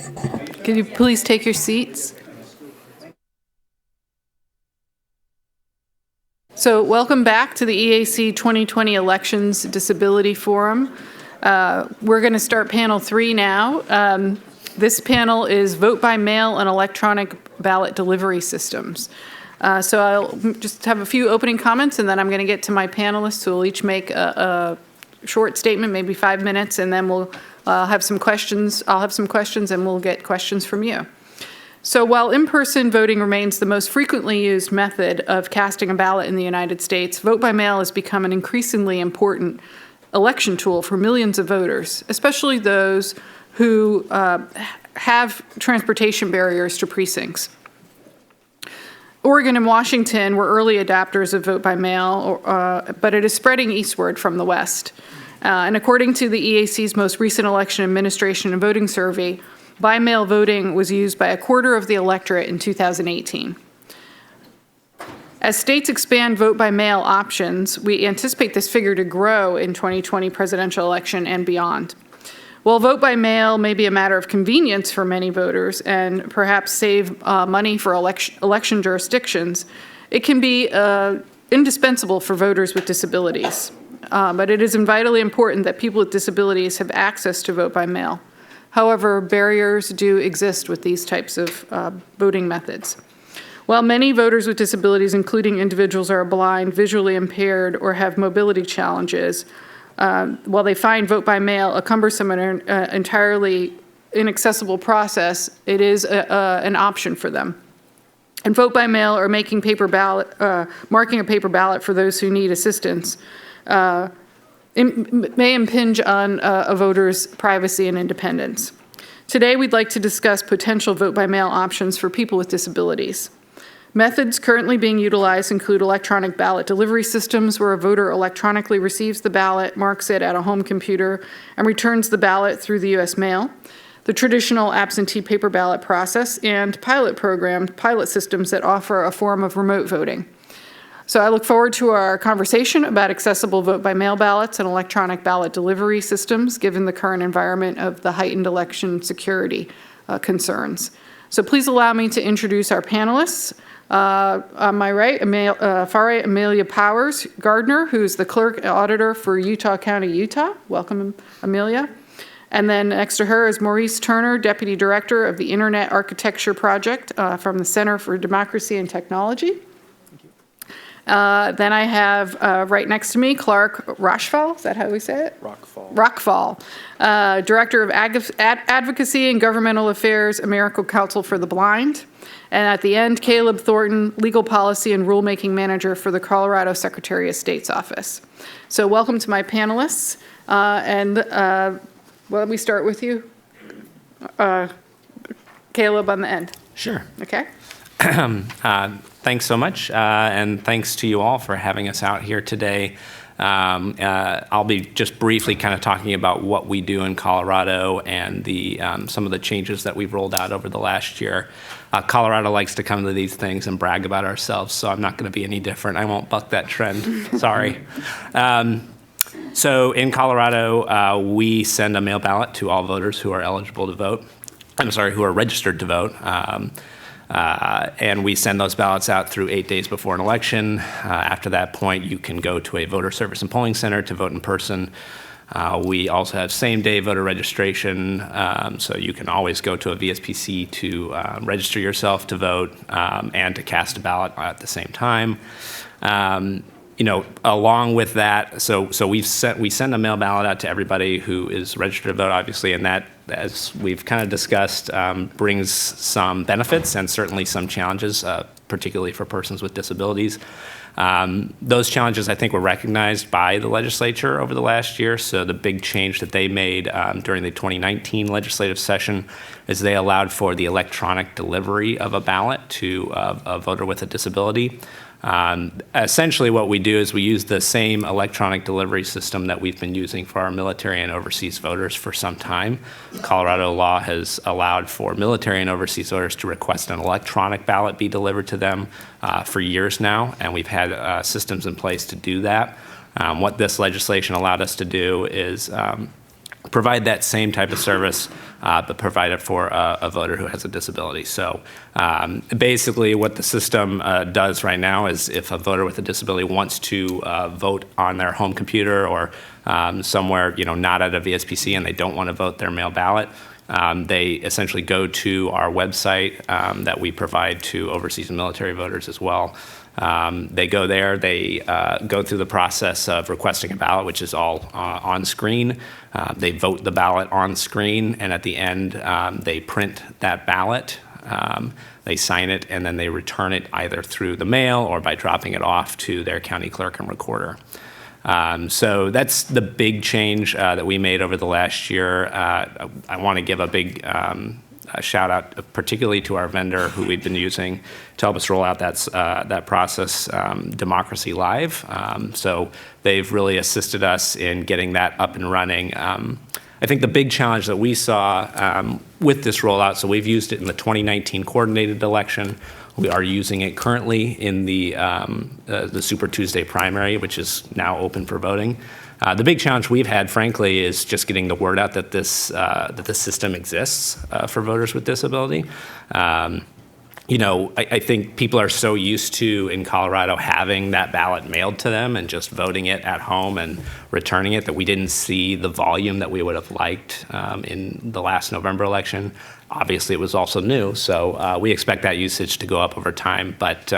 Speaker 1: Can you please take your seats? So welcome back to the EAC 2020 Elections Disability Forum. We're going to start panel 3 now. This panel is vote by mail and electronic ballot delivery systems. So I'll just have a few opening comments, and then I'm going to get to my panelists who will each make a short statement, maybe 5 minutes, and then we'll have some questions. I'll have some questions, and we'll get questions from you. So while in-person voting remains the most frequently used method of casting a ballot in the United States, vote by mail has become an increasingly important election tool for millions of voters, especially those who have transportation barriers to precincts. Oregon and Washington were early adopters of vote by mail, but it is spreading eastward from the West. And according to the EAC's most recent election administration and voting survey, by mail voting was used by a quarter of the electorate in 2018. As states expand vote by mail options, we anticipate this figure to grow in 2020 presidential election and beyond. While vote by mail may be a matter of convenience for many voters and perhaps save money for election jurisdictions, it can be indispensable for voters with disabilities. But it is vitally important that people with disabilities have access to vote by mail. However, barriers do exist with these types of voting methods. While many voters with disabilities, including individuals who are blind, visually impaired, or have mobility challenges, while they find vote by mail a cumbersome and entirely inaccessible process, it is an option for them. And vote by mail or making paper ballot, marking a paper ballot for those who need assistance may impinge on a voter's privacy and independence. Today, we'd like to discuss potential vote by mail options for people with disabilities. Methods currently being utilized include electronic ballot delivery systems, where a voter electronically receives the ballot, marks it at a home computer, and returns the ballot through the U.S. mail, the traditional absentee paper ballot process, and pilot systems that offer a form of remote voting. So I look forward to our conversation about accessible vote-by-mail ballots and electronic ballot delivery systems, given the current environment of the heightened election security concerns. So please allow me to introduce our panelists. On my right, far right, Amelia Powers Gardner, who's the clerk auditor for Utah County, Utah. Welcome, Amelia. And then next to her is Maurice Turner, Deputy Director of the Internet Architecture Project from the Center for Democracy and Technology. Then I have right next to me, Clark Rochfall. Is that how we say it? Rockfall. Director of Advocacy and Governmental Affairs, American Council for the Blind. And at the end, Caleb Thornton, Legal Policy and Rulemaking Manager for the Colorado Secretary of State's Office. So welcome to my panelists. Well, let me start with you. Caleb on the end.
Speaker 21: Sure.
Speaker 1: Okay.
Speaker 21: Thanks so much, and thanks to you all for having us out here today. I'll be just briefly kind of talking about what we do in Colorado and the some of the changes that we've rolled out over the last year. Colorado likes to come to these things and brag about ourselves, so I'm not going to be any different. I won't buck that trend. Sorry. So in Colorado, we send a mail ballot to all voters who are eligible to vote. Who are registered to vote. And we send those ballots out through 8 days before an election. After that point, you can go to a voter service and polling center to vote in person. We also have same-day voter registration, so you can always go to a VSPC to register yourself to vote and to cast a ballot at the same time. Along with that, so we send a mail ballot out to everybody who is registered to vote, obviously, and that, as we've kind of discussed, brings some benefits and certainly some challenges, particularly for persons with disabilities. Those challenges, I think, were recognized by the legislature over the last year. So the big change that they made during the 2019 legislative session is they allowed for the electronic delivery of a ballot to a voter with a disability. Essentially what we do is we use the same electronic delivery system that we've been using for our military and overseas voters for some time. Colorado law has allowed for military and overseas voters to request an electronic ballot be delivered to them for years now, and we've had systems in place to do that. What this legislation allowed us to do is provide that same type of service, but provide it for a voter who has a disability. So basically what the system does right now is if a voter with a disability wants to vote on their home computer or somewhere, not at a VSPC and they don't want to vote their mail ballot, they essentially go to our website that we provide to overseas and military voters as well. They go there, they go through the process of requesting a ballot, which is all on screen. They vote the ballot on screen, and at the end, they print that ballot. They sign it, and then they return it either through the mail or by dropping it off to their county clerk and recorder. So that's the big change that we made over the last year. I want to give a big shout out particularly to our vendor who we've been using to help us roll out that process, Democracy Live. So they've really assisted us in getting that up and running. I think the big challenge that we saw with this rollout, so we've used it in the 2019 coordinated election. We are using it currently in the Super Tuesday primary, which is now open for voting. The big challenge we've had, frankly, is just getting the word out that this system exists for voters with disability. I think people are so used to, in Colorado, having that ballot mailed to them and just voting it at home and returning it, that we didn't see the volume that we would have liked in the last November election. Obviously, it was also new, so we expect that usage to go up over time. But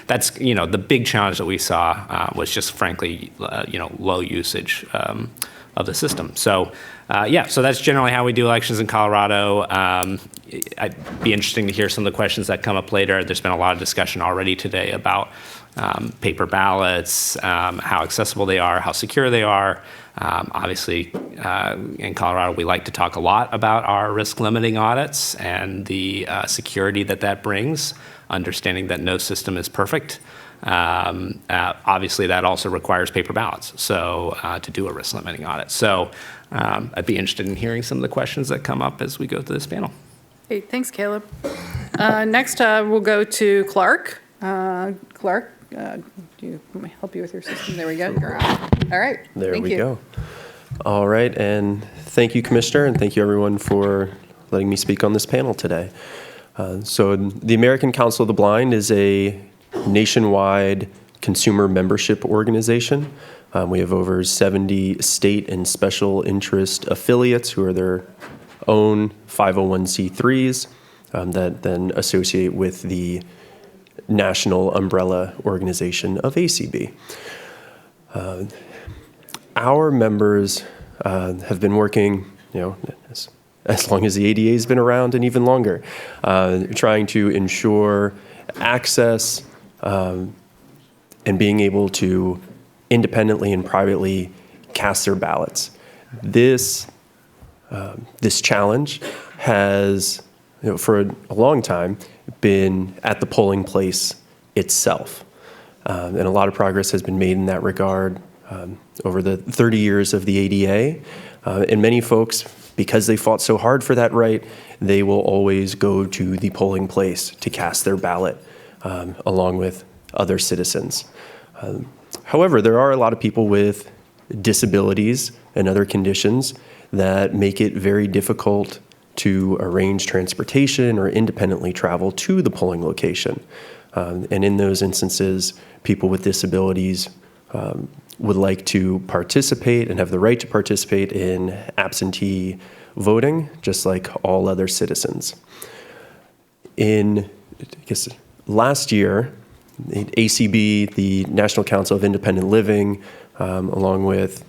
Speaker 21: that's, the big challenge that we saw was just, frankly, low usage of the system. So, so that's generally how we do elections in Colorado. I'd be interesting to hear some of the questions that come up later. There's been a lot of discussion already today about paper ballots, how accessible they are, how secure they are. Obviously, in Colorado, we like to talk a lot about our risk limiting audits and the security that brings, understanding that no system is perfect. Obviously, that also requires paper ballots, so to do a risk limiting audit. So I'd be interested in hearing some of the questions that come up as we go through this panel.
Speaker 1: Hey, thanks, Caleb. Next, we'll go to Clark. Clark, do you want me to help you with your system? There we go. You're on. All right.
Speaker 9: There we go. All right, and thank you, Commissioner, and thank you, everyone, for letting me speak on this panel today. So the American Council of the Blind is a nationwide consumer membership organization. We have over 70 state and special interest affiliates who are their own 501c3s that then associate with the national umbrella organization of ACB. Our members have been working, as long as the ADA has been around and even longer, trying to ensure access and being able to independently and privately cast their ballots. This challenge has, for a long time, been at the polling place itself. And a lot of progress has been made in that regard over the 30 years of the ADA. And many folks, because they fought so hard for that right, they will always go to the polling place to cast their ballot along with other citizens. However, there are a lot of people with disabilities and other conditions that make it very difficult to arrange transportation or independently travel to the polling location. And in those instances, people with disabilities would like to participate and have the right to participate in absentee voting, just like all other citizens. Last year, the ACB, the National Council of Independent Living, along with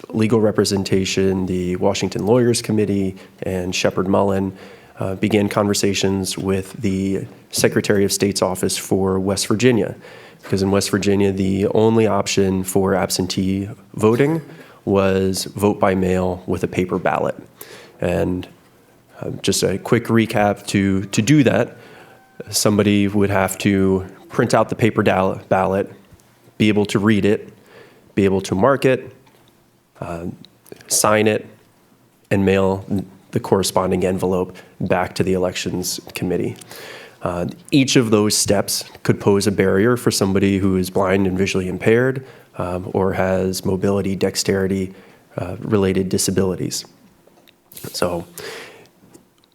Speaker 9: legal representation, the Washington Lawyers Committee, and Shepard Mullen began conversations with the Secretary of State's office for West Virginia. Because in West Virginia, the only option for absentee voting was vote by mail with a paper ballot. And just a quick recap, to do that, somebody would have to print out the paper ballot, be able to read it, be able to mark it, sign it, and mail the corresponding envelope back to the Elections Committee. Each of those steps could pose a barrier for somebody who is blind and visually impaired or has mobility, dexterity, related disabilities. So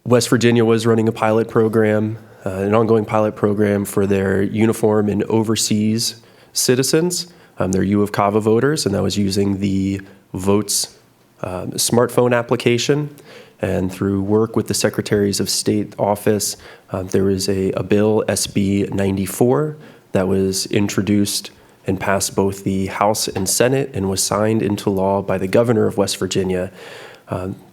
Speaker 9: West Virginia was running a pilot program, an ongoing pilot program for their uniform and overseas citizens, their U of CAVA voters, and that was using the Votes smartphone application. And through work with the Secretaries of State office, there was a bill, SB 94, that was introduced and passed both the House and Senate and was signed into law by the governor of West Virginia,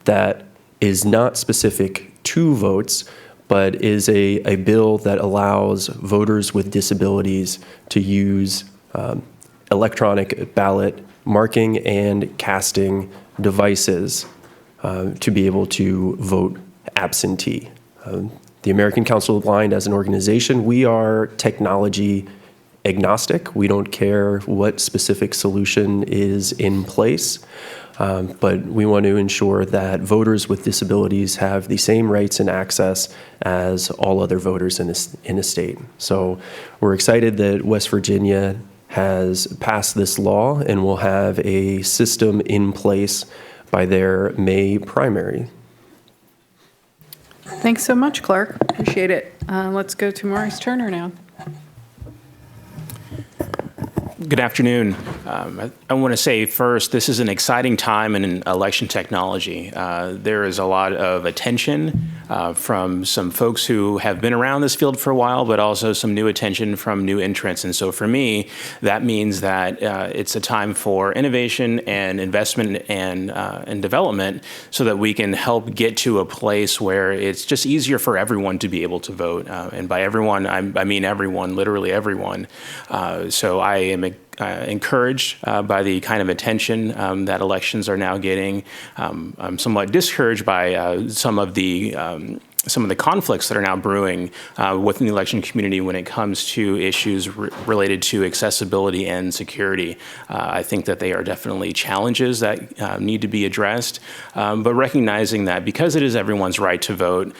Speaker 9: that is not specific to votes, but is a bill that allows voters with disabilities to use electronic ballot marking and casting devices to be able to vote absentee. The American Council of the Blind, as an organization, we are technology agnostic. We don't care what specific solution is in place, but we want to ensure that voters with disabilities have the same rights and access as all other voters in a state. So we're excited that West Virginia has passed this law and will have a system in place by their May primary.
Speaker 1: Thanks so much, Clark. Appreciate it. Let's go to Maurice Turner now.
Speaker 21: Good afternoon. I want to say first, this is an exciting time in election technology. There is a lot of attention from some folks who have been around this field for a while, but also some new attention from new entrants. And so for me, that means that it's a time for innovation and investment and development so that we can help get to a place where it's just easier for everyone to be able to vote. And by everyone, I mean everyone, literally everyone. So I am encouraged by the kind of attention that elections are now getting. I'm somewhat discouraged by some of the conflicts that are now brewing within the election community when it comes to issues related to accessibility and security. I think that they are definitely challenges that need to be addressed, but recognizing that because it is everyone's right to vote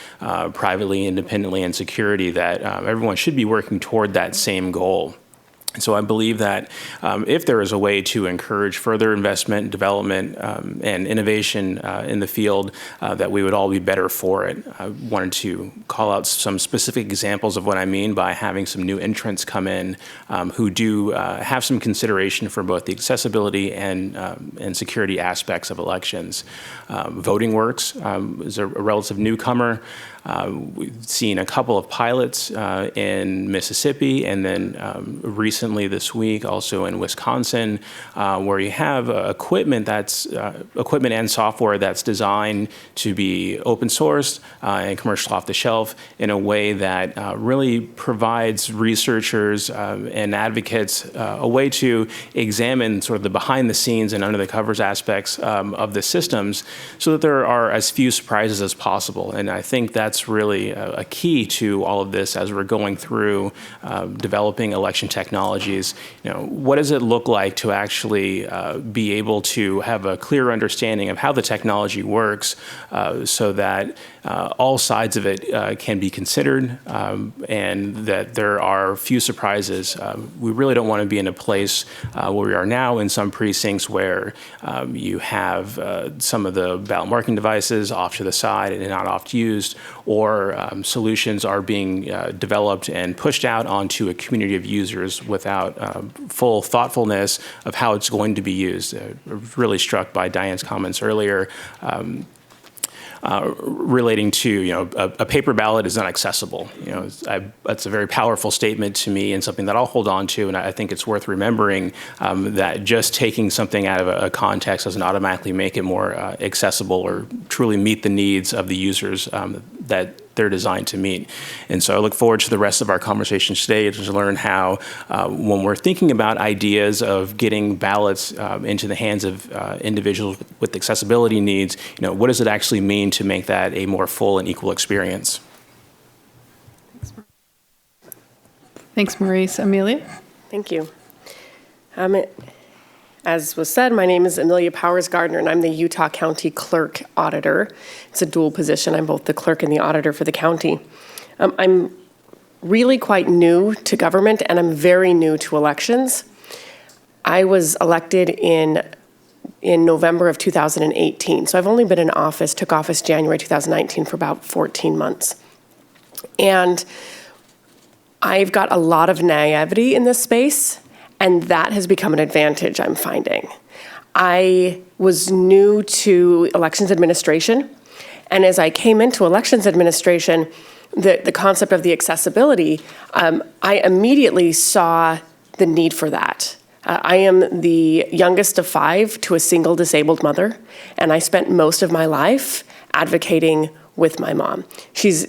Speaker 21: privately, independently, and security, that everyone should be working toward that same goal. So I believe that if there is a way to encourage further investment, development, and innovation in the field, that we would all be better for it. I wanted to call out some specific examples of what I mean by having some new entrants come in who do have some consideration for both the accessibility and security aspects of elections. Voting Works is a relative newcomer. We've seen a couple of pilots in Mississippi, and then recently this week also in Wisconsin, where you have equipment and software that's designed to be open sourced and commercial off the shelf in a way that really provides researchers and advocates a way to examine sort of the behind the scenes and under the covers aspects of the systems so that there are as few surprises as possible. And I think that's really a key to all of this as we're going through developing election technologies. You know, what does it look like to actually be able to have a clear understanding of how the technology works so that all sides of it can be considered and that there are few surprises. We really don't want to be in a place where we are now in some precincts where you have some of the ballot marking devices off to the side and not oft used, or solutions are being developed and pushed out onto a community of users without full thoughtfulness of how it's going to be used. Really struck by Diane's comments earlier relating to, you know, a paper ballot is inaccessible. You know, that's a very powerful statement to me and something that I'll hold on to. And I think it's worth remembering that just taking something out of a context doesn't automatically make it more accessible or truly meet the needs of the users that they're designed to meet. And so I look forward to the rest of our conversation today to learn how, when we're thinking about ideas of getting ballots into the hands of individuals with accessibility needs, you know, what does it actually mean to make that a more full and equal experience?
Speaker 1: Thanks, Maurice. Amelia?
Speaker 6: Thank you. As was said, my name is Amelia Powers Gardner, and I'm the Utah County Clerk Auditor. It's a dual position. I'm both the clerk and the auditor for the county. I'm really quite new to government, and I'm very new to elections. I was elected in
Speaker 10: in November of 2018. So I've only been in office, took office January 2019 for about 14 months. And I've got a lot of naivety in this space, and that has become an advantage, I'm finding. I was new to elections administration, and as I came into elections administration, the concept of the accessibility, I immediately saw the need for that. I am the youngest of 5 to a single disabled mother, and I spent most of my life advocating with my mom. She's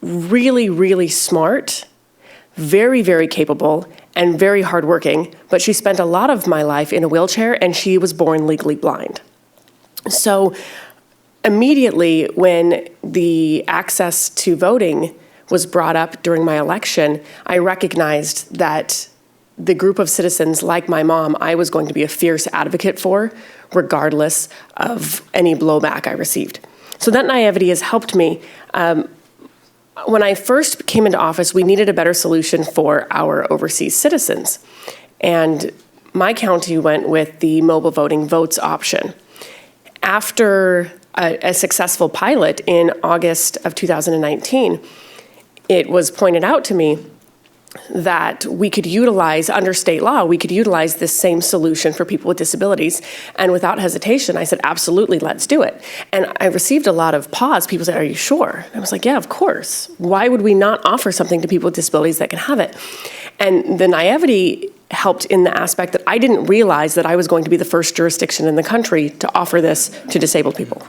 Speaker 10: really, really smart, very, very capable, and very hardworking, but she spent a lot of my life in a wheelchair, and she was born legally blind. So immediately when the access to voting was brought up during my election, I recognized that the group of citizens like my mom, I was going to be a fierce advocate for, regardless of any blowback I received. So that naivety has helped me. When I first came into office, we needed a better solution for our overseas citizens. And my county went with the mobile voting votes option. After a successful pilot in August of 2019, it was pointed out to me that we could utilize, under state law, we could utilize this same solution for people with disabilities. And without hesitation, I said, absolutely, let's do it. And I received a lot of pause. People said, are you sure? I was like, yeah, of course. Why would we not offer something to people with disabilities that can have it? And the naivety helped in the aspect that I didn't realize that I was going to be the first jurisdiction in the country to offer this to disabled people.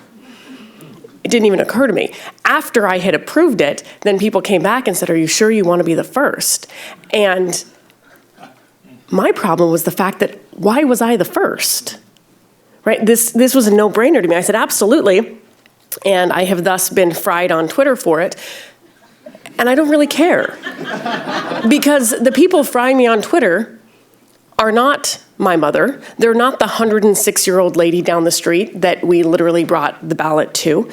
Speaker 10: It didn't even occur to me. After I had approved it, then people came back and said, are you sure you want to be the first? And my problem was the fact that, why was I the first? Right? This was a no-brainer to me. I said, absolutely. And I have thus been fried on Twitter for it. And I don't really care. Because the people frying me on Twitter are not my mother. They're not the 106-year-old lady down the street that we literally brought the ballot to.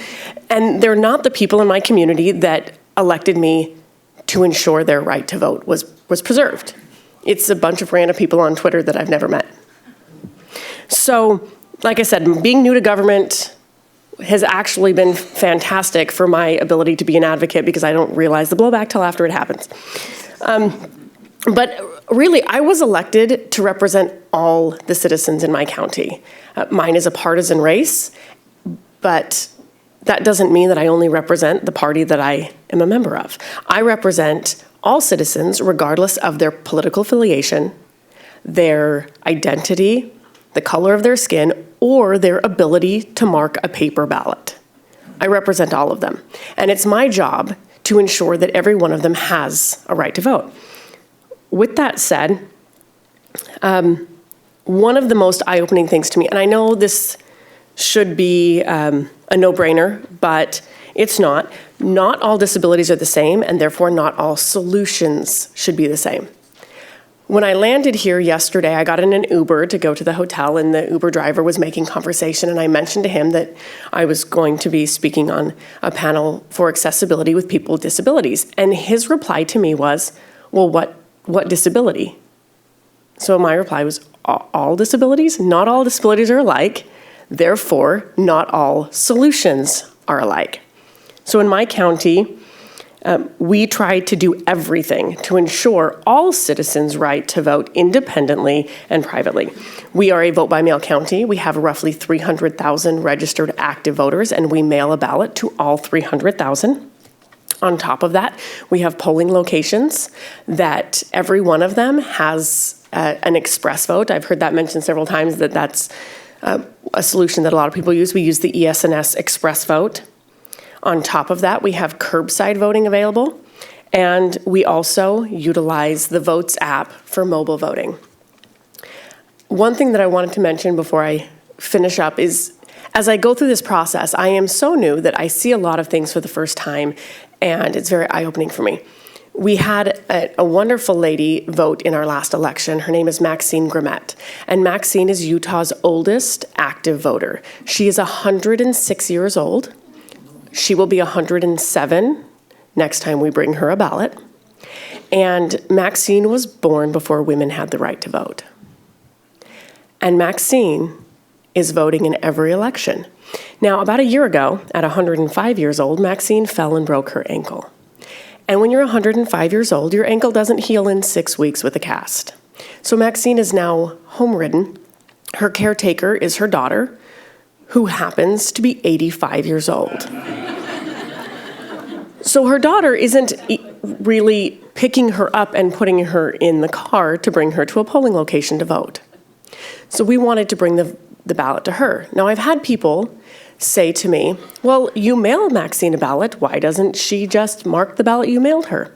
Speaker 10: And they're not the people in my community that elected me to ensure their right to vote was preserved. It's a bunch of random people on Twitter that I've never met. So, like I said, being new to government has actually been fantastic for my ability to be an advocate, because I don't realize the blowback till after it happens. But really, I was elected to represent all the citizens in my county. Mine is a partisan race, but that doesn't mean that I only represent the party that I am a member of. I represent all citizens, regardless of their political affiliation, their identity, the color of their skin, or their ability to mark a paper ballot. I represent all of them. And it's my job to ensure that every one of them has a right to vote. With that said, one of the most eye-opening things to me, and I know this should be a no-brainer, but it's not. Not all disabilities are the same, and therefore not all solutions should be the same. When I landed here yesterday, I got in an Uber to go to the hotel, and the Uber driver was making conversation, and I mentioned to him that I was going to be speaking on a panel for accessibility with people with disabilities. And his reply to me was, well, what disability? So my reply was, all disabilities? Not all disabilities are alike. Therefore, not all solutions are alike. So in my county, we try to do everything to ensure all citizens' right to vote independently and privately. We are a vote-by-mail county. We have roughly 300,000 registered active voters, and we mail a ballot to all 300,000. On top of that, we have polling locations that every one of them has an express vote. I've heard that mentioned several times, that that's a solution that a lot of people use. We use the ES&S express vote. On top of that, we have curbside voting available, and we also utilize the Votes app for mobile voting. One thing that I wanted to mention before I finish up is, as I go through this process, I am so new that I see a lot of things for the first time, and it's very eye-opening for me. We had a wonderful lady vote in our last election. Her name is Maxine Grimmett, and Maxine is Utah's oldest active voter. She is 106 years old. She will be 107 next time we bring her a ballot. And Maxine was born before women had the right to vote. And Maxine is voting in every election. Now, about a year ago, at 105 years old, Maxine fell and broke her ankle. And when you're 105 years old, your ankle doesn't heal in 6 weeks with a cast. So Maxine is now home-ridden. Her caretaker is her daughter, who happens to be 85 years old. So her daughter isn't really picking her up and putting her in the car to bring her to a polling location to vote. So we wanted to bring the ballot to her. Now, I've had people say to me, well, you mailed Maxine a ballot. Why doesn't she just mark the ballot you mailed her?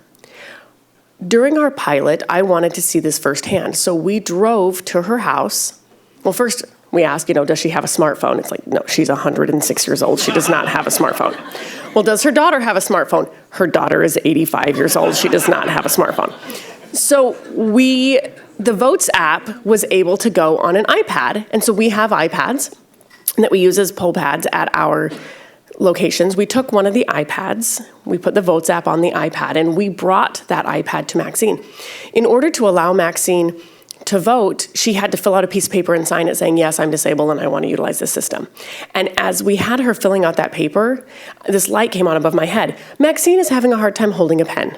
Speaker 10: During our pilot, I wanted to see this firsthand. So we drove to her house. Well, first we asked, does she have a smartphone? It's like, no, she's 106 years old. She does not have a smartphone. Well, does her daughter have a smartphone? Her daughter is 85 years old. She does not have a smartphone. So the Votes app was able to go on an iPad. And so we have iPads that we use as poll pads at our locations. We took one of the iPads, we put the Votes app on the iPad, and we brought that iPad to Maxine. In order to allow Maxine to vote, she had to fill out a piece of paper and sign it saying, yes, I'm disabled and I want to utilize this system. And as we had her filling out that paper, this light came on above my head. Maxine is having a hard time holding a pen.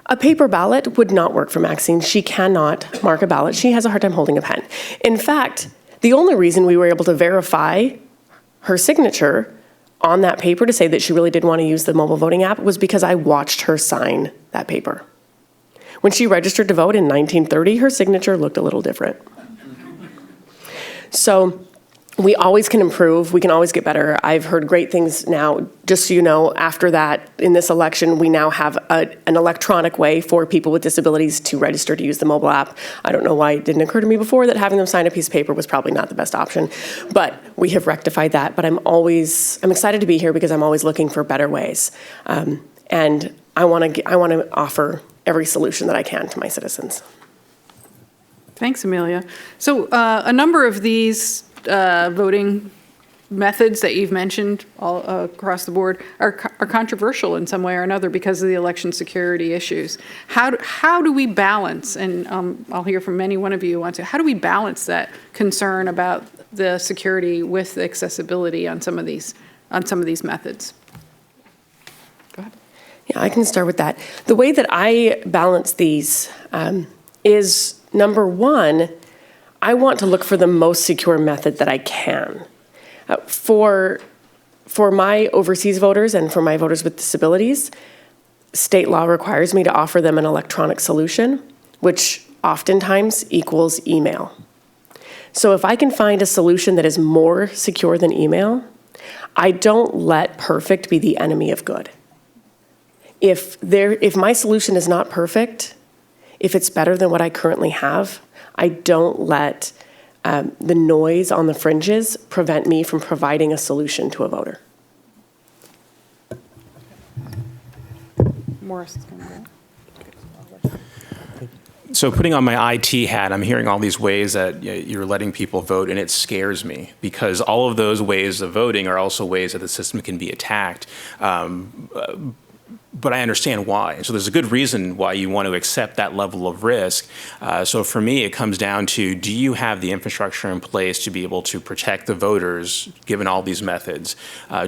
Speaker 10: A paper ballot would not work for Maxine. She cannot mark a ballot. She has a hard time holding a pen. In fact, the only reason we were able to verify her signature on that paper to say that she really did want to use the mobile voting app was because I watched her sign that paper. When she registered to vote in 1930, her signature looked a little different. So we always can improve. We can always get better. I've heard great things now. Just so you know, after that, in this election, we now have an electronic way for people with disabilities to register to use the mobile app. I don't know why it didn't occur to me before that having them sign a piece of paper was probably not the best option. But we have rectified that. But I'm excited to be here because I'm always looking for better ways. And I want to offer every solution that I can to my citizens.
Speaker 1: Thanks, Amelia. So a number of these voting methods that you've mentioned all across the board are controversial in some way or another because of the election security issues. How do we balance, and I'll hear from any one of you who want to, how do we balance that concern about the security with the accessibility on some of these methods? Go ahead.
Speaker 10: Yeah, I can start with that. The way that I balance these is, number one, I want to look for the most secure method that I can. For my overseas voters and for my voters with disabilities, state law requires me to offer them an electronic solution, which oftentimes equals email. So if I can find a solution that is more secure than email, I don't let perfect be the enemy of good. If my solution is not perfect, if it's better than what I currently have, I don't let the noise on the fringes prevent me from providing a solution to a voter.
Speaker 1: Morris is going to go.
Speaker 11: So putting on my IT hat, I'm hearing all these ways that you're letting people vote, and it scares me because all of those ways of voting are also ways that the system can be attacked. But I understand why. So there's a good reason why you want to accept that level of risk. So for me, it comes down to, do you have the infrastructure in place to be able to protect the voters, given all these methods?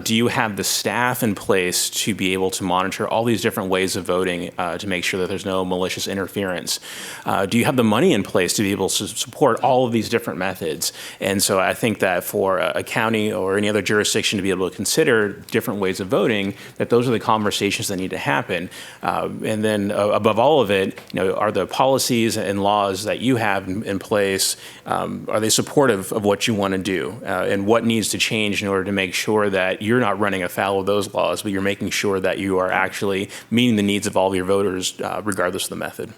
Speaker 11: Do you have the staff in place to be able to monitor all these different ways of voting to make sure that there's no malicious interference? Do you have the money in place to be able to support all of these different methods? And so I think that for a county or any other jurisdiction to be able to consider different ways of voting, that those are the conversations that need to happen. And then above all of it, are the policies and laws that you have in place, are they supportive of what you want to do? And what needs to change in order to make sure that you're not running afoul of those laws, but you're making sure that you are actually meeting the needs of all of your voters, regardless of the method?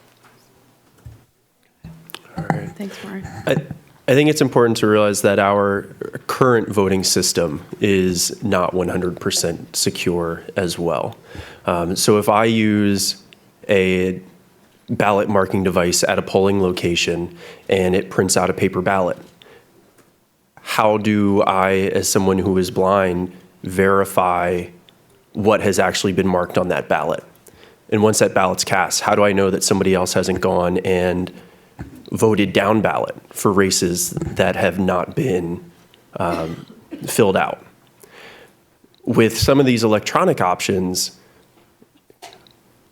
Speaker 9: All right.
Speaker 1: Thanks, Mark.
Speaker 9: I think it's important to realize that our current voting system is not 100% secure as well. So if I use a ballot marking device at a polling location and it prints out a paper ballot, how do I, as someone who is blind, verify what has actually been marked on that ballot? And once that ballot's cast, how do I know that somebody else hasn't gone and voted down ballot for races that have not been filled out. With some of these electronic options,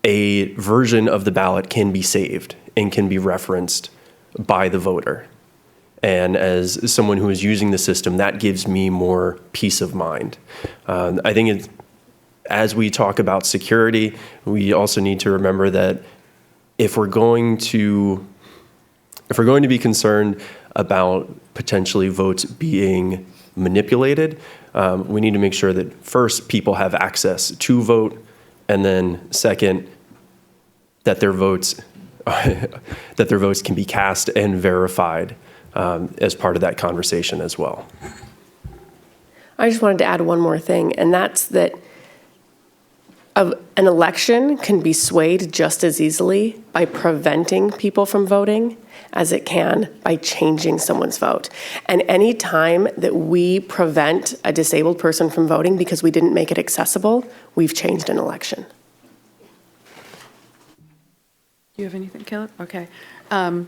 Speaker 9: a version of the ballot can be saved and can be referenced by the voter. And as someone who is using the system, that gives me more peace of mind. I think as we talk about security, we also need to remember that if we're going to be concerned about potentially votes being manipulated, we need to make sure that first people have access to vote, and then second, that their votes can be cast and verified as part of that conversation as well.
Speaker 10: I just wanted to add one more thing, and that's that an election can be swayed just as easily by preventing people from voting as it can by changing someone's vote. And any time that we prevent a disabled person from voting because we didn't make it accessible, we've changed an election.
Speaker 1: You have anything, Caleb? Okay. The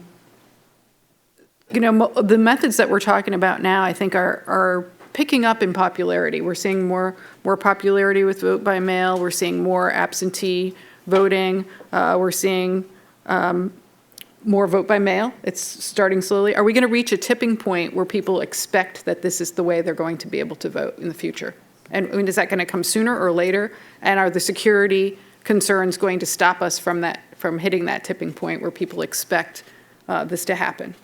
Speaker 1: methods that we're talking about now, I think, are picking up in popularity. We're seeing more popularity with vote by mail. We're seeing more absentee voting. We're seeing more vote by mail. It's starting slowly. Are we going to reach a tipping point where people expect that this is the way they're going to be able to vote in the future? And is that going to come sooner or later? And are the security concerns going to stop us from hitting that tipping point where people expect this to happen?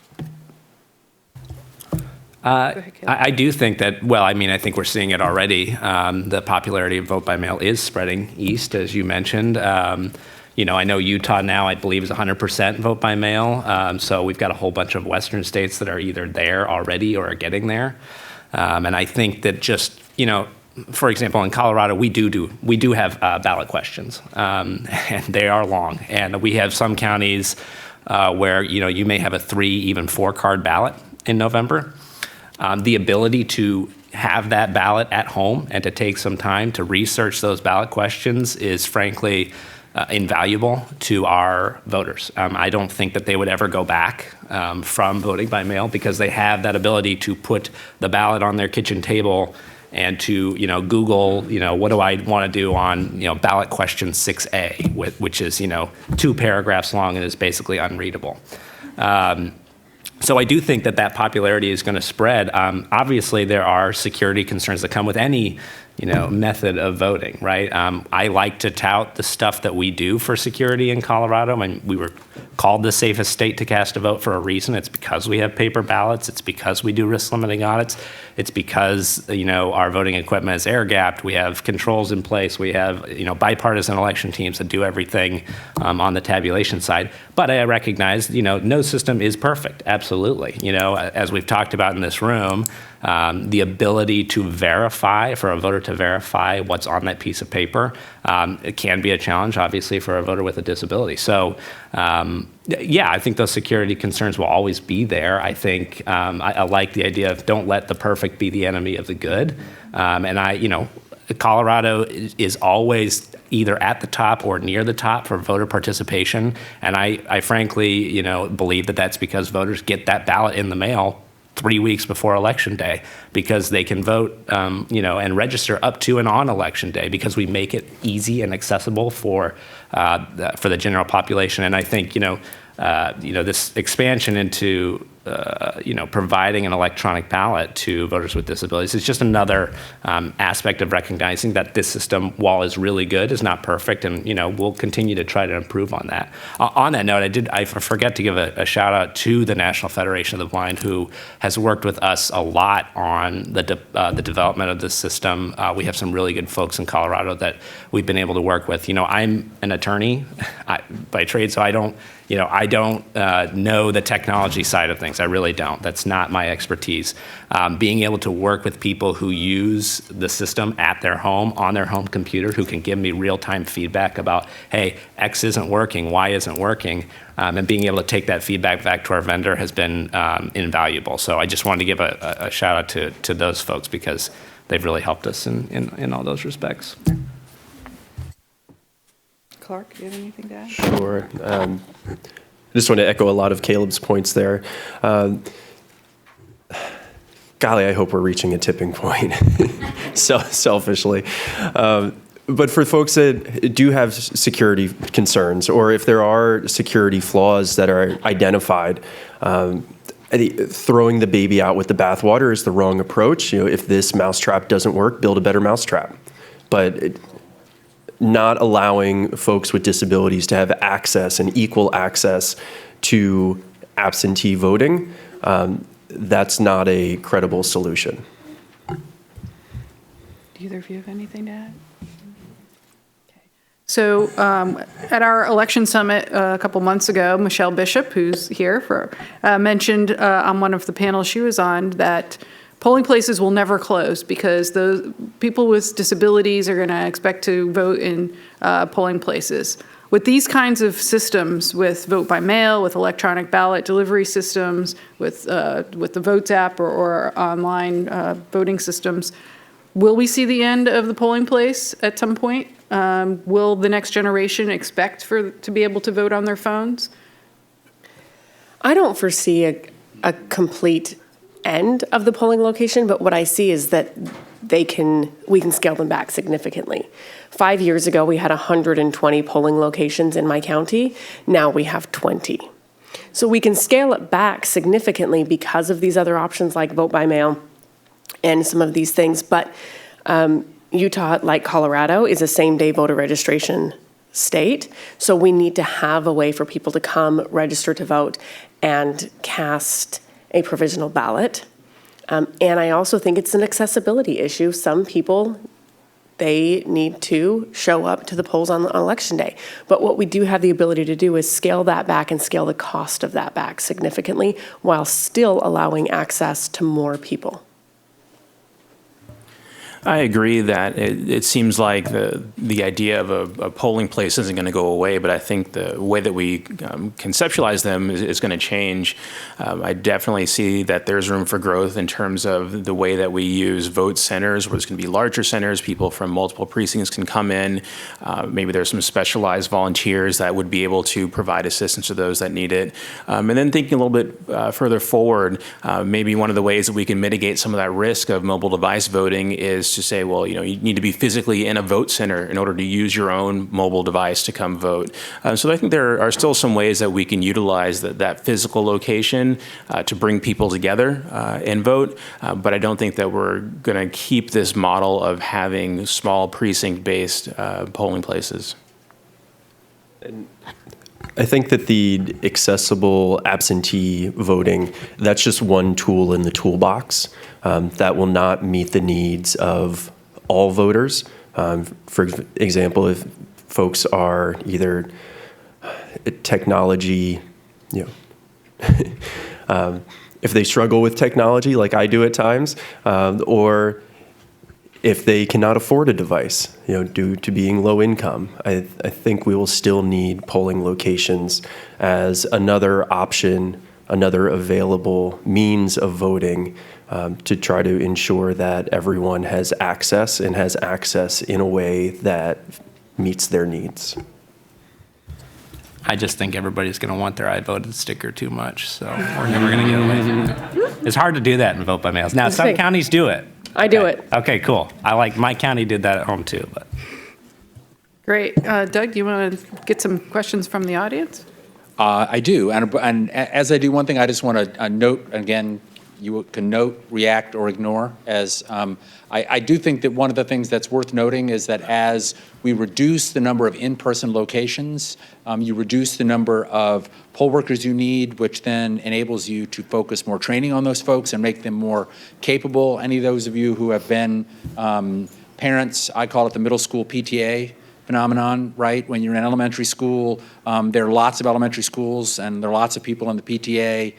Speaker 21: I do think that, I think we're seeing it already. The popularity of vote by mail is spreading east, as you mentioned. I know Utah now, I believe, is 100% vote by mail. So we've got a whole bunch of Western states that are either there already or are getting there. And I think that just, for example, in Colorado, we do have ballot questions, and they are long. And we have some counties where, you may have a 3, even 4-card ballot in November. The ability to have that ballot at home and to take some time to research those ballot questions is frankly invaluable to our voters. I don't think that they would ever go back from voting by mail because they have that ability to put the ballot on their kitchen table and to Google, what do I want to do on ballot question 6A, which is 2 paragraphs long and is basically unreadable. So I do think that popularity is going to spread. Obviously, there are security concerns that come with any method of voting, right? I like to tout the stuff that we do for security in Colorado. I mean, we were called the safest state to cast a vote for a reason. It's because we have paper ballots. It's because we do risk limiting audits. It's because, our voting equipment is air gapped. We have controls in place. We have, bipartisan election teams that do everything on the tabulation side. But I recognize, no system is perfect. Absolutely. As we've talked about in this room, the ability to verify, for a voter to verify what's on that piece of paper, it can be a challenge, obviously, for a voter with a disability. So, I think those security concerns will always be there. I think I like the idea of don't let the perfect be the enemy of the good. Colorado is always either at the top or near the top for voter participation. And I frankly, believe that that's because voters get that ballot in the mail 3 weeks before Election Day because they can vote, and register up to and on Election Day because we make it easy and accessible for the general population. And I think, this expansion into, providing an electronic ballot to voters with disabilities is just another aspect of recognizing that this system, while is really good, is not perfect, and we'll continue to try to improve on that. On that note, I forget to give a shout out to the National Federation of the Blind, who has worked with us a lot on the development of this system. We have some really good folks in Colorado that we've been able to work with. I'm an attorney by trade, so I don't know the technology side of things. I really don't. That's not my expertise. Being able to work with people who use the system at their home, on their home computer, who can give me real-time feedback about, hey, X isn't working, Y isn't working, and being able to take that feedback back to our vendor has been invaluable. So I just wanted to give a shout out to those folks because they've really helped us in all those respects.
Speaker 1: Clark, do you have anything to add?
Speaker 9: Sure. just want to echo a lot of Caleb's points there. Golly, I hope we're reaching a tipping point, so selfishly. But for folks that do have security concerns, or if there are security flaws that are identified, throwing the baby out with the bathwater is the wrong approach. If this mousetrap doesn't work, build a better mousetrap. But not allowing folks with disabilities to have access and equal access to absentee voting, that's not a credible solution.
Speaker 1: Do either of you have anything to add? So at our election summit a couple months ago, Michelle Bishop, who's here, mentioned on one of the panels she was on that polling places will never close because those people with disabilities are going to expect to vote in polling places. With these kinds of systems, with vote by mail, with electronic ballot delivery systems, with the Votes app or online voting systems, will we see the end of the polling place at some point? Will the next generation expect to be able to vote on their phones?
Speaker 10: I don't foresee a complete end of the polling location, but what I see is that we can scale them back significantly. 5 years ago, we had 120 polling locations in my county. Now we have 20. So we can scale it back significantly because of these other options like vote by mail and some of these things. But Utah, like Colorado, is a same-day voter registration state. So we need to have a way for people to come register to vote and cast a provisional ballot. And I also think it's an accessibility issue. Some people, they need to show up to the polls on election day. But what we do have the ability to do is scale that back and scale the cost of that back significantly while still allowing access to more people.
Speaker 11: I agree that it seems like the idea of a polling place isn't going to go away, but I think the way that we conceptualize them is going to change. I definitely see that there's room for growth in terms of the way that we use vote centers, where there's going to be larger centers, people from multiple precincts can come in. Maybe there's some specialized volunteers that would be able to provide assistance to those that need it. And then thinking a little bit further forward, maybe one of the ways that we can mitigate some of that risk of mobile device voting is to say, well, you need to be physically in a vote center in order to use your own mobile device to come vote. So I think there are still some ways that we can utilize that physical location to bring people together and vote. But I don't think that we're going to keep this model of having small precinct-based polling places.
Speaker 9: I think that the accessible absentee voting, that's just one tool in the toolbox that will not meet the needs of all voters. For example, if folks are either technology, if they struggle with technology like I do at times, or if they cannot afford a device, due to being low income, I think we will still need polling locations as another option, another available means of voting to try to ensure that everyone has access and has access in a way that meets their needs.
Speaker 21: I just think everybody's going to want their I voted sticker too much, so we're never going to get away from it. It's hard to do that in vote by mail. Now, some counties do it.
Speaker 10: I do it.
Speaker 21: Okay, cool. My county did that at home too. But
Speaker 1: Great. Doug, do you want to get some questions from the audience?
Speaker 3: I do. And as I do, one thing I just want to note, again, you can note, react, or ignore, as I do think that one of the things that's worth noting is that as we reduce the number of in-person locations, you reduce the number of poll workers you need, which then enables you to focus more training on those folks and make them more capable. Any of those of you who have been parents, I call it the middle school PTA phenomenon, right? When you're in elementary school, there are lots of elementary schools and there are lots of people in the PTA.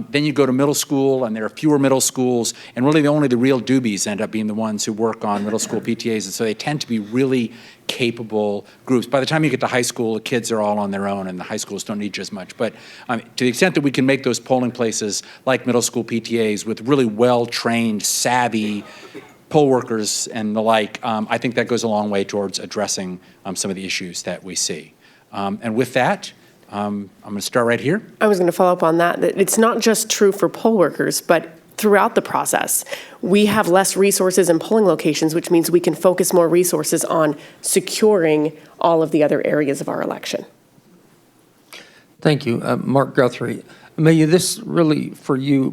Speaker 3: Then you go to middle school and there are fewer middle schools, and really only the real doobies end up being the ones who work on middle school PTAs, and so they tend to be really capable groups. By the time you get to high school, the kids are all on their own and the high schools don't need you as much. But to the extent that we can make those polling places like middle school PTAs with really well-trained, savvy poll workers and the like, I think that goes a long way towards addressing some of the issues that we see. And with that, I'm going to start right here.
Speaker 10: I was going to follow up on that it's not just true for poll workers, but throughout the process. We have less resources in polling locations, which means we can focus more resources on securing all of the other areas of our election.
Speaker 12: Thank you. Mark Guthrie. Amelia, this really for you,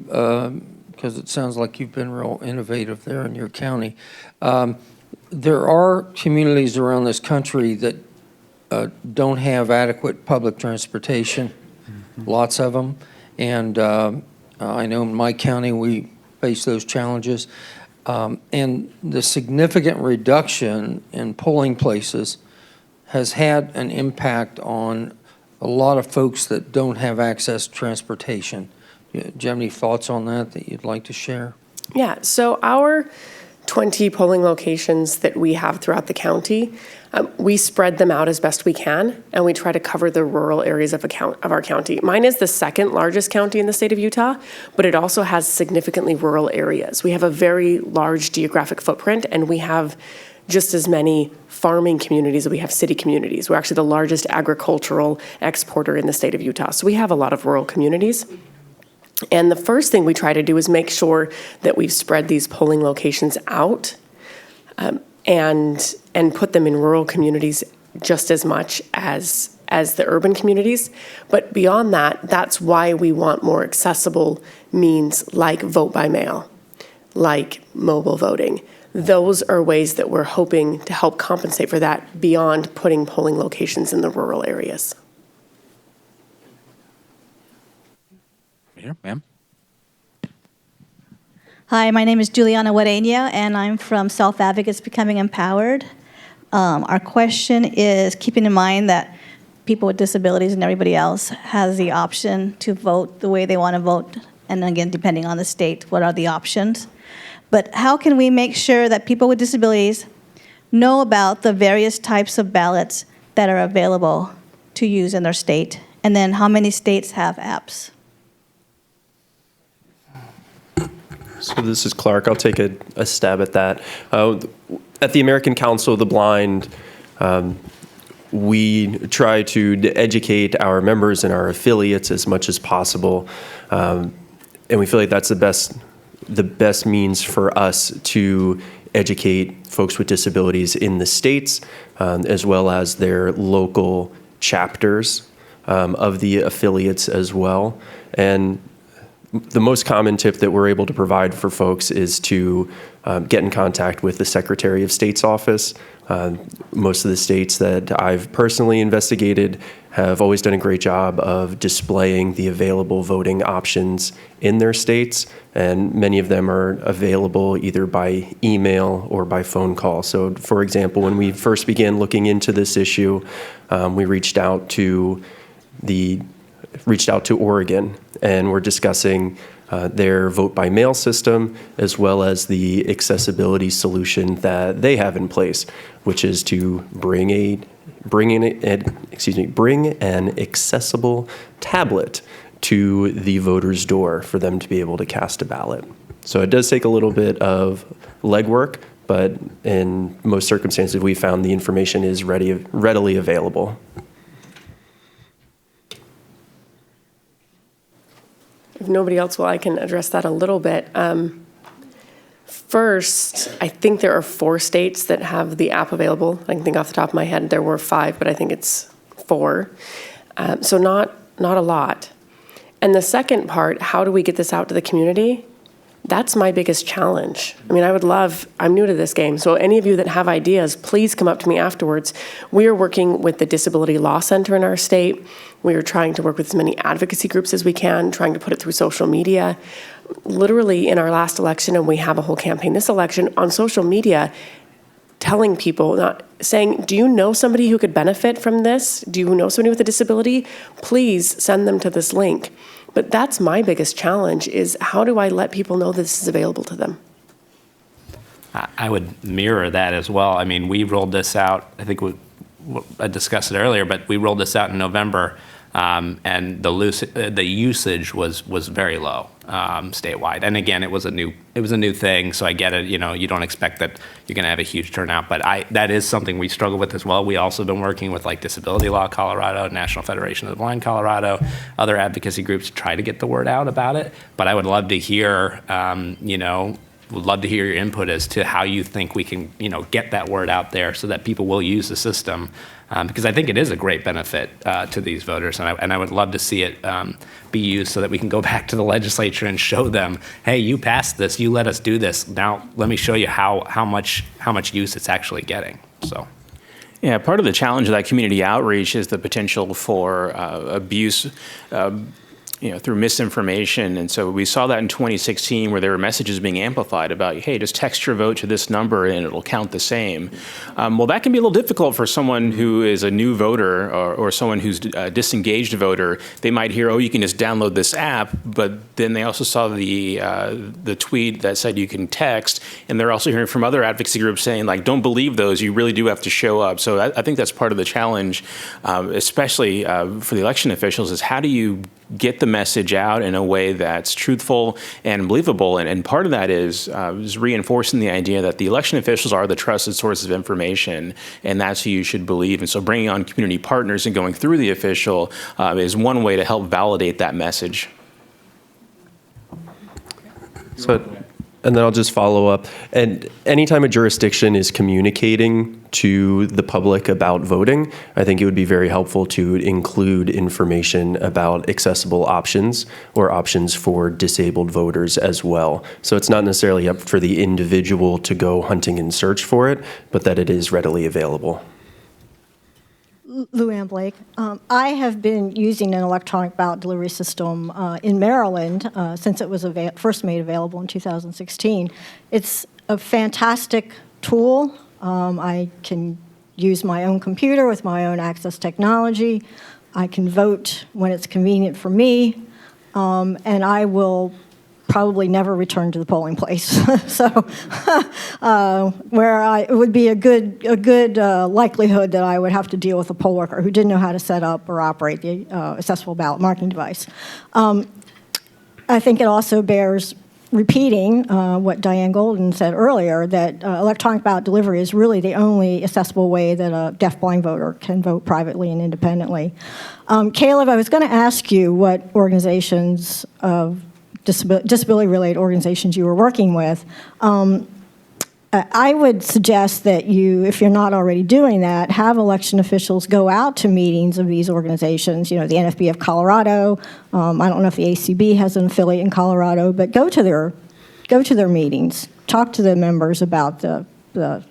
Speaker 12: because it sounds like you've been real innovative there in your county. There are communities around this country that don't have adequate public transportation, lots of them. And I know in my county we face those challenges. And the significant reduction in polling places has had an impact on a lot of folks that don't have access to transportation. Do you have any thoughts on that you'd like to share?
Speaker 10: Yeah, so our 20 polling locations that we have throughout the county, we spread them out as best we can, and we try to cover the rural areas of our county. Mine is the second largest county in the state of Utah, but it also has significantly rural areas. We have a very large geographic footprint, and we have just as many farming communities as we have city communities. We're actually the largest agricultural exporter in the state of Utah, so we have a lot of rural communities. And the first thing we try to do is make sure that we've spread these polling locations out and put them in rural communities just as much as the urban communities. But beyond that, that's why we want more accessible means like vote by mail, like mobile voting. Those are ways that we're hoping to help compensate for that beyond putting polling locations in the rural areas.
Speaker 3: Here, ma'am.
Speaker 22: Hi, my name is Juliana Guarenia, and I'm from Self Advocates Becoming Empowered. Our question is, keeping in mind that people with disabilities and everybody else has the option to vote the way they want to vote, and again, depending on the state, what are the options? But how can we make sure that people with disabilities know about the various types of ballots that are available to use in their state? And then how many states have apps?
Speaker 9: So this is Clark. I'll take a stab at that. At the American Council of the Blind, we try to educate our members and our affiliates as much as possible. And we feel like that's the best means for us to educate folks with disabilities in the states, as well as their local chapters of the affiliates as well. And the most common tip that we're able to provide for folks is to get in contact with the Secretary of State's office. Most of the states that I've personally investigated have always done a great job of displaying the available voting options in their states, and many of them are available either by email or by phone call. So, for example, when we first began looking into this issue, we reached out to Oregon, and we're discussing their vote-by-mail system, as well as the accessibility solution that they have in place, which is to bring an accessible tablet to the voter's door for them to be able to cast a ballot. So it does take a little bit of legwork, but in most circumstances, we found the information is readily available.
Speaker 10: If nobody else will, I can address that a little bit. First, I think there are 4 states that have the app available. I can think off the top of my head there were 5, but I think it's 4. So not a lot. And the second part, how do we get this out to the community? That's my biggest challenge. I mean, I'm new to this game, so any of you that have ideas, please come up to me afterwards. We are working with the Disability Law Center in our state. We are trying to work with as many advocacy groups as we can, trying to put it through social media. Literally in our last election, and we have a whole campaign this election on social media, telling people, saying, do you know somebody who could benefit from this? Do you know somebody with a disability? Please send them to this link. But that's my biggest challenge, is how do I let people know this is available to them?
Speaker 21: I would mirror that as well. I mean, we rolled this out, I think I discussed it earlier, but we rolled this out in November, and the usage was very low. statewide. And again, it was a new thing, so I get it. You know, you don't expect that you're going to have a huge turnout, but that is something we struggle with as well. We also been working with like Disability Law Colorado, National Federation of the Blind Colorado, other advocacy groups to try to get the word out about it. But I would love to hear, would love to hear your input as to how you think we can, get that word out there so that people will use the system. Because I think it is a great benefit to these voters, and I would love to see it be used so that we can go back to the legislature and show them, hey, you passed this, you let us do this. Now let me show you how much use it's actually getting. So.
Speaker 11: Yeah, part of the challenge of that community outreach is the potential for abuse. Through misinformation. And so we saw that in 2016 where there were messages being amplified about, hey, just text your vote to this number and it'll count the same. Well, that can be a little difficult for someone who is a new voter or someone who's a disengaged voter. They might hear, oh, you can just download this app, but then they also saw the tweet that said you can text, and they're also hearing from other advocacy groups saying, like, don't believe those, you really do have to show up. So I think that's part of the challenge, especially for the election officials, is how do you get the message out in a way that's truthful and believable. And part of that is reinforcing the idea that the election officials are the trusted sources of information, and that's who you should believe. And so bringing on community partners and going through the official is one way to help validate that message.
Speaker 9: And then I'll just follow up. And anytime a jurisdiction is communicating to the public about voting, I think it would be very helpful to include information about accessible options or options for disabled voters as well. So it's not necessarily up for the individual to go hunting and search for it, but that it is readily available.
Speaker 15: Lou Ann Blake. I have been using an electronic ballot delivery system in Maryland since it was first made available in 2016. It's a fantastic tool. I can use my own computer with my own access technology. I can vote when it's convenient for me, and I will probably never return to the polling place. So where it would be a good likelihood that I would have to deal with a poll worker who didn't know how to set up or operate the accessible ballot marking device. I think it also bears repeating what Diane Golden said earlier, that electronic ballot delivery is really the only accessible way that a deaf-blind voter can vote privately and independently. Caleb, I was going to ask you what organizations of disability-related organizations you were working with. I would suggest that you, if you're not already doing that, have election officials go out to meetings of these organizations, the NFB of Colorado. I don't know if the ACB has an affiliate in Colorado, but go to their meetings, talk to the members about the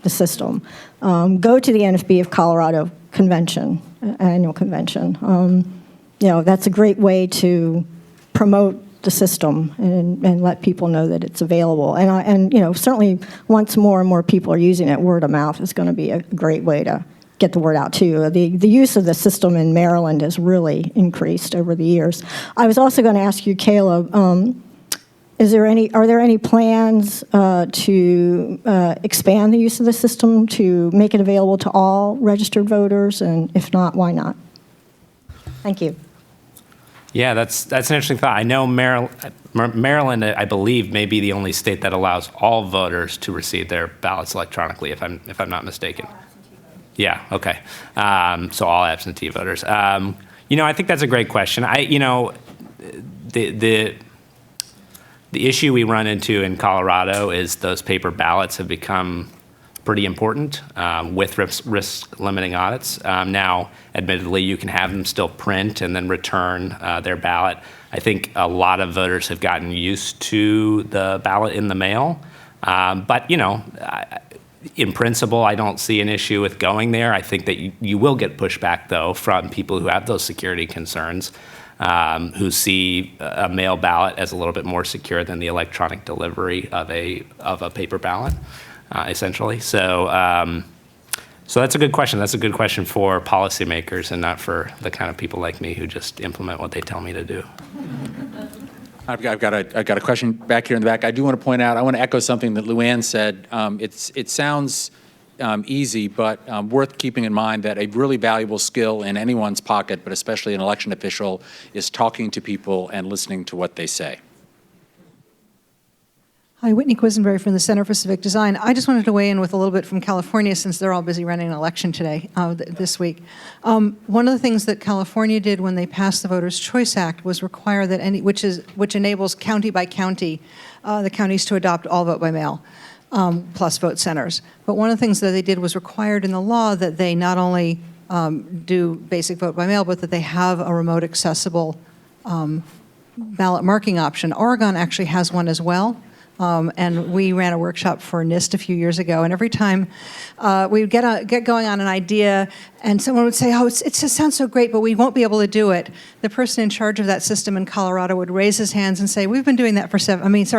Speaker 15: system. Go to the NFB of Colorado convention, annual convention. That's a great way to promote the system and let people know that it's available. And certainly once more and more people are using it, word of mouth is going to be a great way to get the word out too. The use of the system in Maryland has really increased over the years. I was also going to ask you, Caleb, are there any plans to expand the use of the system to make it available to all registered voters? And if not, why not? Thank you.
Speaker 21: Yeah, that's an interesting thought. I know Maryland, I believe, may be the only state that allows all voters to receive their ballots electronically, if I'm not mistaken. Yeah. Okay. So all absentee voters. I think that's a great question. The issue we run into in Colorado is those paper ballots have become pretty important with risk limiting audits. Now, admittedly, you can have them still print and then return their ballot. I think a lot of voters have gotten used to the ballot in the mail. But in principle, I don't see an issue with going there. I think that you will get pushback, though, from people who have those security concerns, who see a mail ballot as a little bit more secure than the electronic delivery of a paper ballot. Essentially. So that's a good question. That's a good question for policymakers and not for the kind of people like me who just implement what they tell me to do.
Speaker 3: I've got a question back here in the back. I do want to point out, I want to echo something that Lou Ann said. It sounds easy, but worth keeping in mind that a really valuable skill in anyone's pocket, but especially an election official, is talking to people and listening to what they say.
Speaker 5: Hi, Whitney Quisenberry from the Center for Civic Design. I just wanted to weigh in with a little bit from California since they're all busy running an election today, this week. One of the things that California did when they passed the Voters' Choice Act was require that which enables county by county, the counties to adopt all vote by mail, plus vote centers. But one of the things that they did was required in the law that they not only do basic vote by mail, but that they have a remote accessible ballot marking option. Oregon actually has one as well. And we ran a workshop for NIST a few years ago, and every time we would get going on an idea, and someone would say, "Oh, it just sounds so great, but we won't be able to do it." The person in charge of that system in Colorado would raise his hands and say, "We've been doing that for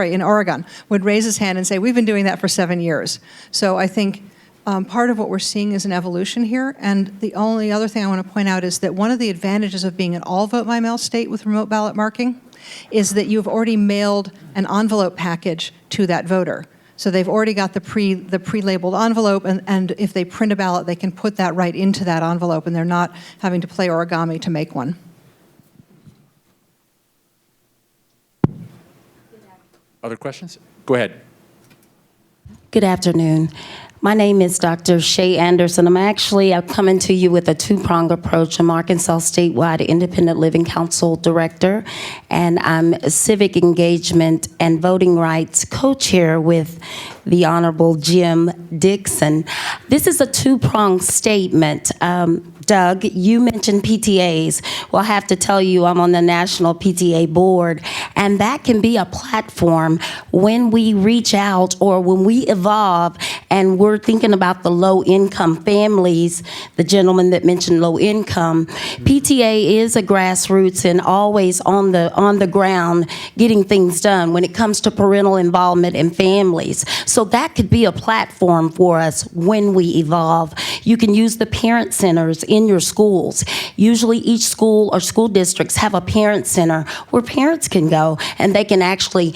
Speaker 5: in Oregon, would raise his hand and say, "We've been doing that for 7 years." So I think part of what we're seeing is an evolution here. And the only other thing I want to point out is that one of the advantages of being an all vote by mail state with remote ballot marking is that you've already mailed an envelope package to that voter. So they've already got the pre-labeled envelope, and if they print a ballot, they can put that right into that envelope, and they're not having to play origami to make one.
Speaker 3: Other questions? Go ahead.
Speaker 13: Good afternoon. My name is Dr. Shay Anderson. I'm coming to you with a two-pronged approach. I'm Arkansas Statewide Independent Living Council Director, and I'm a Civic Engagement and Voting Rights Co-Chair with the Honorable Jim Dixon. This is a two-pronged statement. Doug, you mentioned PTAs. Well, I have to tell you, I'm on the National PTA Board, and that can be a platform when we reach out or when we evolve and we're thinking about the low-income families, the gentleman that mentioned low income. PTA is a grassroots and always on the ground getting things done when it comes to parental involvement in families. So that could be a platform for us when we evolve. You can use the parent centers in your schools. Usually each school or school districts have a parent center where parents can go and they can actually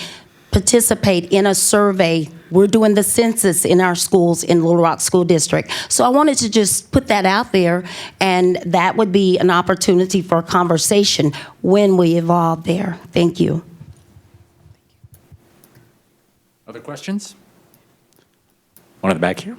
Speaker 13: participate in a survey. We're doing the census in our schools in Little Rock School District. So I wanted to just put that out there, and that would be an opportunity for a conversation when we evolve there. Thank you.
Speaker 3: Other questions? One at the back here.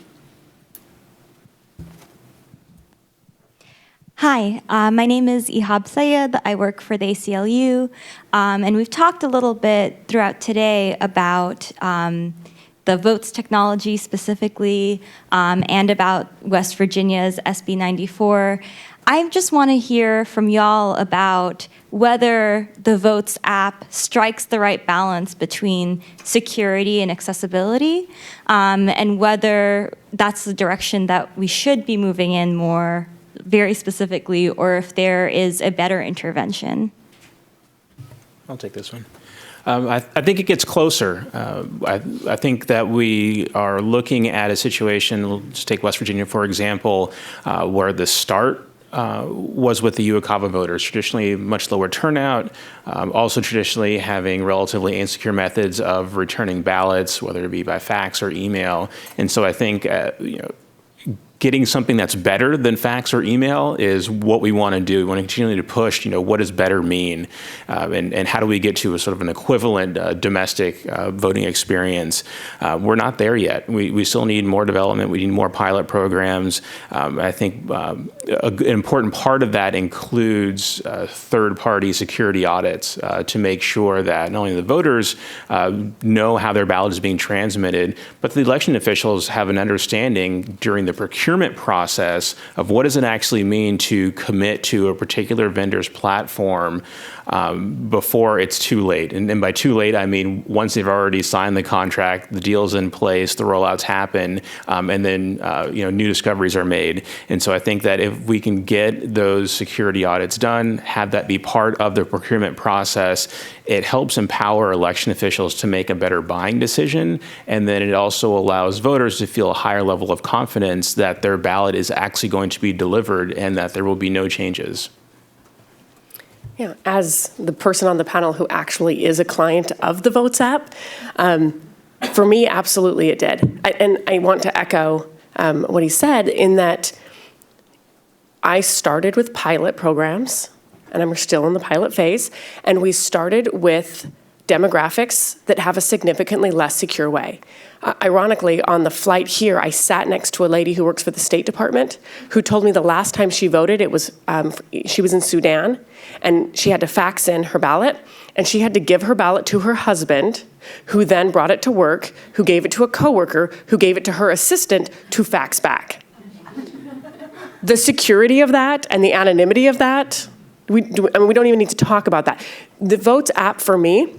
Speaker 23: Hi, my name is Ihab Sayed. I work for the ACLU, and we've talked a little bit throughout today about the votes technology specifically, and about West Virginia's SB 94. I just want to hear from y'all about whether the Votes app strikes the right balance between security and accessibility, and whether that's the direction that we should be moving in more very specifically, or if there is a better intervention.
Speaker 11: I'll take this one. I think it gets closer. I think that we are looking at a situation, let's take West Virginia, for example, where the start was with the UOCAVA voters, traditionally much lower turnout, also traditionally having relatively insecure methods of returning ballots, whether it be by fax or email. And so I think, getting something that's better than fax or email is what we want to do. We want to continue to push, what does better mean? And how do we get to a sort of an equivalent domestic voting experience? We're not there yet. We still need more development. We need more pilot programs. I think an important part of that includes third-party security audits to make sure that not only the voters know how their ballot is being transmitted, but the election officials have an understanding during the procurement process of what does it actually mean to commit to a particular vendor's platform before it's too late. And by too late, I mean once they've already signed the contract, the deal's in place, the rollouts happen, and then new discoveries are made. And so I think that if we can get those security audits done, have that be part of the procurement process, it helps empower election officials to make a better buying decision, and then it also allows voters to feel a higher level of confidence that their ballot is actually going to be delivered and that there will be no changes.
Speaker 10: Yeah, as the person on the panel who actually is a client of the Votes app, for me, absolutely it did. And I want to echo what he said in that I started with pilot programs, and I'm still in the pilot phase, and we started with demographics that have a significantly less secure way. Ironically, on the flight here, I sat next to a lady who works for the State Department who told me the last time she voted, she was in Sudan, and she had to fax in her ballot, and she had to give her ballot to her husband, who then brought it to work, who gave it to a coworker, who gave it to her assistant to fax back. The security of that and the anonymity of that, we don't even need to talk about that. The Votes app for me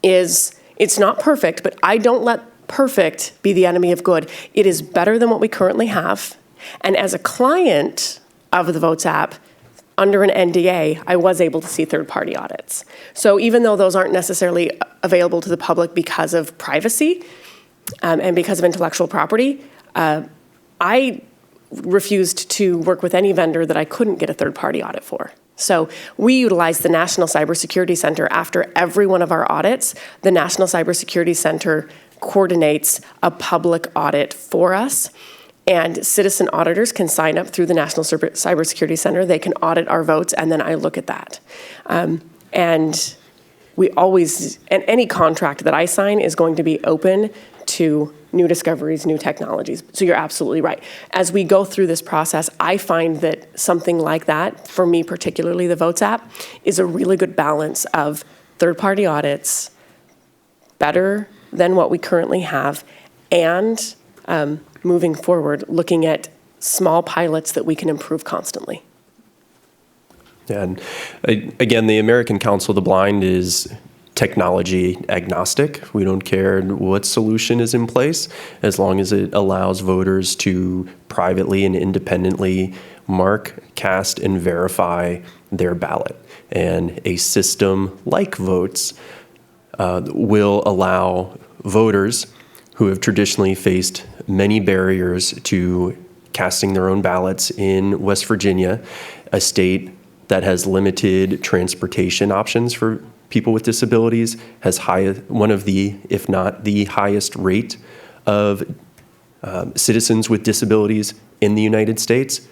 Speaker 10: it's not perfect, but I don't let perfect be the enemy of good. It is better than what we currently have. And as a client of the Votes app, under an NDA, I was able to see third-party audits. So even though those aren't necessarily available to the public because of privacy and because of intellectual property, I refused to work with any vendor that I couldn't get a third-party audit for. So we utilize the National Cybersecurity Center. After every one of our audits, the National Cybersecurity Center coordinates a public audit for us. And citizen auditors can sign up through the National Cybersecurity Center. They can audit our votes, and then I look at that. And we always, and any contract that I sign is going to be open to new discoveries, new technologies. So you're absolutely right. As we go through this process, I find that something like that, for me particularly, the Votes app, is a really good balance of third-party audits, better than what we currently have, and moving forward, looking at small pilots that we can improve constantly.
Speaker 9: And again, the American Council of the Blind is technology agnostic. We don't care what solution is in place, as long as it allows voters to privately and independently mark, cast, and verify their ballot. And a system like Votes will allow voters who have traditionally faced many barriers to casting their own ballots in West Virginia, a state that has limited transportation options for people with disabilities, has one of the, if not the highest rate of citizens with disabilities in the United States.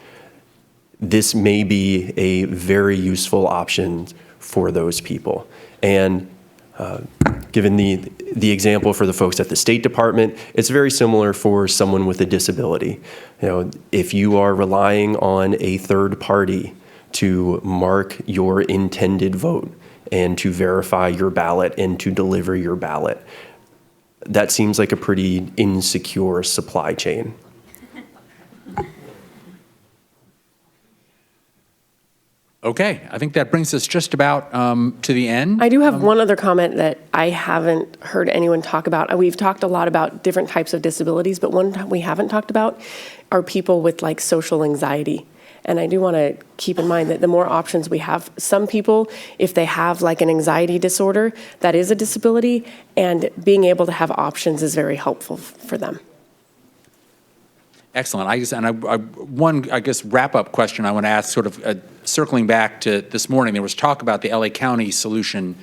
Speaker 9: This may be a very useful option for those people. And given the example for the folks at the State Department, it's very similar for someone with a disability. You know, if you are relying on a third party to mark your intended vote and to verify your ballot and to deliver your ballot, that seems like a pretty insecure supply chain.
Speaker 3: Okay, I think that brings us just about to the end.
Speaker 10: I do have one other comment that I haven't heard anyone talk about. We've talked a lot about different types of disabilities, but one we haven't talked about are people with like social anxiety. And I do want to keep in mind that the more options we have, some people, if they have like an anxiety disorder, that is a disability, and being able to have options is very helpful for them.
Speaker 3: Excellent. One wrap-up question I want to ask, sort of circling back to this morning. There was talk about the LA County solution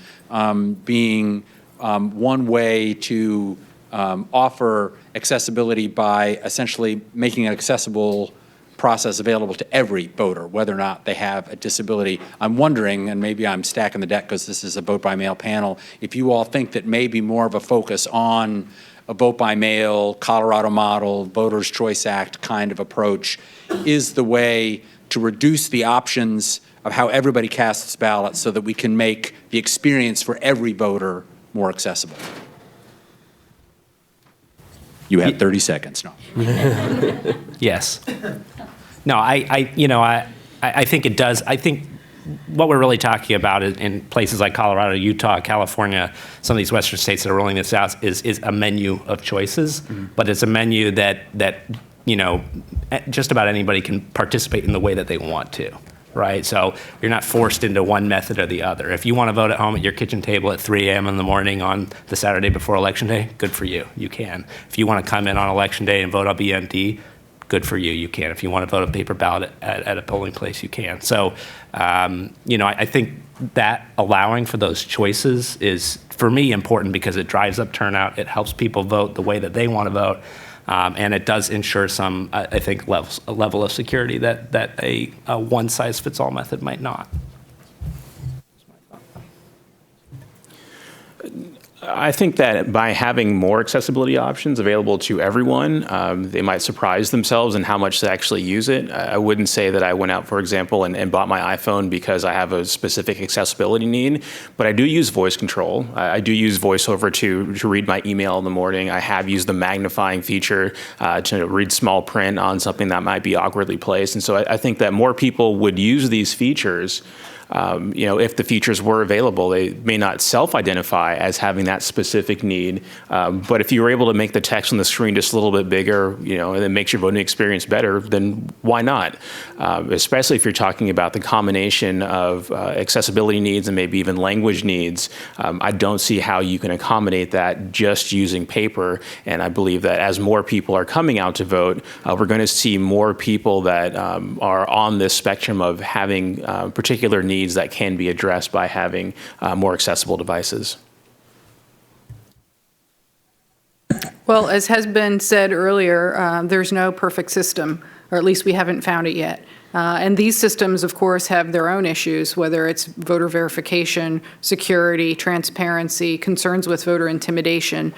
Speaker 3: being one way to offer accessibility by essentially making an accessible process available to every voter, whether or not they have a disability. I'm wondering, and maybe I'm stacking the deck because this is a vote-by-mail panel, if you all think that maybe more of a focus on a vote-by-mail, Colorado model, Voters' Choice Act kind of approach is the way to reduce the options of how everybody casts ballots so that we can make the experience for every voter more accessible. You have 30 seconds. No.
Speaker 21: Yes. No, I think it does. I think what we're really talking about in places like Colorado, Utah, California, some of these Western states that are rolling this out is a menu of choices, but it's a menu that just about anybody can participate in the way that they want to, right? So you're not forced into one method or the other. If you want to vote at home at your kitchen table at 3 a.m. in the morning on the Saturday before Election Day, good for you. You can. If you want to come in on Election Day and vote on BMD, good for you. You can. If you want to vote a paper ballot at a polling place, you can. So, I think that allowing for those choices is, for me, important because it drives up turnout. It helps people vote the way that they want to vote. And it does ensure some, I think, a level of security that a one-size-fits-all method might not.
Speaker 11: I think that by having more accessibility options available to everyone, they might surprise themselves in how much they actually use it. I wouldn't say that I went out, for example, and bought my iPhone because I have a specific accessibility need, but I do use voice control. I do use VoiceOver to read my email in the morning. I have used the magnifying feature to read small print on something that might be awkwardly placed. And so I think that more people would use these features. If the features were available, they may not self-identify as having that specific need, but if you were able to make the text on the screen just a little bit bigger, and it makes your voting experience better, then why not? Especially if you're talking about the combination of accessibility needs and maybe even language needs. I don't see how you can accommodate that just using paper, and I believe that as more people are coming out to vote, we're going to see more people that are on this spectrum of having particular needs that can be addressed by having more accessible devices.
Speaker 1: Well, as has been said earlier, there's no perfect system, or at least we haven't found it yet. And these systems, of course, have their own issues, whether it's voter verification, security, transparency, concerns with voter intimidation.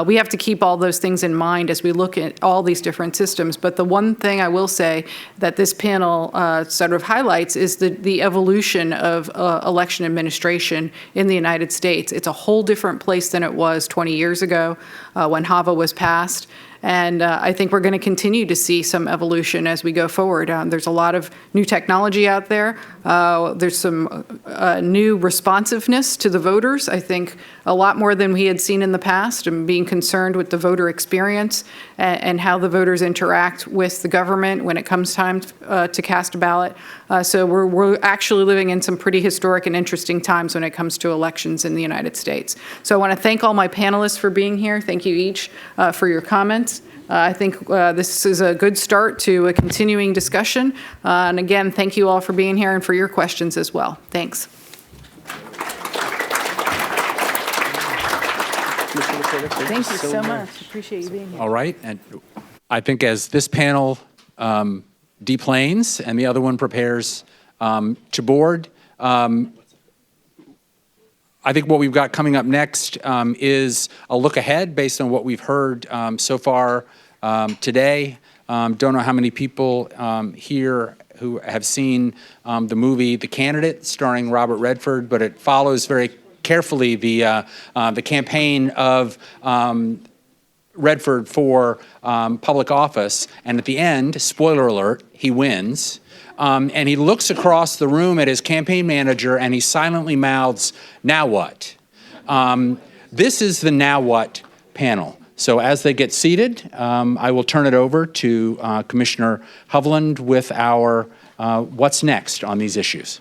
Speaker 1: We have to keep all those things in mind as we look at all these different systems. But the one thing I will say that this panel sort of highlights is the evolution of election administration in the United States. It's a whole different place than it was 20 years ago when HAVA was passed. And I think we're going to continue to see some evolution as we go forward. There's a lot of new technology out there. There's some new responsiveness to the voters, I think a lot more than we had seen in the past, and being concerned with the voter experience and how the voters interact with the government when it comes time to cast a ballot. So we're actually living in some pretty historic and interesting times when it comes to elections in the United States. So I want to thank all my panelists for being here. Thank you each for your comments. I think this is a good start to a continuing discussion. And again, thank you all for being here and for your questions as well. Thanks. Thank you so much. Appreciate you being here.
Speaker 3: All right. And I think as this panel deplanes and the other one prepares to board, I think what we've got coming up next is a look ahead based on what we've heard so far today. Don't know how many people here who have seen the movie The Candidate starring Robert Redford, but it follows very carefully the campaign of Redford for public office. And at the end, spoiler alert, he wins. And he looks across the room at his campaign manager and he silently mouths, "Now what?" This is the Now What panel. So as they get seated, I will turn it over to Commissioner Hovland with our what's next on these issues.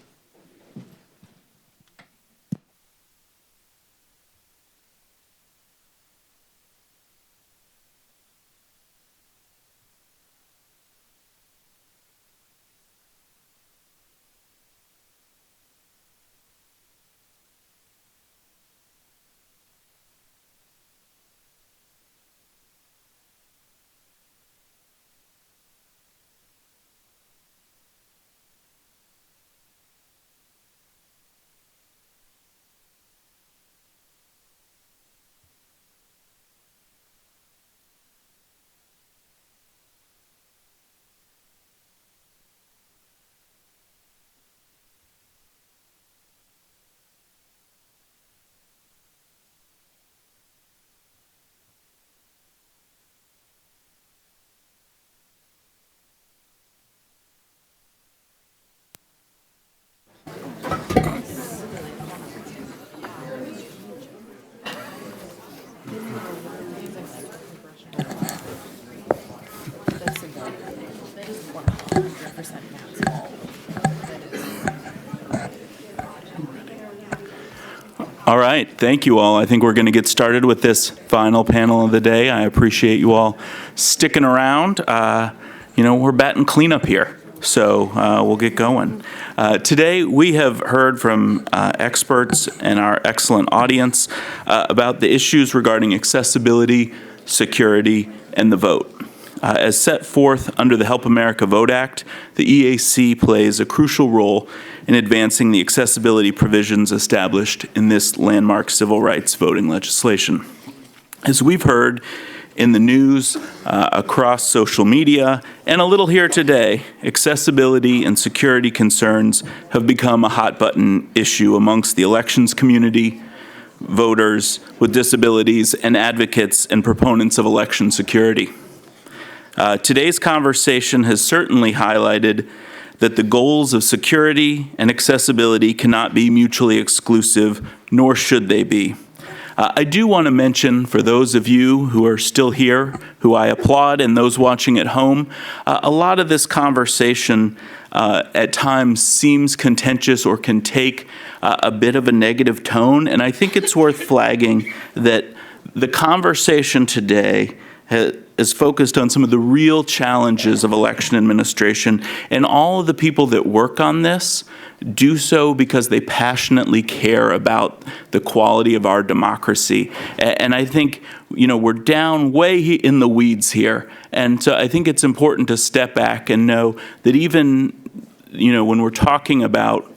Speaker 2: All right, thank you all. I think we're going to get started with this final panel of the day. I appreciate you all sticking around. We're batting cleanup here, so we'll get going. Today, we have heard from experts and our excellent audience about the issues regarding accessibility, security, and the vote. As set forth under the Help America Vote Act, the EAC plays a crucial role in advancing the accessibility provisions established in this landmark civil rights voting legislation. As we've heard in the news, across social media, and a little here today, accessibility and security concerns have become a hot-button issue amongst the elections community, voters with disabilities, and advocates and proponents of election security. Today's conversation has certainly highlighted that the goals of security and accessibility cannot be mutually exclusive, nor should they be. I do want to mention, for those of you who are still here, who I applaud, and those watching at home, a lot of this conversation at times seems contentious or can take a bit of a negative tone, and I think it's worth flagging that the conversation today is focused on some of the real challenges of election administration, and all of the people that work on this do so because they passionately care about the quality of our democracy. And I think, we're down way in the weeds here, and so I think it's important to step back and know that even, when we're talking about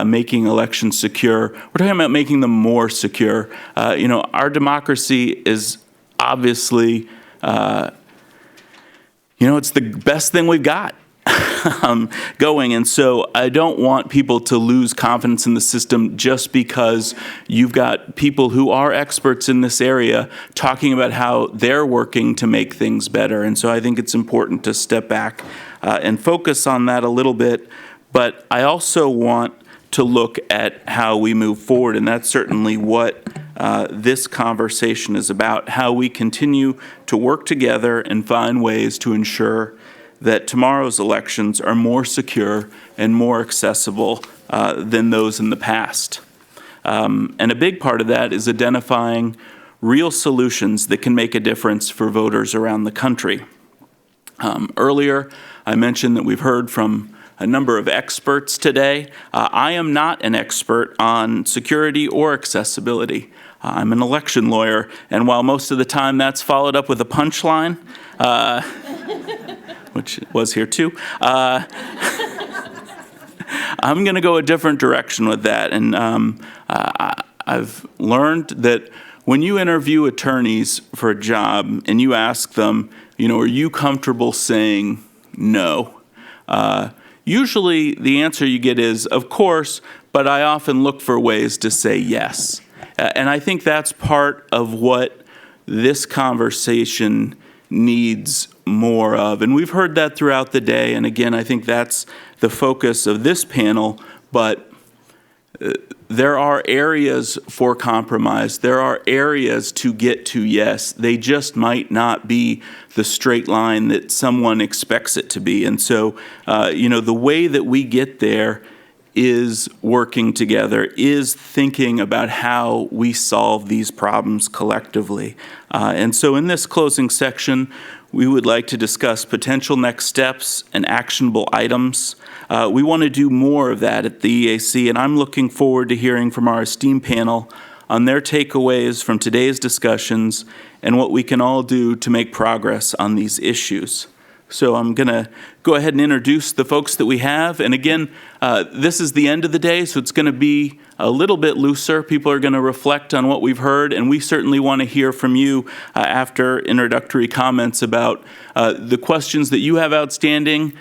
Speaker 2: making elections secure, we're talking about making them more secure. Our democracy is obviously it's the best thing we've got going. And so I don't want people to lose confidence in the system just because you've got people who are experts in this area talking about how they're working to make things better. And so I think it's important to step back and focus on that a little bit. But I also want to look at how we move forward, and that's certainly what this conversation is about, how we continue to work together and find ways to ensure that tomorrow's elections are more secure and more accessible than those in the past. And a big part of that is identifying real solutions that can make a difference for voters around the country. Earlier, I mentioned that we've heard from a number of experts today. I am not an expert on security or accessibility. I'm an election lawyer, and while most of the time that's followed up with a punchline, which was here too, I'm going to go a different direction with that. And I've learned that when you interview attorneys for a job and you ask them, are you comfortable saying no? Usually the answer you get is, of course, but I often look for ways to say yes. And I think that's part of what this conversation needs more of. And we've heard that throughout the day. And again, I think that's the focus of this panel. But there are areas for compromise. There are areas to get to yes. They just might not be the straight line that someone expects it to be. And so, the way that we get there is working together, is thinking about how we solve these problems collectively. And so in this closing section, we would like to discuss potential next steps and actionable items. We want to do more of that at the EAC, and I'm looking forward to hearing from our esteemed panel on their takeaways from today's discussions and what we can all do to make progress on these issues. So I'm going to go ahead and introduce the folks that we have. And again, this is the end of the day, so it's going to be a little bit looser. People are going to reflect on what we've heard, and we certainly want to hear from you after introductory comments about the questions that you have outstanding,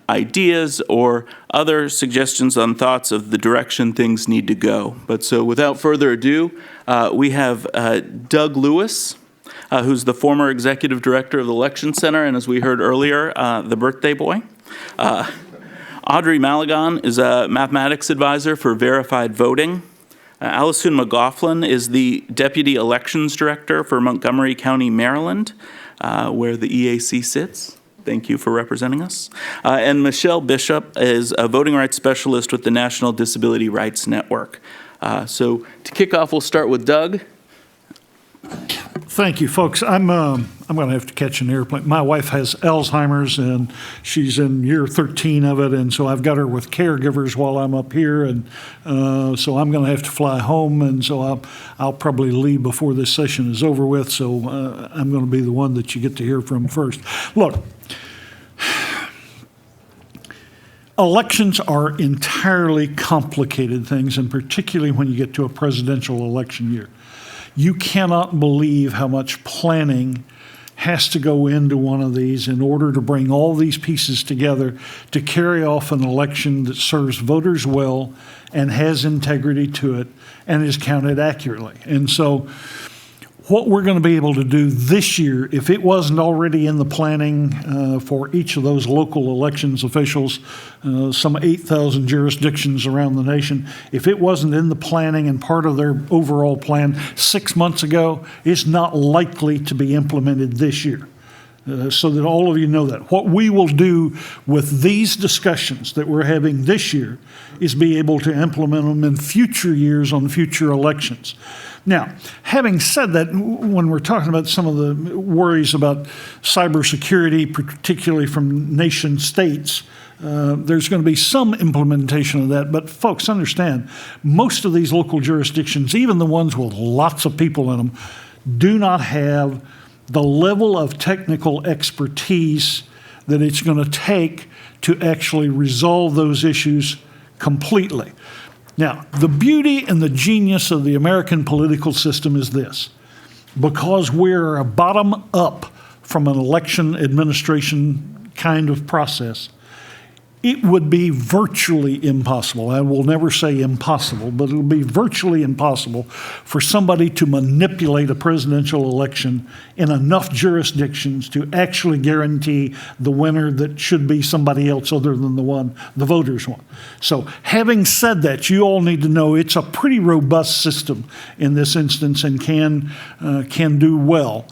Speaker 2: ideas, or other suggestions on thoughts of the direction things need to go. But so without further ado, we have Doug Lewis, who's the former executive director of the Election Center, and as we heard earlier, the birthday boy. Audrey Malagon is a mathematics advisor for verified voting. Allison McLaughlin is the deputy elections director for Montgomery County, Maryland, where the EAC sits. Thank you for representing us. And Michelle Bishop is a voting rights specialist with the National Disability Rights Network. So to kick off, we'll start with Doug.
Speaker 4: Thank you, folks. I'm going to have to catch an airplane. My wife has Alzheimer's, and she's in year 13 of it, and so I've got her with caregivers while I'm up here, and so I'm going to have to fly home, and so I'll probably leave before this session is over with, so I'm going to be the one that you get to hear from first. Look, elections are entirely complicated things, and particularly when you get to a presidential election year. You cannot believe how much planning has to go into one of these in order to bring all these pieces together to carry off an election that serves voters well and has integrity to it and is counted accurately. And so what we're going to be able to do this year, if it wasn't already in the planning for each of those local elections officials, some 8,000 jurisdictions around the nation, if it wasn't in the planning and part of their overall plan 6 months ago, it's not likely to be implemented this year. So that all of you know that. What we will do with these discussions that we're having this year is be able to implement them in future years on future elections. Now, having said that, when we're talking about some of the worries about cybersecurity, particularly from nation states, there's going to be some implementation of that. But folks, understand, most of these local jurisdictions, even the ones with lots of people in them, do not have the level of technical expertise that it's going to take to actually resolve those issues completely. Now, the beauty and the genius of the American political system is this. Because we're a bottom-up from an election administration kind of process, it would be virtually impossible. I will never say impossible, but it will be virtually impossible for somebody to manipulate a presidential election in enough jurisdictions to actually guarantee the winner that should be somebody else other than the one the voters want. So having said that, you all need to know it's a pretty robust system in this instance and can do well.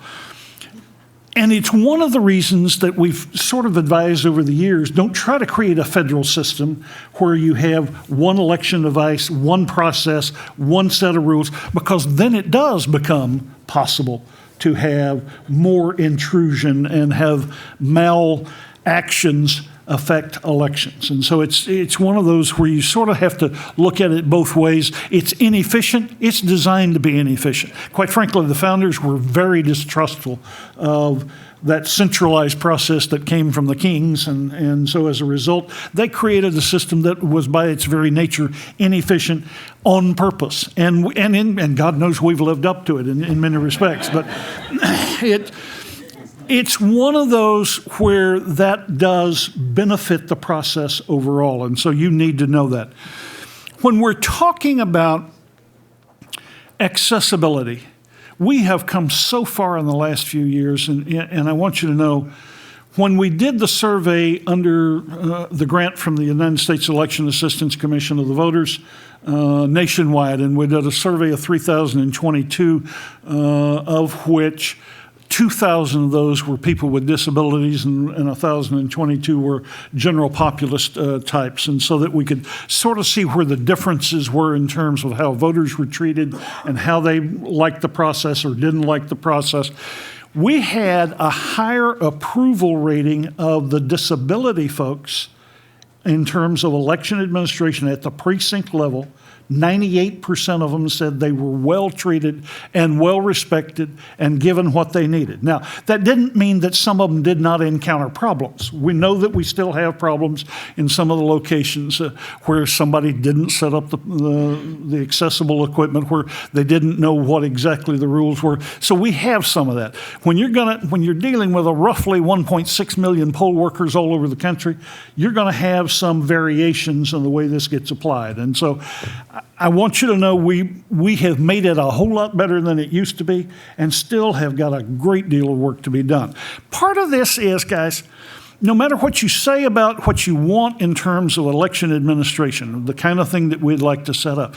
Speaker 4: And it's one of the reasons that we've sort of advised over the years, don't try to create a federal system where you have one election device, one process, one set of rules, because then it does become possible to have more intrusion and have malactions affect elections. And so it's one of those where you sort of have to look at it both ways. It's inefficient. It's designed to be inefficient. Quite frankly, the founders were very distrustful of that centralized process that came from the kings. And so as a result, they created a system that was by its very nature inefficient on purpose. And God knows we've lived up to it in many respects. But it's one of those where that does benefit the process overall, and so you need to know that. When we're talking about accessibility, we have come so far in the last few years, and I want you to know, when we did the survey under the grant from the United States Election Assistance Commission of the voters nationwide, and we did a survey of 3,022, of which 2,000 of those were people with disabilities and 1,022 were general populist types. And so that we could sort of see where the differences were in terms of how voters were treated and how they liked the process or didn't like the process. We had a higher approval rating of the disability folks in terms of election administration at the precinct level. 98% of them said they were well treated and well respected and given what they needed. Now, that didn't mean that some of them did not encounter problems. We know that we still have problems in some of the locations where somebody didn't set up the accessible equipment, where they didn't know what exactly the rules were. So we have some of that. When you're dealing with a roughly 1.6 million poll workers all over the country, you're going to have some variations in the way this gets applied. And so I want you to know we have made it a whole lot better than it used to be and still have got a great deal of work to be done. Part of this is, guys, no matter what you say about what you want in terms of election administration, the kind of thing that we'd like to set up,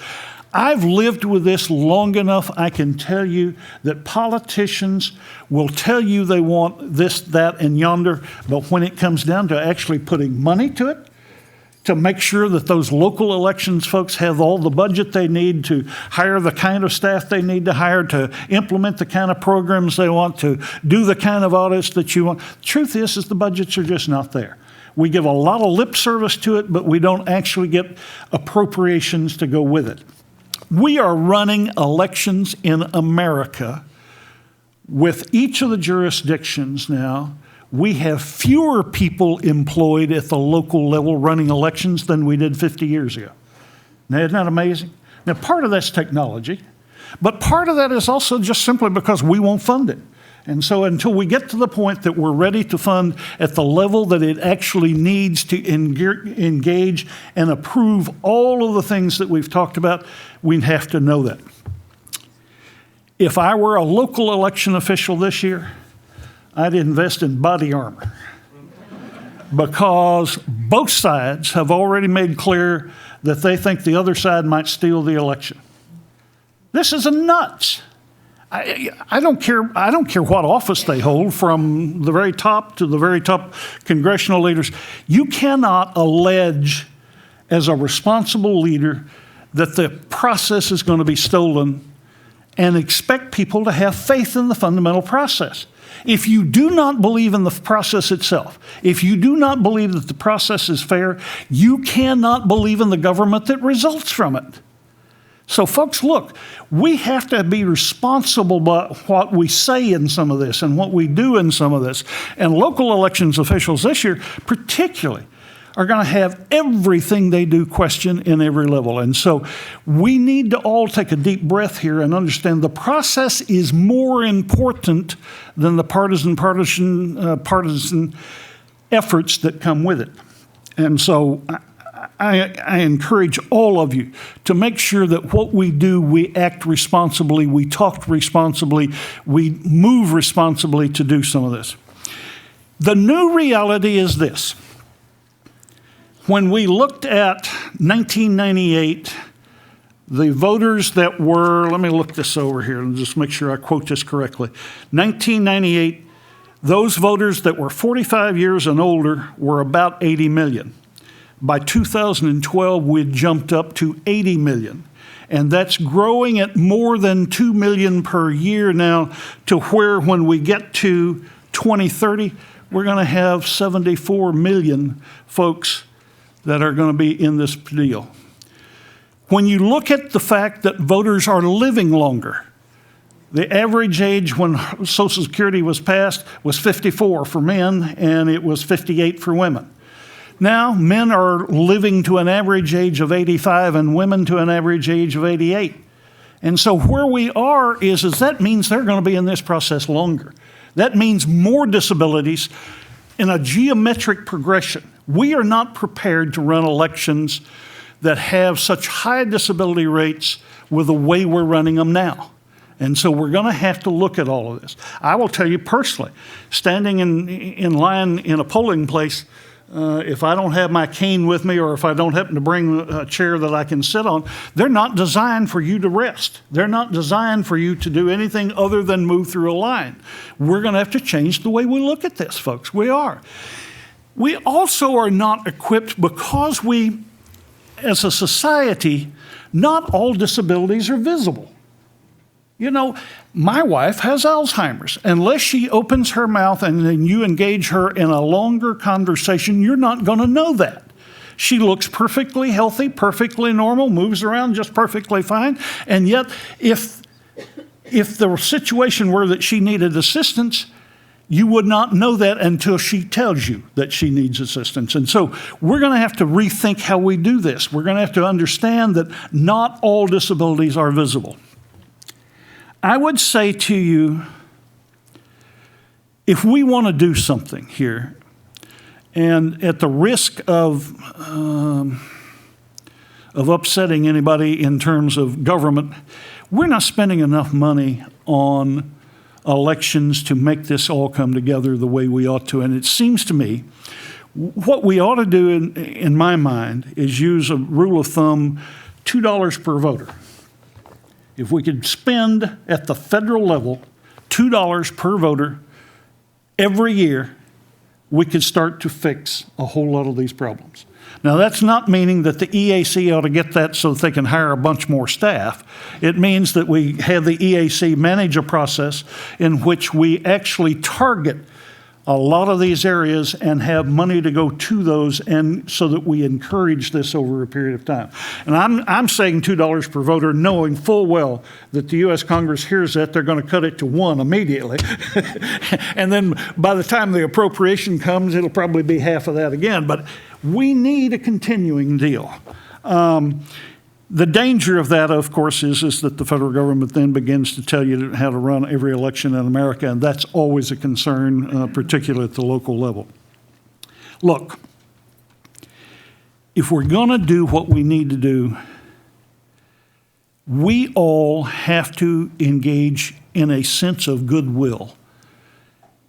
Speaker 4: I've lived with this long enough. I can tell you that politicians will tell you they want this, that, and yonder, but when it comes down to actually putting money to it, to make sure that those local elections folks have all the budget they need to hire the kind of staff they need to hire, to implement the kind of programs they want, to do the kind of audits that you want. The truth is the budgets are just not there. We give a lot of lip service to it, but we don't actually get appropriations to go with it. We are running elections in America with each of the jurisdictions now. We have fewer people employed at the local level running elections than we did 50 years ago. Now, isn't that amazing? Now, part of that's technology, but part of that is also just simply because we won't fund it. And so until we get to the point that we're ready to fund at the level that it actually needs to engage and approve all of the things that we've talked about, we have to know that. If I were a local election official this year, I'd invest in body armor, because both sides have already made clear that they think the other side might steal the election. This is nuts. I don't care what office they hold, from the very top to the very top congressional leaders. You cannot allege as a responsible leader that the process is going to be stolen and expect people to have faith in the fundamental process. If you do not believe in the process itself, if you do not believe that the process is fair, you cannot believe in the government that results from it. So folks, look, we have to be responsible about what we say in some of this and what we do in some of this. And local elections officials this year particularly are going to have everything they do questioned in every level. And so we need to all take a deep breath here and understand the process is more important than the partisan efforts that come with it. And so I encourage all of you to make sure that what we do, we act responsibly, we talk responsibly, we move responsibly to do some of this. The new reality is this. When we looked at 1998, the voters that were, let me look this over here and just make sure I quote this correctly. 1998, those voters that were 45 years and older were about 80 million. By 2012, we had jumped up to 80 million. And that's growing at more than 2 million per year now, to where when we get to 2030, we're going to have 74 million folks that are going to be in this deal. When you look at the fact that voters are living longer, the average age when Social Security was passed was 54 for men, and it was 58 for women. Now, men are living to an average age of 85 and women to an average age of 88. And so where we are is that means they're going to be in this process longer. That means more disabilities in a geometric progression. We are not prepared to run elections that have such high disability rates with the way we're running them now. And so we're going to have to look at all of this. I will tell you personally, standing in line in a polling place, if I don't have my cane with me, or if I don't happen to bring a chair that I can sit on, they're not designed for you to rest. They're not designed for you to do anything other than move through a line. We're going to have to change the way we look at this, folks. We are. We also are not equipped because we, as a society, not all disabilities are visible. You know, my wife has Alzheimer's. Unless she opens her mouth and then you engage her in a longer conversation, you're not going to know that. She looks perfectly healthy, perfectly normal, moves around just perfectly fine. And yet, if the situation were that she needed assistance, you would not know that until she tells you that she needs assistance. And so we're going to have to rethink how we do this. We're going to have to understand that not all disabilities are visible. I would say to you, if we want to do something here, and at the risk of upsetting anybody in terms of government, we're not spending enough money on elections to make this all come together the way we ought to. And it seems to me, what we ought to do, in my mind, is use a rule of thumb, $2 per voter. If we could spend at the federal level $2 per voter every year, we could start to fix a whole lot of these problems. Now, that's not meaning that the EAC ought to get that so that they can hire a bunch more staff. It means that we have the EAC manage a process in which we actually target a lot of these areas and have money to go to those, and so that we encourage this over a period of time. And I'm saying $2 per voter, knowing full well that the U.S. Congress hears that, they're going to cut it to $1 immediately. And then by the time the appropriation comes, it'll probably be half of that again. But we need a continuing deal. The danger of that, of course, is that the federal government then begins to tell you how to run every election in America, and that's always a concern, particularly at the local level. Look, if we're going to do what we need to do, we all have to engage in a sense of goodwill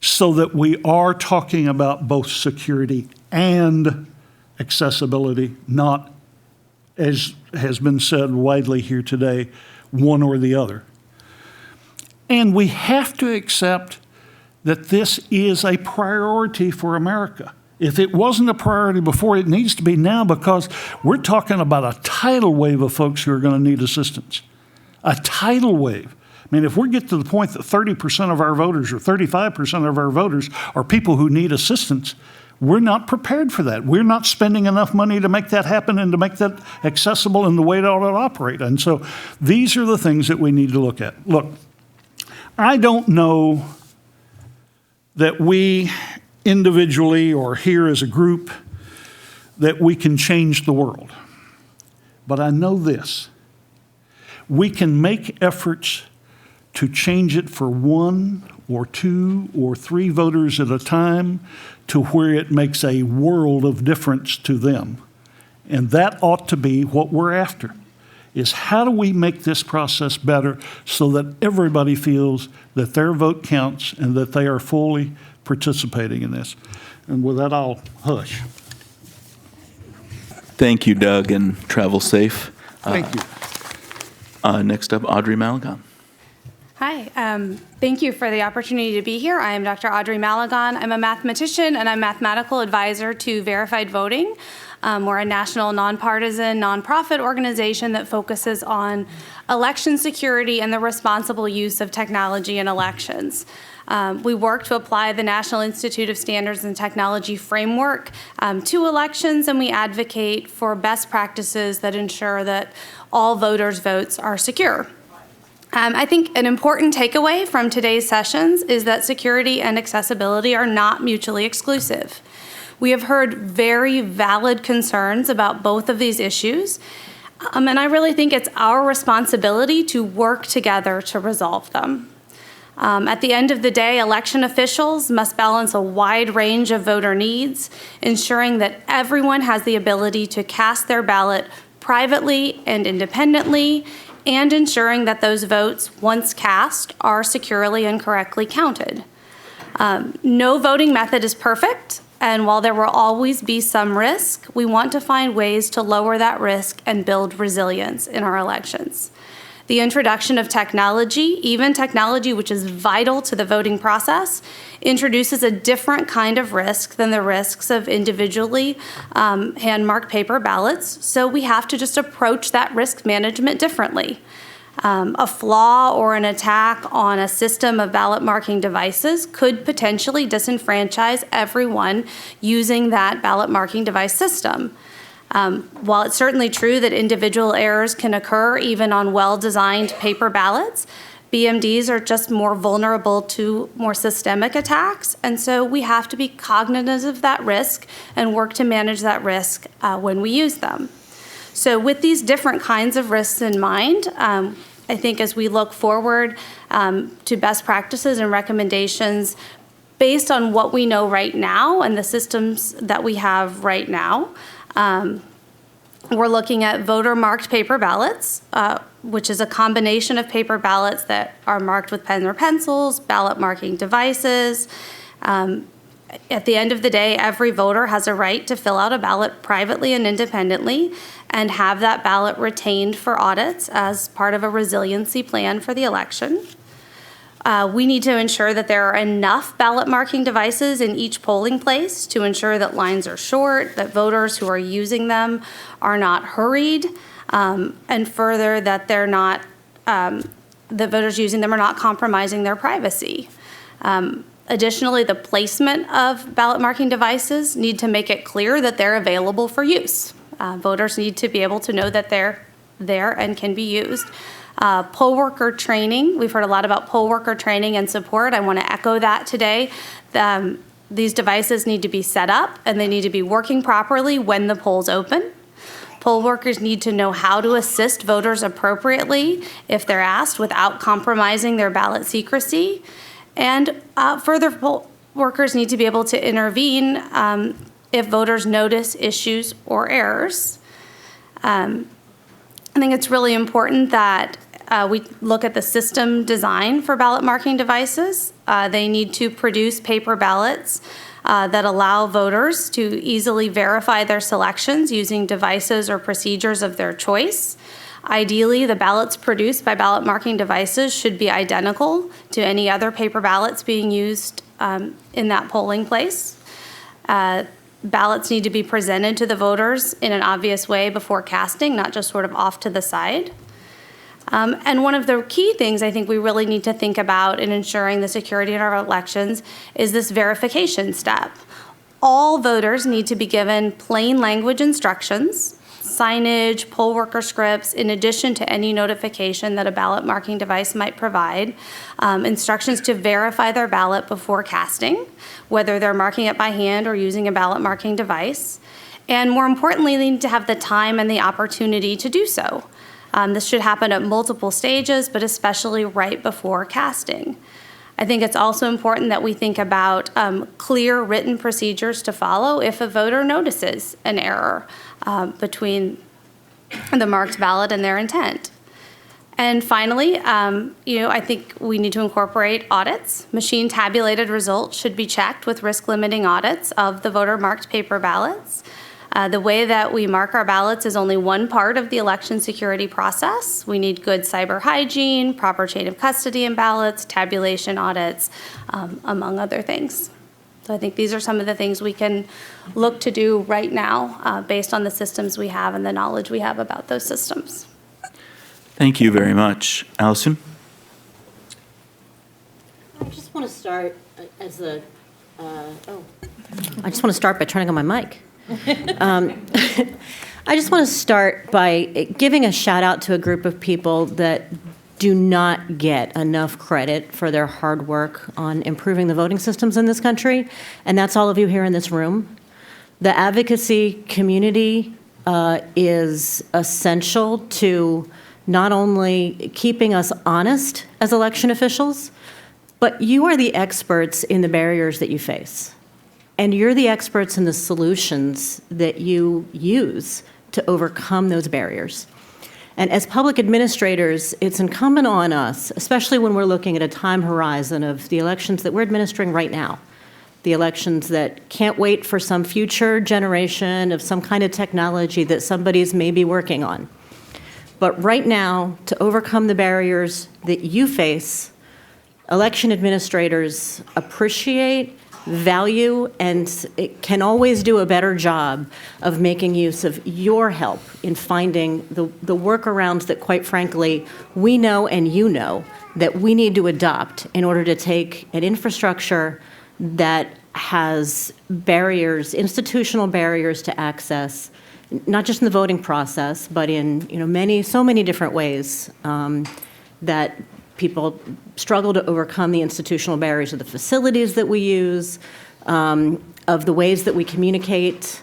Speaker 4: so that we are talking about both security and accessibility, not, as has been said widely here today, one or the other. And we have to accept that this is a priority for America. If it wasn't a priority before, it needs to be now, because we're talking about a tidal wave of folks who are going to need assistance. A tidal wave. I mean, if we get to the point that 30% of our voters or 35% of our voters are people who need assistance, we're not prepared for that. We're not spending enough money to make that happen and to make that accessible in the way it ought to operate. And so these are the things that we need to look at. Look, I don't know that we individually or here as a group that we can change the world. But I know this. We can make efforts to change it for 1 or 2 or 3 voters at a time to where it makes a world of difference to them. And that ought to be what we're after, is how do we make this process better so that everybody feels that their vote counts and that they are fully participating in this. And with that, I'll hush.
Speaker 2: Thank you, Doug, and travel safe.
Speaker 4: Thank you.
Speaker 2: Next up, Audrey Malagon.
Speaker 7: Hi, thank you for the opportunity to be here. I am Dr. Audrey Malagon. I'm a mathematician and I'm mathematical advisor to Verified Voting. We're a national nonpartisan nonprofit organization that focuses on election security and the responsible use of technology in elections. We work to apply the National Institute of Standards and Technology framework to elections, and we advocate for best practices that ensure that all voters' votes are secure. I think an important takeaway from today's sessions is that security and accessibility are not mutually exclusive. We have heard very valid concerns about both of these issues, and I really think it's our responsibility to work together to resolve them. At the end of the day, election officials must balance a wide range of voter needs, ensuring that everyone has the ability to cast their ballot privately and independently, and ensuring that those votes, once cast, are securely and correctly counted. No voting method is perfect, and while there will always be some risk, we want to find ways to lower that risk and build resilience in our elections. The introduction of technology, even technology which is vital to the voting process, introduces a different kind of risk than the risks of individually hand-marked paper ballots, so we have to just approach that risk management differently. A flaw or an attack on a system of ballot marking devices could potentially disenfranchise everyone using that ballot marking device system. While it's certainly true that individual errors can occur even on well-designed paper ballots, BMDs are just more vulnerable to more systemic attacks, and so we have to be cognizant of that risk and work to manage that risk when we use them. So with these different kinds of risks in mind, I think as we look forward to best practices and recommendations based on what we know right now and the systems that we have right now, we're looking at voter-marked paper ballots, which is a combination of paper ballots that are marked with pen or pencils, ballot marking devices. At the end of the day, every voter has a right to fill out a ballot privately and independently and have that ballot retained for audits as part of a resiliency plan for the election. We need to ensure that there are enough ballot marking devices in each polling place to ensure that lines are short, that voters who are using them are not hurried, and further that they're not, the voters using them are not compromising their privacy. Additionally, the placement of ballot marking devices need to make it clear that they're available for use. Voters need to be able to know that they're there and can be used. Poll worker training, we've heard a lot about poll worker training and support. I want to echo that today. These devices need to be set up and they need to be working properly when the polls open. Poll workers need to know how to assist voters appropriately if they're asked without compromising their ballot secrecy. And further, poll workers need to be able to intervene if voters notice issues or errors. I think it's really important that we look at the system design for ballot marking devices. They need to produce paper ballots that allow voters to easily verify their selections using devices or procedures of their choice. Ideally, the ballots produced by ballot marking devices should be identical to any other paper ballots being used in that polling place. Ballots need to be presented to the voters in an obvious way before casting, not just sort of off to the side. And one of the key things I think we really need to think about in ensuring the security in our elections is this verification step. All voters need to be given plain language instructions, signage, poll worker scripts, in addition to any notification that a ballot marking device might provide, instructions to verify their ballot before casting, whether they're marking it by hand or using a ballot marking device. And more importantly, they need to have the time and the opportunity to do so. This should happen at multiple stages, but especially right before casting. I think it's also important that we think about clear written procedures to follow if a voter notices an error between the marked ballot and their intent. And finally, I think we need to incorporate audits. Machine tabulated results should be checked with risk limiting audits of the voter marked paper ballots. The way that we mark our ballots is only one part of the election security process. We need good cyber hygiene, proper chain of custody in ballots, tabulation audits, among other things. So I think these are some of the things we can look to do right now based on the systems we have and the knowledge we have about those systems.
Speaker 2: Thank you very much. Allison?
Speaker 17: I just want to start as a, I just want to start by turning on my mic. I just want to start by giving a shout out to a group of people that do not get enough credit for their hard work on improving the voting systems in this country, and that's all of you here in this room. The advocacy community is essential to not only keeping us honest as election officials, but you are the experts in the barriers that you face. And you're the experts in the solutions that you use to overcome those barriers. And as public administrators, it's incumbent on us, especially when we're looking at a time horizon of the elections that we're administering right now, the elections that can't wait for some future generation of some kind of technology that somebody's maybe working on. But right now, to overcome the barriers that you face, election administrators appreciate, value, and it can always do a better job of making use of your help in finding the workarounds that, quite frankly, we know and you know that we need to adopt in order to take an infrastructure that has barriers, institutional barriers to access, not just in the voting process, but in so many different ways that people struggle to overcome the institutional barriers of the facilities that we use, of the ways that we communicate.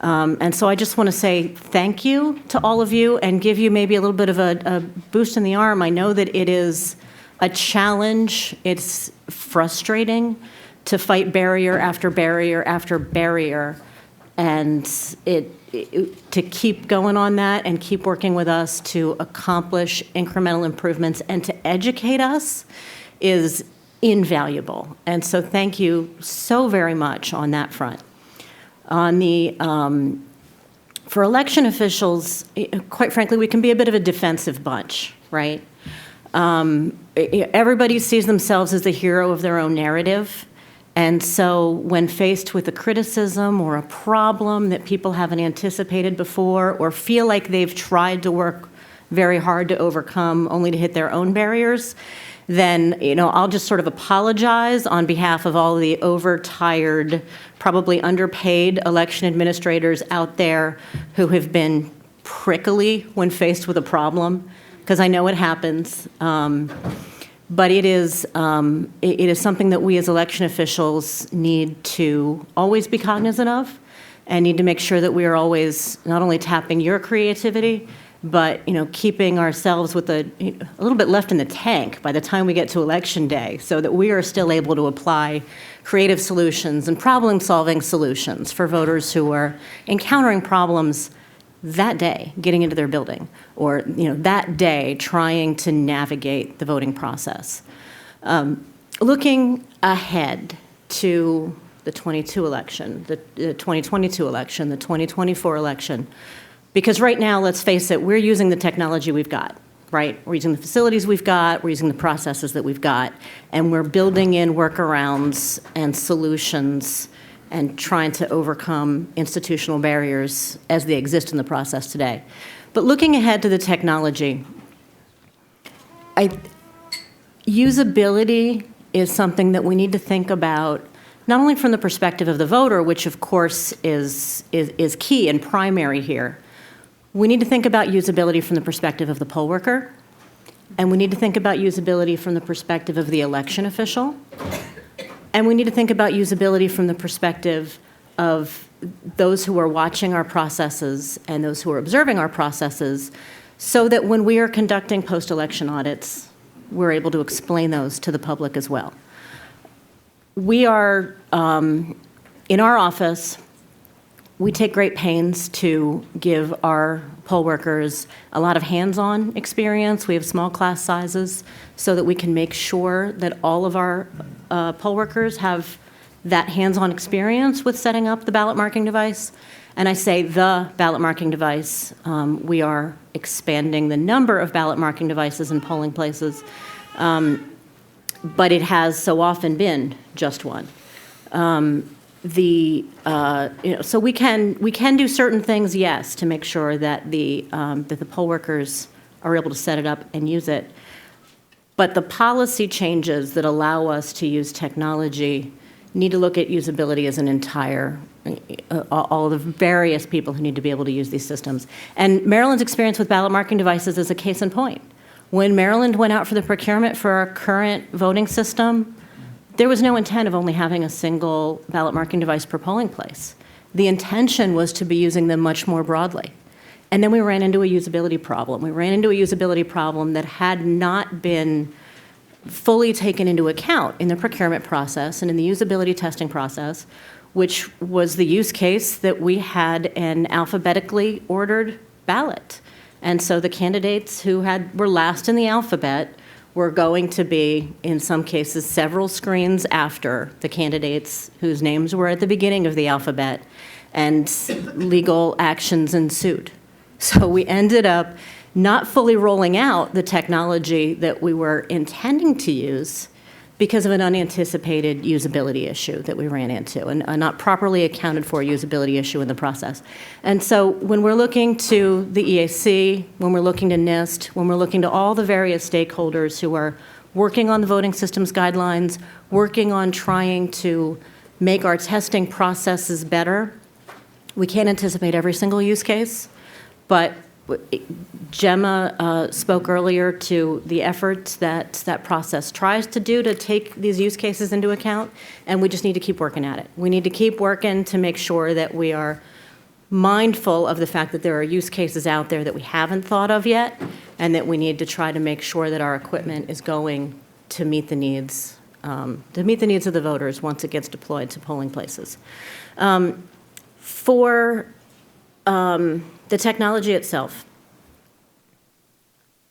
Speaker 17: And so I just want to say thank you to all of you and give you maybe a little bit of a boost in the arm. I know that it is a challenge. It's frustrating to fight barrier after barrier after barrier, and to keep going on that and keep working with us to accomplish incremental improvements and to educate us is invaluable. And so thank you so very much on that front. On the, for election officials, quite frankly, we can be a bit of a defensive bunch, right? Everybody sees themselves as the hero of their own narrative. And so when faced with a criticism or a problem that people haven't anticipated before or feel like they've tried to work very hard to overcome only to hit their own barriers, then I'll just sort of apologize on behalf of all the overtired, probably underpaid election administrators out there who have been prickly when faced with a problem, because I know it happens. But it is something that we as election officials need to always be cognizant of and need to make sure that we are always not only tapping your creativity, but keeping ourselves with a little bit left in the tank by the time we get to election day, so that we are still able to apply creative solutions and problem-solving solutions for voters who are encountering problems that day getting into their building, or that day trying to navigate the voting process. Looking ahead to the 22 election, the 2022 election, the 2024 election, because right now, let's face it, we're using the technology we've got, right? We're using the facilities we've got, we're using the processes that we've got, and we're building in workarounds and solutions and trying to overcome institutional barriers as they exist in the process today. But looking ahead to the technology, usability is something that we need to think about, not only from the perspective of the voter, which of course is key and primary here. We need to think about usability from the perspective of the poll worker, and we need to think about usability from the perspective of the election official, and we need to think about usability from the perspective of those who are watching our processes and those who are observing our processes, so that when we are conducting post-election audits, we're able to explain those to the public as well. We are, in our office, we take great pains to give our poll workers a lot of hands-on experience. We have small class sizes so that we can make sure that all of our poll workers have that hands-on experience with setting up the ballot marking device. And I say the ballot marking device. We are expanding the number of ballot marking devices in polling places, but it has so often been just one. So we can do certain things, yes, to make sure that the poll workers are able to set it up and use it. But the policy changes that allow us to use technology need to look at usability as an entire, all the various people who need to be able to use these systems. And Maryland's experience with ballot marking devices is a case in point. When Maryland went out for the procurement for our current voting system, there was no intent of only having a single ballot marking device per polling place. The intention was to be using them much more broadly. And then we ran into a usability problem. We ran into a usability problem that had not been fully taken into account in the procurement process and in the usability testing process, which was the use case that we had an alphabetically ordered ballot. And so the candidates who were last in the alphabet were going to be, in some cases, several screens after the candidates whose names were at the beginning of the alphabet, and legal actions ensued. So we ended up not fully rolling out the technology that we were intending to use because of an unanticipated usability issue that we ran into, and a not properly accounted for usability issue in the process. And so when we're looking to the EAC, when we're looking to NIST, when we're looking to all the various stakeholders who are working on the voting systems guidelines, working on trying to make our testing processes better, we can't anticipate every single use case, but Gemma spoke earlier to the efforts that that process tries to do to take these use cases into account, and we just need to keep working at it. We need to keep working to make sure that we are mindful of the fact that there are use cases out there that we haven't thought of yet, and that we need to try to make sure that our equipment is going to meet the needs of the voters once it gets deployed to polling places. For the technology itself,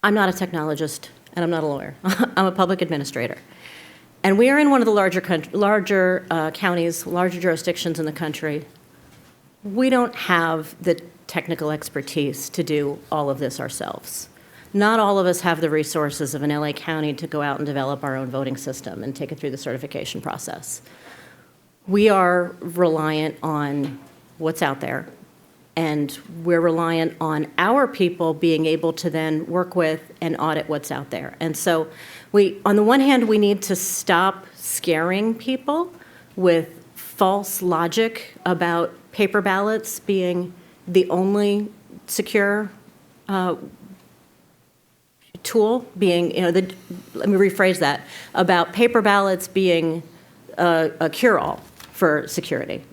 Speaker 17: I'm not a technologist and I'm not a lawyer. I'm a public administrator. And we are in one of the larger counties, larger jurisdictions in the country. We don't have the technical expertise to do all of this ourselves. Not all of us have the resources of an LA County to go out and develop our own voting system and take it through the certification process. We are reliant on what's out there, and we're reliant on our people being able to then work with and audit what's out there. And so on the one hand, we need to stop scaring people with false logic about paper ballots being the only secure tool, being, let me rephrase that, about paper ballots being a cure-all for security,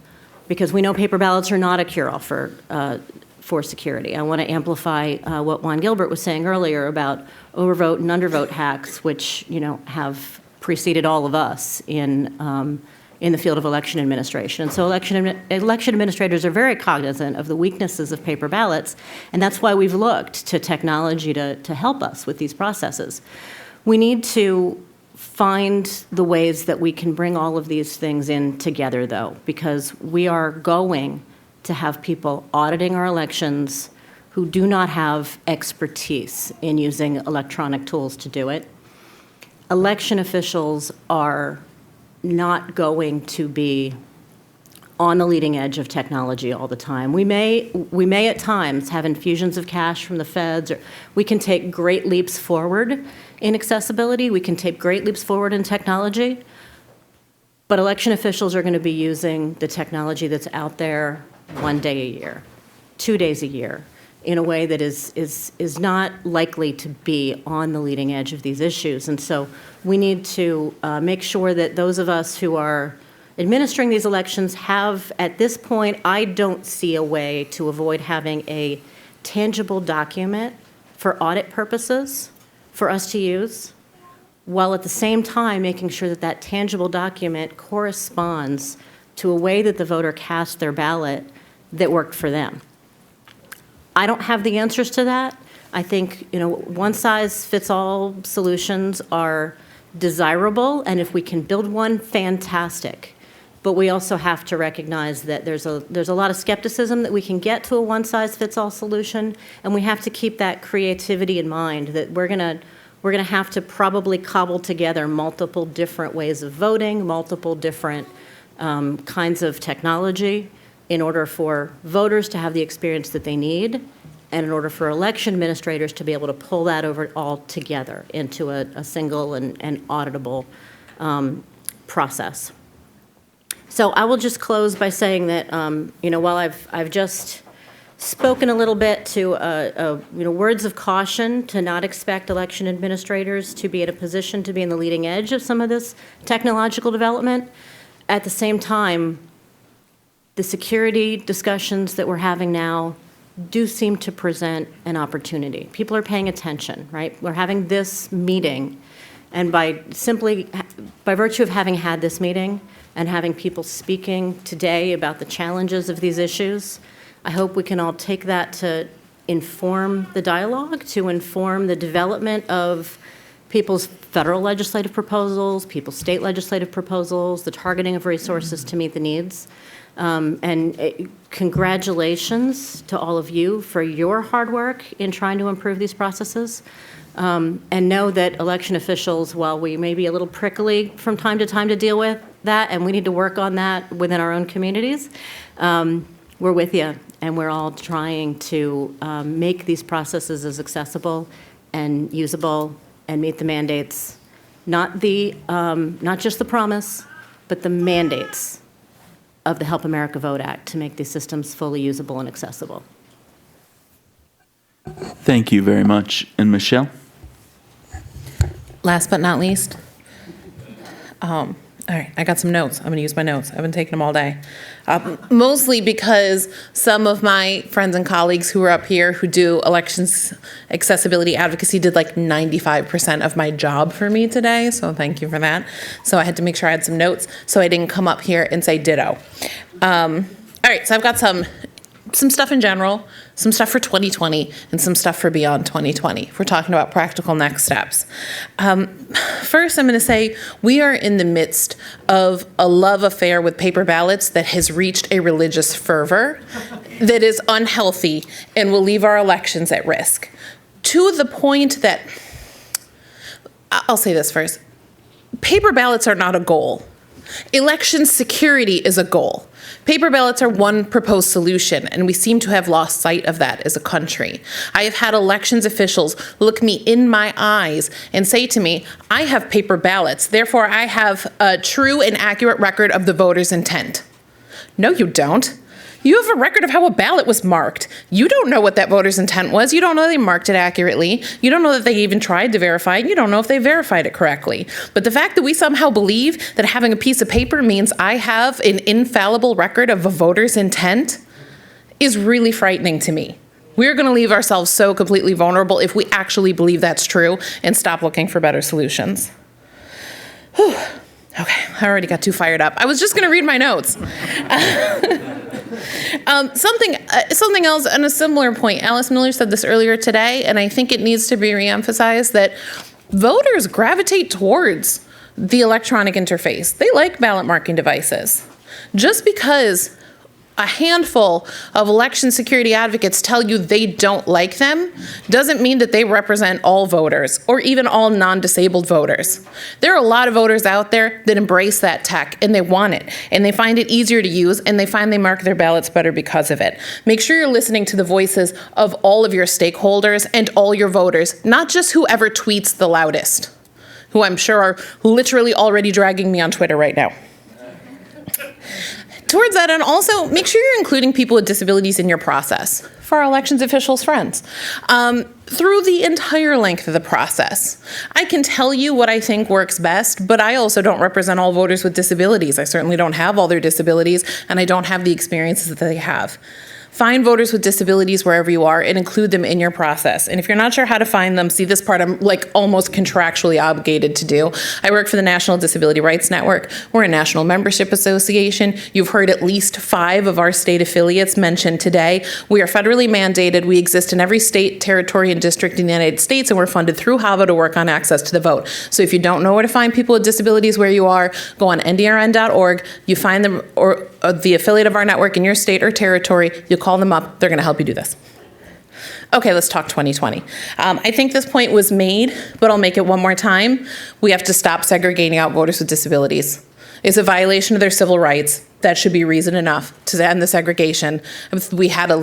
Speaker 17: because we know paper ballots are not a cure-all for security. I want to amplify what Juan Gilbert was saying earlier about overvote and undervote hacks, which have preceded all of us in the field of election administration. And so election administrators are very cognizant of the weaknesses of paper ballots, and that's why we've looked to technology to help us with these processes. We need to find the ways that we can bring all of these things in together, though, because we are going to have people auditing our elections who do not have expertise in using electronic tools to do it. Election officials are not going to be on the leading edge of technology all the time. We may at times have infusions of cash from the feds, or we can take great leaps forward in accessibility, we can take great leaps forward in technology, but election officials are going to be using the technology that's out there 1 day a year, 2 days a year, in a way that is not likely to be on the leading edge of these issues. And so we need to make sure that those of us who are administering these elections have, at this point, I don't see a way to avoid having a tangible document for audit purposes for us to use, while at the same time making sure that that tangible document corresponds to a way that the voter cast their ballot that worked for them. I don't have the answers to that. I think, one-size-fits-all solutions are desirable, and if we can build one, fantastic. But we also have to recognize that there's a lot of skepticism that we can get to a one-size-fits-all solution, and we have to keep that creativity in mind, that we're gonna have to probably cobble together multiple different ways of voting, multiple different kinds of technology, in order for voters to have the experience that they need, and in order for election administrators to be able to pull that over all together into a single and auditable process. So I will just close by saying that, while I've just spoken a little bit to, words of caution to not expect election administrators to be in a position to be in the leading edge of some of this technological development, at the same time, the security discussions that we're having now do seem to present an opportunity. People are paying attention, right? We're having this meeting, and by virtue of having had this meeting and having people speaking today about the challenges of these issues, I hope we can all take that to inform the dialogue, to inform the development of people's federal legislative proposals, people's state legislative proposals, the targeting of resources to meet the needs. Congratulations to all of you for your hard work in trying to improve these processes. And know that election officials, while we may be a little prickly from time to time to deal with that, and we need to work on that within our own communities, we're with you, and we're all trying to make these processes as accessible and usable and meet the mandates, not just the promise, but the mandates of the Help America Vote Act to make these systems fully usable and accessible.
Speaker 2: Thank you very much. And Michelle?
Speaker 18: Last but not least, all right, I got some notes. I'm going to use my notes. I've been taking them all day. Mostly because some of my friends and colleagues who are up here who do elections accessibility advocacy did like 95% of my job for me today, so thank you for that. So I had to make sure I had some notes so I didn't come up here and say ditto. All right, so I've got some stuff in general, some stuff for 2020, and some stuff for beyond 2020. If we're talking about practical next steps. First, I'm going to say we are in the midst of a love affair with paper ballots that has reached a religious fervor that is unhealthy and will leave our elections at risk. to the point that, I'll say this first, paper ballots are not a goal. Election security is a goal. Paper ballots are one proposed solution, and we seem to have lost sight of that as a country. I have had elections officials look me in my eyes and say to me, I have paper ballots, therefore I have a true and accurate record of the voter's intent. No, you don't. You have a record of how a ballot was marked. You don't know what that voter's intent was. You don't know they marked it accurately. You don't know that they even tried to verify it. You don't know if they verified it correctly. But the fact that we somehow believe that having a piece of paper means I have an infallible record of a voter's intent is really frightening to me. We're going to leave ourselves so completely vulnerable if we actually believe that's true and stop looking for better solutions. Whew. Okay, I already got too fired up. I was just going to read my notes. Something else on a similar point. Alice Miller said this earlier today, and I think it needs to be reemphasized that voters gravitate towards the electronic interface. They like ballot marking devices. Just because a handful of election security advocates tell you they don't like them doesn't mean that they represent all voters or even all non-disabled voters. There are a lot of voters out there that embrace that tech and they want it and they find it easier to use and they find they mark their ballots better because of it. Make sure you're listening to the voices of all of your stakeholders and all your voters, not just whoever tweets the loudest, who I'm sure are literally already dragging me on Twitter right now. Towards that, and also make sure you're including people with disabilities in your process for our elections officials' friends through the entire length of the process. I can tell you what I think works best, but I also don't represent all voters with disabilities. I certainly don't have all their disabilities, and I don't have the experiences that they have. Find voters with disabilities wherever you are and include them in your process. And if you're not sure how to find them, see, this part I'm like almost contractually obligated to do. I work for the National Disability Rights Network. We're a national membership association. You've heard at least 5 of our state affiliates mentioned today. We are federally mandated. We exist in every state, territory, and district in the United States, and we're funded through HAVA to work on access to the vote. So if you don't know where to find people with disabilities where you are, go on ndrn.org. You find them or the affiliate of our network in your state or territory. You call them up. They're going to help you do this. Okay, let's talk 2020. I think this point was made, but I'll make it one more time. We have to stop segregating out voters with disabilities. It's a violation of their civil rights. That should be reason enough to end the segregation. We had a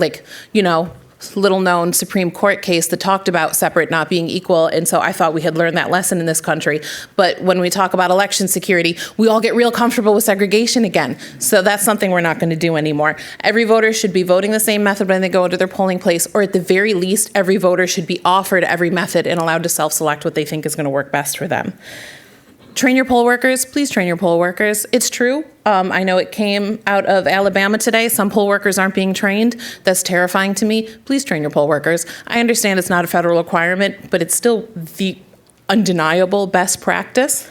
Speaker 18: little known Supreme Court case that talked about separate not being equal, and so I thought we had learned that lesson in this country. But when we talk about election security, we all get real comfortable with segregation again. So that's something we're not going to do anymore. Every voter should be voting the same method when they go to their polling place, or at the very least, every voter should be offered every method and allowed to self-select what they think is going to work best for them. Train your poll workers. Please train your poll workers. It's true. I know it came out of Alabama today. Some poll workers aren't being trained. That's terrifying to me. Please train your poll workers. I understand it's not a federal requirement, but it's still the undeniable best practice.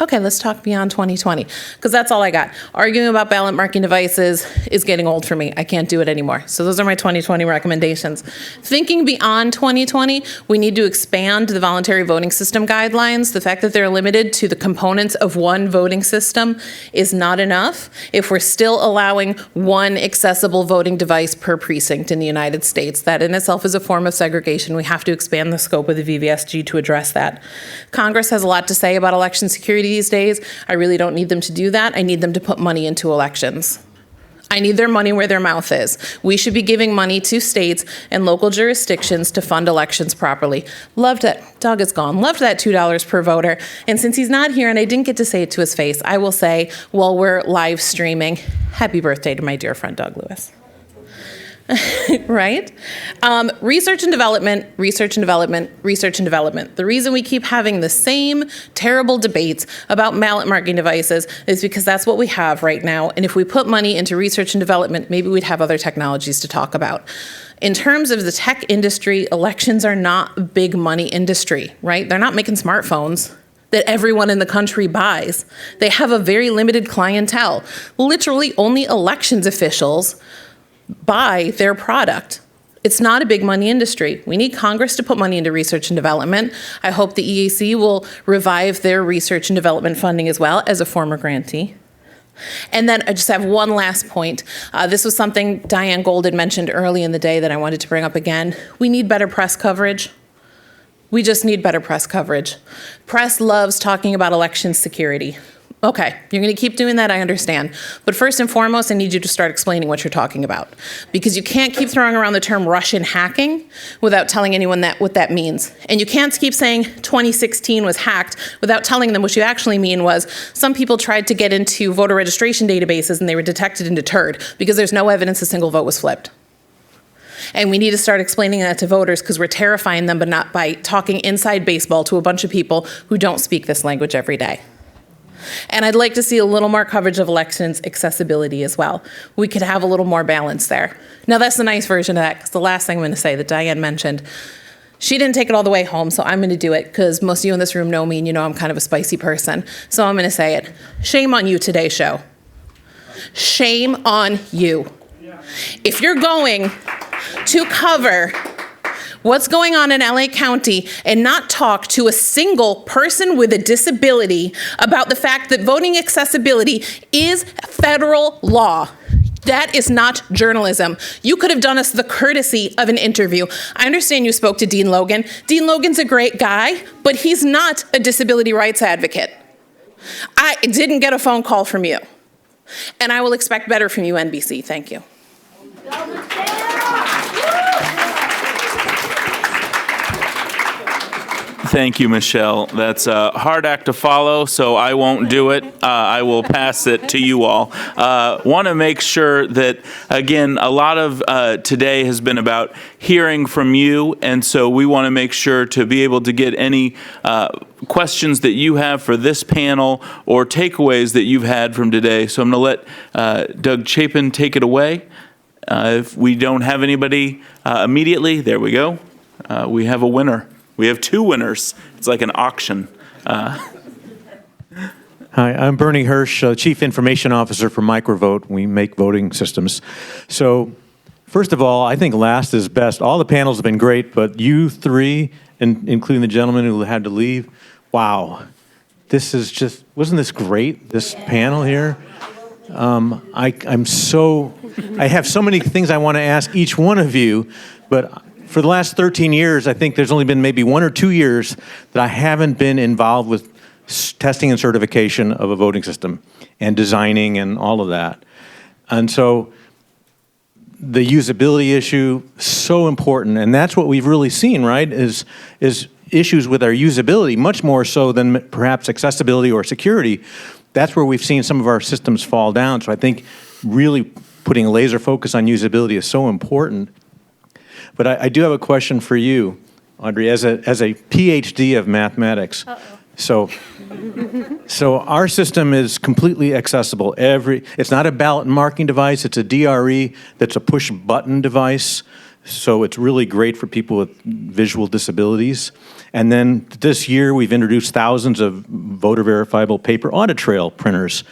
Speaker 18: Okay, let's talk beyond 2020, because that's all I got. Arguing about ballot marking devices is getting old for me. I can't do it anymore. So those are my 2020 recommendations. Thinking beyond 2020, we need to expand the voluntary voting system guidelines. The fact that they're limited to the components of one voting system is not enough if we're still allowing one accessible voting device per precinct in the United States. That in itself is a form of segregation. We have to expand the scope of the VVSG to address that. Congress has a lot to say about election security these days. I really don't need them to do that. I need them to put money into elections. I need their money where their mouth is. We should be giving money to states and local jurisdictions to fund elections properly. Loved that. Doug is gone. Loved that $2 per voter. And since he's not here and I didn't get to say it to his face, I will say while we're live streaming, happy birthday to my dear friend Doug Lewis. Right? Research and development, research and development, research and development. The reason we keep having the same terrible debates about ballot marking devices is because that's what we have right now. And if we put money into research and development, maybe we'd have other technologies to talk about. In terms of the tech industry, elections are not a big money industry, right? They're not making smartphones that everyone in the country buys. They have a very limited clientele. Literally only elections officials buy their product. It's not a big money industry. We need Congress to put money into research and development. I hope the EAC will revive their research and development funding as well as a former grantee. And then I just have one last point. This was something Diane Gold had mentioned early in the day that I wanted to bring up again. We need better press coverage. We just need better press coverage. Press loves talking about election security. Okay, you're going to keep doing that, I understand. But first and foremost, I need you to start explaining what you're talking about. Because you can't keep throwing around the term Russian hacking without telling anyone what that means. And you can't keep saying 2016 was hacked without telling them what you actually mean was some people tried to get into voter registration databases and they were detected and deterred because there's no evidence a single vote was flipped. And we need to start explaining that to voters because we're terrifying them, but not by talking inside baseball to a bunch of people who don't speak this language every day. And I'd like to see a little more coverage of elections accessibility as well. We could have a little more balance there. Now, that's the nice version of that, because the last thing I'm going to say that Diane mentioned, she didn't take it all the way home, so I'm going to do it, because most of you in this room know me, and you know I'm kind of a spicy person. So I'm going to say it. Shame on you, Today Show. Shame on you. If you're going to cover what's going on in LA County and not talk to a single person with a disability about the fact that voting accessibility is federal law. That is not journalism. You could have done us the courtesy of an interview. I understand you spoke to Dean Logan. Dean Logan's a great guy, but he's not a disability rights advocate. I didn't get a phone call from you. And I will expect better from you, NBC. Thank you.
Speaker 2: Thank you, Michelle. That's a hard act to follow, so I won't do it. I will pass it to you all. Want to make sure that, again, a lot of today has been about hearing from you, and so we want to make sure to be able to get any questions that you have for this panel or takeaways that you've had from today. So I'm going to let Doug Chapin take it away. If we don't have anybody immediately, there we go. We have a winner. We have two winners. It's like an auction.
Speaker 16: Hi, I'm Bernie Hirsch, Chief Information Officer for Microvote. We make voting systems. So, first of all, I think last is best. All the panels have been great, but you three, and including the gentleman who had to leave, wow. This is just, wasn't this great, this panel here? I have so many things I want to ask each one of you, but for the last 13 years, I think there's only been maybe 1 or 2 years that I haven't been involved with testing and certification of a voting system and designing and all of that. And so the usability issue, so important, and that's what we've really seen, right, is issues with our usability, much more so than perhaps accessibility or security. That's where we've seen some of our systems fall down. So I think really putting a laser focus on usability is so important. But I do have a question for you, Audrey, as a PhD of mathematics. So our system is completely accessible. It's not a ballot marking device, it's a DRE that's a push button device. So it's really great for people with visual disabilities. And then this year we've introduced thousands of voter verifiable paper audit trail printers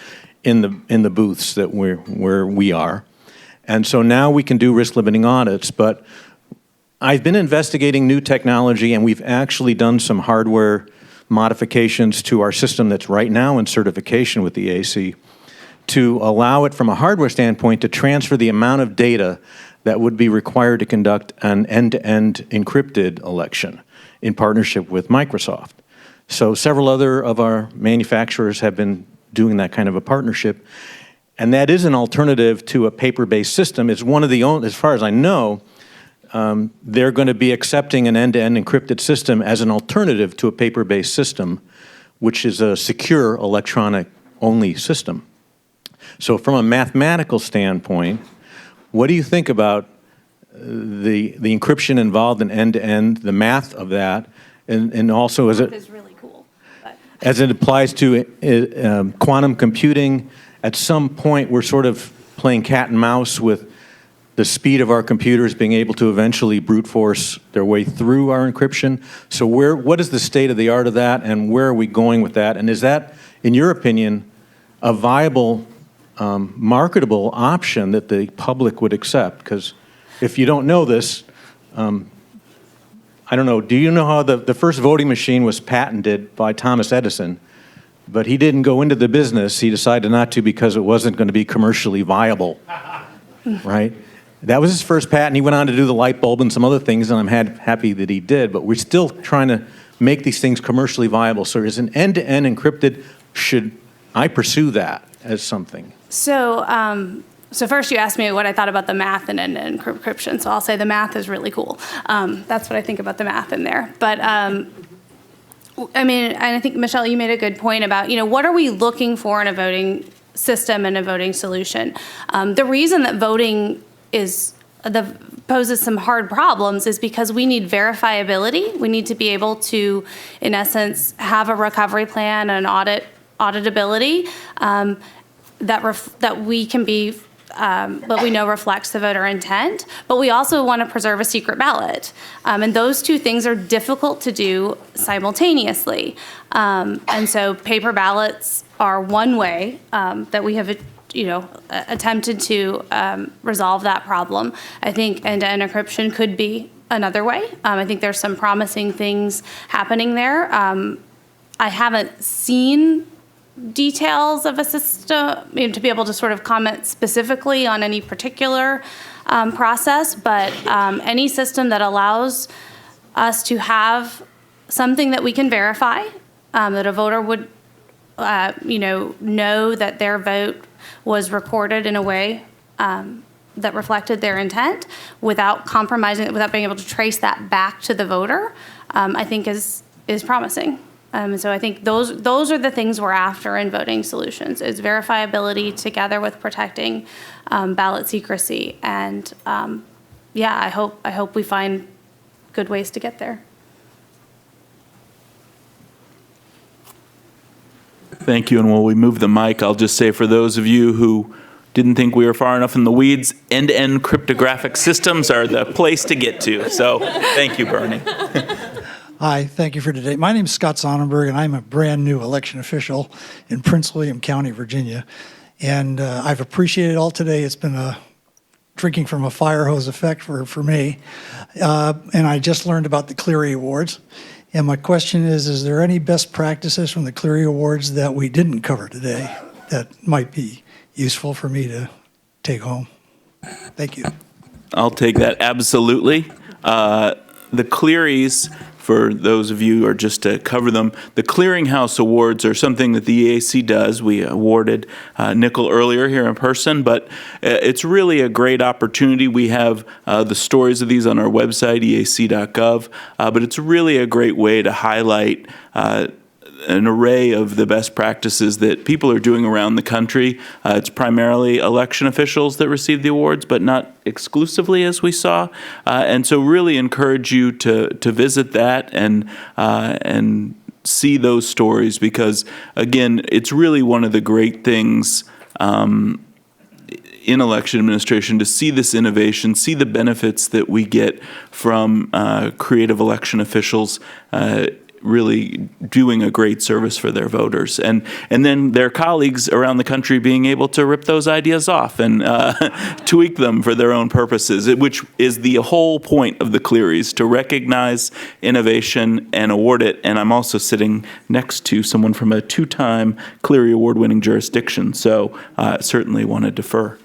Speaker 16: in the booths that where we are. And so now we can do risk limiting audits, but I've been investigating new technology, and we've actually done some hardware modifications to our system that's right now in certification with the AC to allow it from a hardware standpoint to transfer the amount of data that would be required to conduct an end-to-end encrypted election in partnership with Microsoft. So several other of our manufacturers have been doing that kind of a partnership, and that is an alternative to a paper-based system. It's one of the only, as far as I know, they're going to be accepting an end-to-end encrypted system as an alternative to a paper-based system, which is a secure electronic-only system. So from a mathematical standpoint, what do you think about the encryption involved in end-to-end, the math of that, and also as it
Speaker 7: is really cool,
Speaker 16: as it applies to quantum computing? At some point, we're sort of playing cat and mouse with the speed of our computers being able to eventually brute force their way through our encryption. So what is the state of the art of that, and where are we going with that? And is that, in your opinion, a viable, marketable option that the public would accept? Because if you don't know this, I don't know, do you know how the first voting machine was patented by Thomas Edison? but he didn't go into the business. He decided not to because it wasn't going to be commercially viable, right? That was his first patent. He went on to do the light bulb and some other things, and I'm happy that he did, but we're still trying to make these things commercially viable. So as an end-to-end encrypted, should I pursue that as something?
Speaker 7: So, so first you asked me what I thought about the math and end-to-end encryption. So I'll say the math is really cool. That's what I think about the math in there. But I mean, and I think, Michelle, you made a good point about, what are we looking for in a voting system and a voting solution? The reason that voting poses some hard problems is because we need verifiability. We need to be able to, in essence, have a recovery plan and auditability that we can be, what we know reflects the voter intent. But we also want to preserve a secret ballot. And those two things are difficult to do simultaneously. And so paper ballots are one way that we have attempted to resolve that problem. I think end-to-end encryption could be another way. I think there's some promising things happening there. I haven't seen details of a system, to be able to sort of comment specifically on any particular process, but any system that allows us to have something that we can verify, that a voter would, know that their vote was recorded in a way that reflected their intent without compromising, without being able to trace that back to the voter, I think is promising. So I think those are the things we're after in voting solutions, is verifiability together with protecting ballot secrecy. And I hope we find good ways to get there.
Speaker 2: Thank you, and while we move the mic, I'll just say for those of you who didn't think we were far enough in the weeds, end-to-end cryptographic systems are the place to get to. So thank you, Bernie.
Speaker 8: Hi, thank you for today. My name is Scott Sonnenberg, and I'm a brand new election official in Prince William County, Virginia. And I've appreciated all today. It's been a drinking from a fire hose effect for me. And I just learned about the Cleary Awards. And my question is there any best practices from the Cleary Awards that we didn't cover today that might be useful for me to take home? Thank you.
Speaker 2: I'll take that, absolutely. The Clearys, for those of you, or just to cover them, the Clearinghouse Awards are something that the EAC does. We awarded Nickel earlier here in person, but it's really a great opportunity. We have the stories of these on our website, eac.gov, but it's really a great way to highlight an array of the best practices that people are doing around the country. It's primarily election officials that receive the awards, but not exclusively, as we saw. And so really encourage you to visit that and see those stories, because, again, it's really one of the great things in election administration to see this innovation, see the benefits that we get from creative election officials really doing a great service for their voters, and then their colleagues around the country being able to rip those ideas off and tweak them for their own purposes, which is the whole point of the Clearys, to recognize innovation and award it. And I'm also sitting next to someone from a 2-time Cleary Award-winning jurisdiction, so certainly want to defer.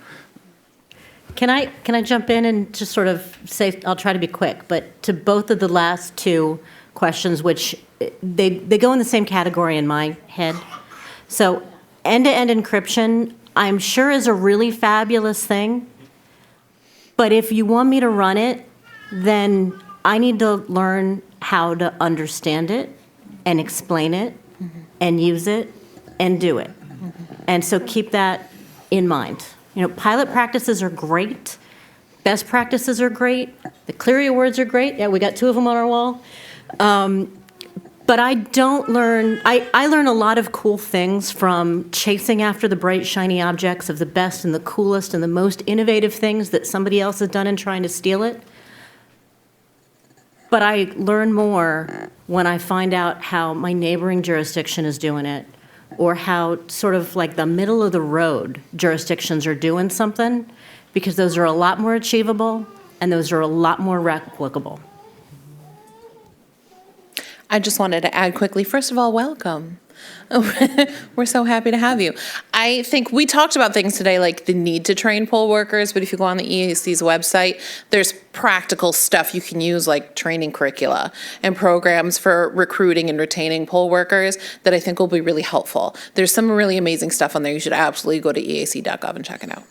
Speaker 17: Can I jump in and just sort of say, I'll try to be quick, but to both of the last two questions, which they go in the same category in my head. So end-to-end encryption, I'm sure, is a really fabulous thing. But if you want me to run it, then I need to learn how to understand it and explain it and use it and do it. And so keep that in mind. Pilot practices are great. Best practices are great. The Cleary Awards are great. Yeah, we got 2 of them on our wall. But I don't learn, I learn a lot of cool things from chasing after the bright, shiny objects of the best and the coolest and the most innovative things that somebody else has done and trying to steal it. But I learn more when I find out how my neighboring jurisdiction is doing it, or how sort of like the middle of the road jurisdictions are doing something, because those are a lot more achievable and those are a lot more replicable.
Speaker 18: I just wanted to add quickly, first of all, welcome. We're so happy to have you. I think we talked about things today like the need to train poll workers, but if you go on the EAC's website, there's practical stuff you can use like training curricula and programs for recruiting and retaining poll workers that I think will be really helpful. There's some really amazing stuff on there. You should absolutely go to eac.gov and check it out.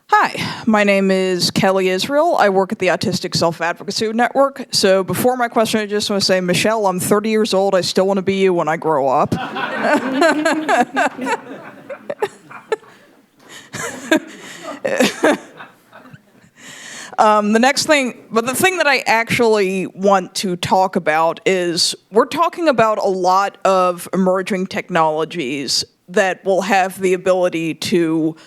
Speaker 14: Hi, my name is Kelly Israel. I work at the Autistic Self-Advocacy Network. So before my question, I just want to say, Michelle, I'm 30 years old. I still want to be you when I grow up. The thing that I actually want to talk about is we're talking about a lot of emerging technologies that will have the ability to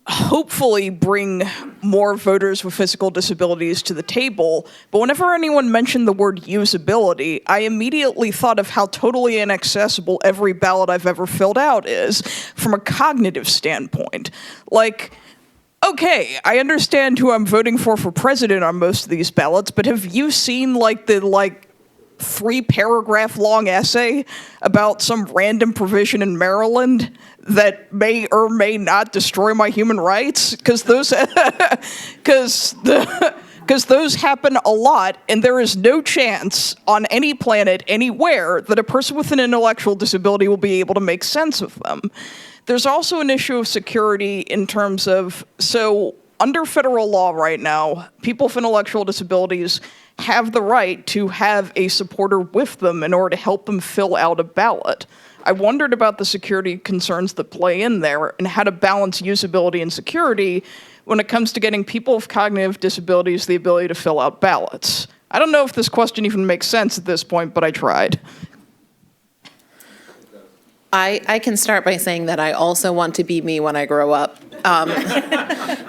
Speaker 14: hopefully bring more voters with physical disabilities to the table. But whenever anyone mentioned the word usability, I immediately thought of how totally inaccessible every ballot I've ever filled out is from a cognitive standpoint. Like, okay, I understand who I'm voting for president on most of these ballots, but have you seen the 3-paragraph long essay about some random provision in Maryland that may or may not destroy my human rights? Because those happen a lot, and there is no chance on any planet, anywhere, that a person with an intellectual disability will be able to make sense of them. There's also an issue of security in terms of, so under federal law right now, people with intellectual disabilities have the right to have a supporter with them in order to help them fill out a ballot. I wondered about the security concerns that play in there and how to balance usability and security when it comes to getting people with cognitive disabilities the ability to fill out ballots. I don't know if this question even makes sense at this point, but I tried.
Speaker 18: I can start by saying that I also want to be me when I grow up.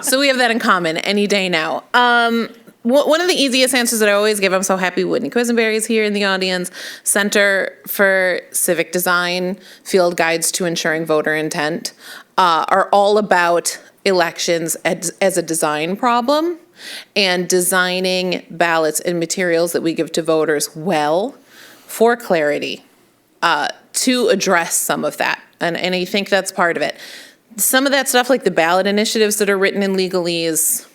Speaker 18: So we have that in common any day now. One of the easiest answers that I always give, I'm so happy Whitney Quisenberry is here in the audience, Center for Civic Design, Field Guides to Ensuring Voter Intent, are all about elections as a design problem and designing ballots and materials that we give to voters well for clarity to address some of that. And I think that's part of it. Some of that stuff, like the ballot initiatives that are written in legalese,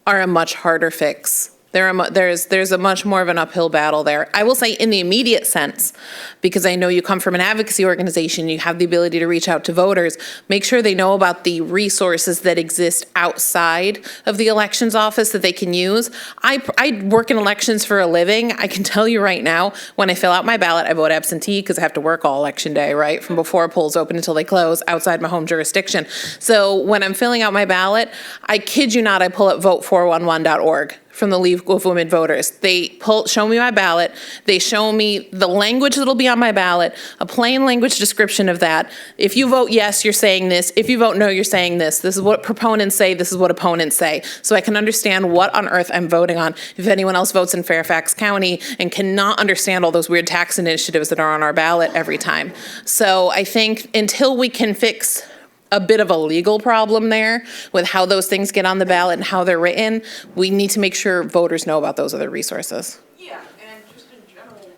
Speaker 18: are a much harder fix. There's a much more of an uphill battle there. I will say in the immediate sense, because I know you come from an advocacy organization, you have the ability to reach out to voters, make sure they know about the resources that exist outside of the elections office that they can use. I work in elections for a living. I can tell you right now, when I fill out my ballot, I vote absentee because I have to work all election day, right? From before polls open until they close outside my home jurisdiction. So when I'm filling out my ballot, I kid you not, I pull up vote411.org. From the League of Women Voters. They show me my ballot. They show me the language that'll be on my ballot, a plain language description of that. If you vote yes, you're saying this. If you vote no, you're saying this. This is what proponents say. This is what opponents say. So I can understand what on earth I'm voting on. If anyone else votes in Fairfax County and cannot understand all those weird tax initiatives that are on our ballot every time. So I think until we can fix a bit of a legal problem there with how those things get on the ballot and how they're written, we need to make sure voters know about those other resources.
Speaker 1: Yeah, and just in general, do you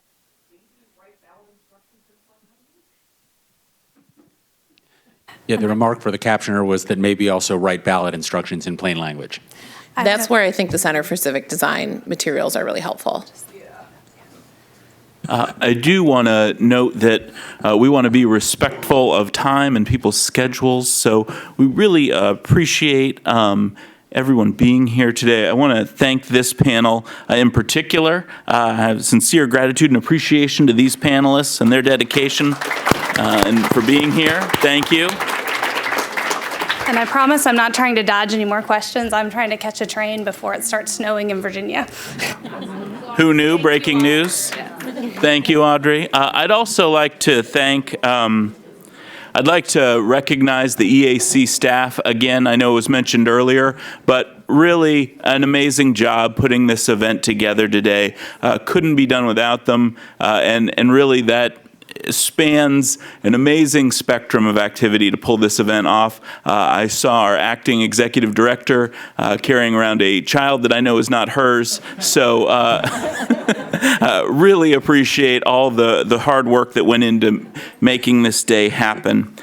Speaker 1: write ballot instructions?
Speaker 3: Yeah, the remark for the captioner was that maybe also write ballot instructions in plain language.
Speaker 18: That's where I think the Center for Civic Design materials are really helpful.
Speaker 2: I do want to note that we want to be respectful of time and people's schedules, so we really appreciate everyone being here today. I want to thank this panel in particular. I have sincere gratitude and appreciation to these panelists and their dedication and for being here. Thank you.
Speaker 7: And I promise I'm not trying to dodge any more questions. I'm trying to catch a train before it starts snowing in Virginia.
Speaker 2: Who knew? Breaking news. Thank you, Audrey. I'd also like to thank, I'd like to recognize the EAC staff again. I know it was mentioned earlier, but really an amazing job putting this event together today. Couldn't be done without them, and really that spans an amazing spectrum of activity to pull this event off. I saw our acting executive director carrying around a child that I know is not hers, so Really appreciate all the hard work that went into making this day happen.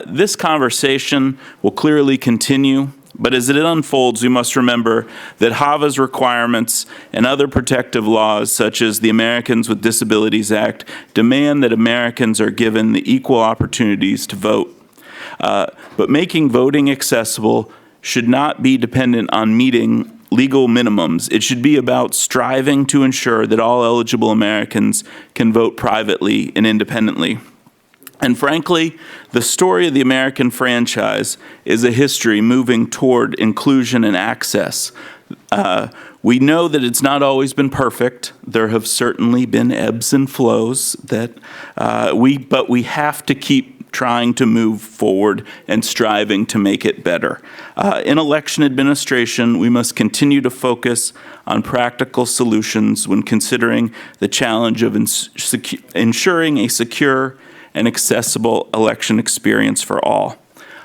Speaker 2: This conversation will clearly continue, but as it unfolds, we must remember that HAVA's requirements and other protective laws, such as the Americans with Disabilities Act, demand that Americans are given the equal opportunities to vote. But making voting accessible should not be dependent on meeting legal minimums. It should be about striving to ensure that all eligible Americans can vote privately and independently. And frankly, the story of the American franchise is a history moving toward inclusion and access. We know that it's not always been perfect. There have certainly been ebbs and flows but we have to keep trying to move forward and striving to make it better. In election administration, we must continue to focus on practical solutions when considering the challenge of ensuring a secure and accessible election experience for all.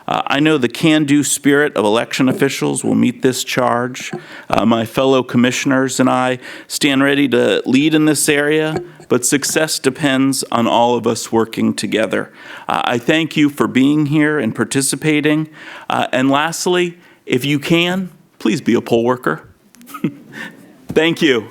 Speaker 2: I know the can-do spirit of election officials will meet this charge. My fellow commissioners and I stand ready to lead in this area, but success depends on all of us working together. I thank you for being here and participating. And lastly, if you can, please be a poll worker. Thank you.